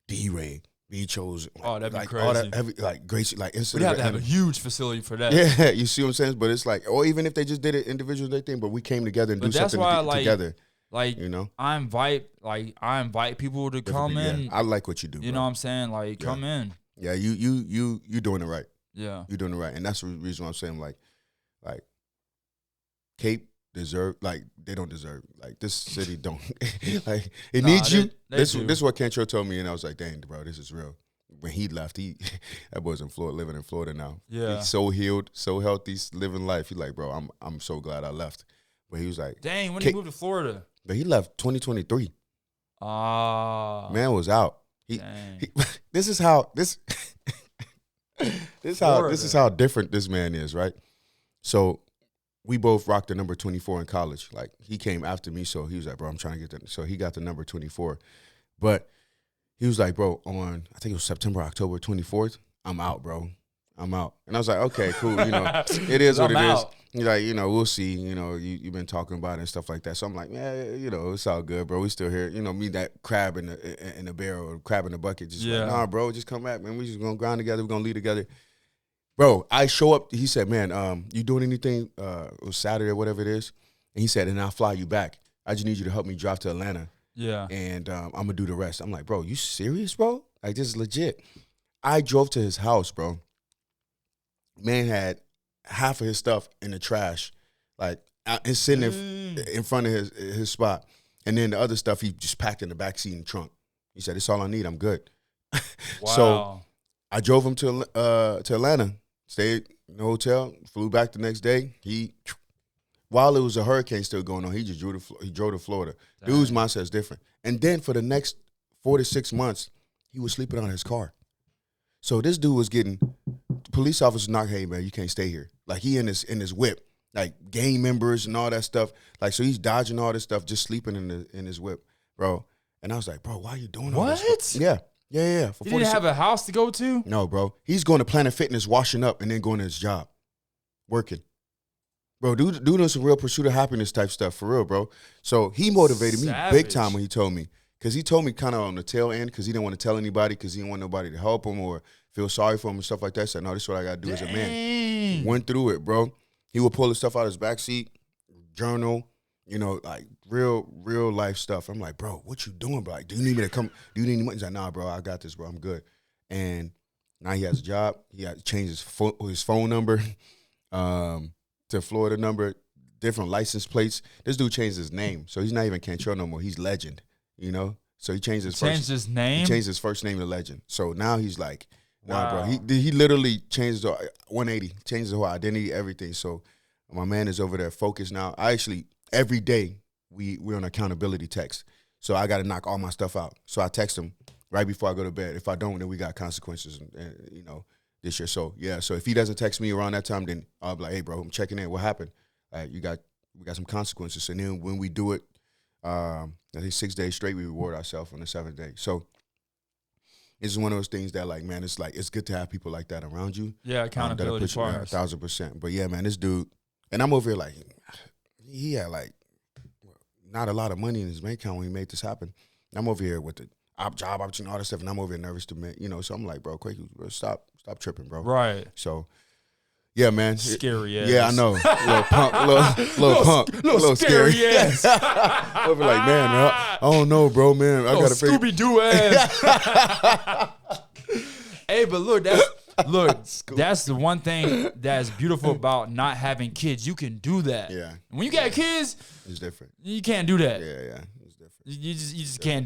D-Ray, Be Chosen. Oh, that'd be like, crazy. All that, like, Gracie, like, we'd have to have a huge facility for that. Yeah, you see what I'm saying? But it's like, or even if they just did it individually, they think, but we came together and do something together. Like, I invite people to come in. I like what you do. You know what I'm saying? Like, come in. Yeah, you doing it right. Yeah, you're doing it right, and that's the reason why I'm saying like Cape deserve, like, they don't deserve, like, this city don't like it needs you. This is what Cantrell told me, and I was like, dang, bro, this is real. When he left, that boy's in Florida, living in Florida now. Yeah, he's so healed, so healthy, living life. He's like, bro, I'm so glad I left. But he was like, dang, when did he move to Florida? But he left 2023. Man was out. This is how different this man is, right? So we both rocked the number 24 in college. Like, he came after me, so he was like, bro, I'm trying to get that. So he got the number 24. But he was like, bro, on, I think it was October 24th, I'm out, bro. I'm out. And I was like, okay, cool. It is what it is. You're like, we'll see. You've been talking about it and stuff like that. So I'm like, yeah, it's all good, bro. We still here. Me, that crab in the barrel or crab in the bucket. Just like, nah, bro, just come back, man. We just going to grind together. We're going to lead together. Bro, I show up. He said, man, you doing anything? It was Saturday or whatever it is. And he said, and I'll fly you back. I just need you to help me drive to Atlanta. Yeah. And I'm going to do the rest. I'm like, bro, you serious, bro? Like, this is legit. I drove to his house, bro. Man had half of his stuff in the trash, like, it's sitting in front of his spot. And then the other stuff he just packed in the backseat and trunk. He said, it's all I need. I'm good. Wow. So I drove him to Atlanta, stayed in the hotel, flew back the next day. While it was a hurricane still going on, he drove to Florida. Dang. Dude's mindset is different. And then for the next 4 to 6 months, he was sleeping on his car. So this dude was getting, police officers knock, hey, man, you can't stay here. Like, he in his whip, like, gang members and all that stuff. Like, so he's dodging all this stuff, just sleeping in his whip, bro. And I was like, bro, why are you doing all this? What? Yeah. For you didn't have a house to go to? No, bro. He's going to Planet Fitness, washing up, and then going to his job, working. Bro, dude doing some real pursuit of happiness type stuff, for real, bro. So he motivated me big time when he told me. Because he told me kind of on the tail end, because he didn't want to tell anybody, because he didn't want nobody to help him or feel sorry for him and stuff like that. Said, no, this is what I got to do as a man. Went through it, bro. He would pull his stuff out of his backseat, journal, like real life stuff. I'm like, bro, what you doing, bro? Like, do you need me to come? Do you need any money? He's like, nah, bro, I got this, bro. I'm good. And now he has a job. He had to change his phone number to Florida number, different license plates. This dude changed his name. So he's not even Cantrell no more. He's Legend. So he changed his name. He changed his first name to Legend. So now he's like, nah, bro. He literally changed the 180, changed the whole identity, everything. So my man is over there focused now. I actually, every day we're on accountability text. So I got to knock all my stuff out. So I text him right before I go to bed. If I don't, then we got consequences, and this year. So yeah. So if he doesn't text me around that time, then I'll be like, hey, bro, I'm checking in. What happened? We got some consequences. And then when we do it, I think 6 days straight, we reward ourselves on the 7th day. So it's one of those things that, like, man, it's like, it's good to have people like that around you. Yeah, accountability partners. 1,000%. But yeah, man, this dude, and I'm over here like, he had like not a lot of money in his bank account when he made this happen. I'm over here with job opportunity, all that stuff, and I'm over here nervous to make, so I'm like, bro, Kweku, bro, stop tripping, bro. Right. So, yeah, man. Scary ass. Yeah, I know. Little punk, little scary ass. I'll be like, man, I don't know, bro, man. I gotta figure. Scooby-Doo ass. Hey, but look, that's the one thing that's beautiful about not having kids. You can do that. Yeah. When you got kids, it's different. You can't do that. Yeah, it's different.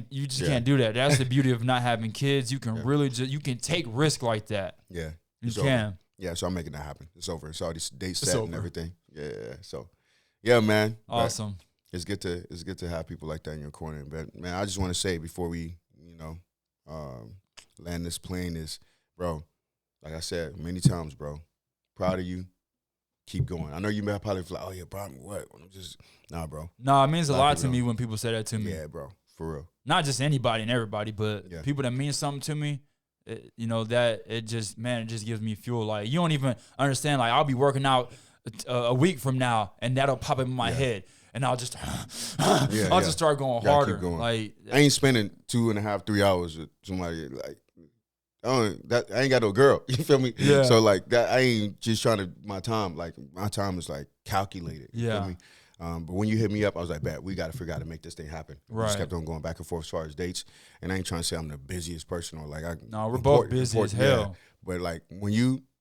You just can't do that. That's the beauty of not having kids. You can really you can take risk like that. Yeah. You can. Yeah, so I'm making that happen. It's over. It's already date set and everything. Yeah. So, yeah, man. Awesome. It's good to have people like that in your corner. But man, I just want to say before we, land this plane is, bro, like I said many times, bro, proud of you. Keep going. I know you may probably feel like, oh yeah, problem what? I'm just bro. No, it means a lot to me when people say that to me. Yeah, bro, for real. Not just anybody and everybody, but people that mean something to me. It just gives me fuel. Like, you don't even understand. Like, I'll be working out a week from now, and that'll pop in my head, and I'll just, just start going harder. Keep going. Like, I ain't spending 2.5, 3 hours with somebody like. I ain't got no girl. You feel me? Yeah. So like that, I ain't just trying to. My time is like calculated. You feel me? But when you hit me up, I was like, "Bet we got to figure out how to make this thing happen." Right. We just kept on going back and forth as far as dates, and I ain't trying to say I'm the busiest person or like we're both busy as hell. Yeah. But like I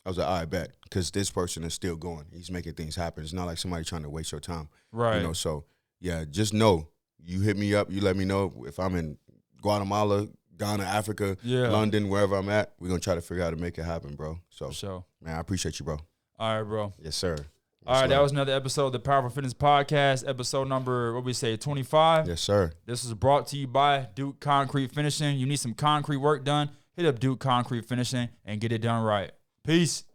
was like, "All right, bet," because this person is still going. He's making things happen. It's not like somebody trying to waste your time, right? So yeah, just know you hit me up. You let me know if I'm in Guatemala, Ghana, Africa, London, wherever I'm at, we're going to try to figure out how to make it happen, bro. So, man, I appreciate you, bro. All right, bro. Yes, sir. All right, that was another episode of the Powerful Fitness Podcast, episode number, 25? Yes, sir. This was brought to you by Duke Concrete Finishing. You need some concrete work done, hit up Duke Concrete Finishing and get it done right. Peace.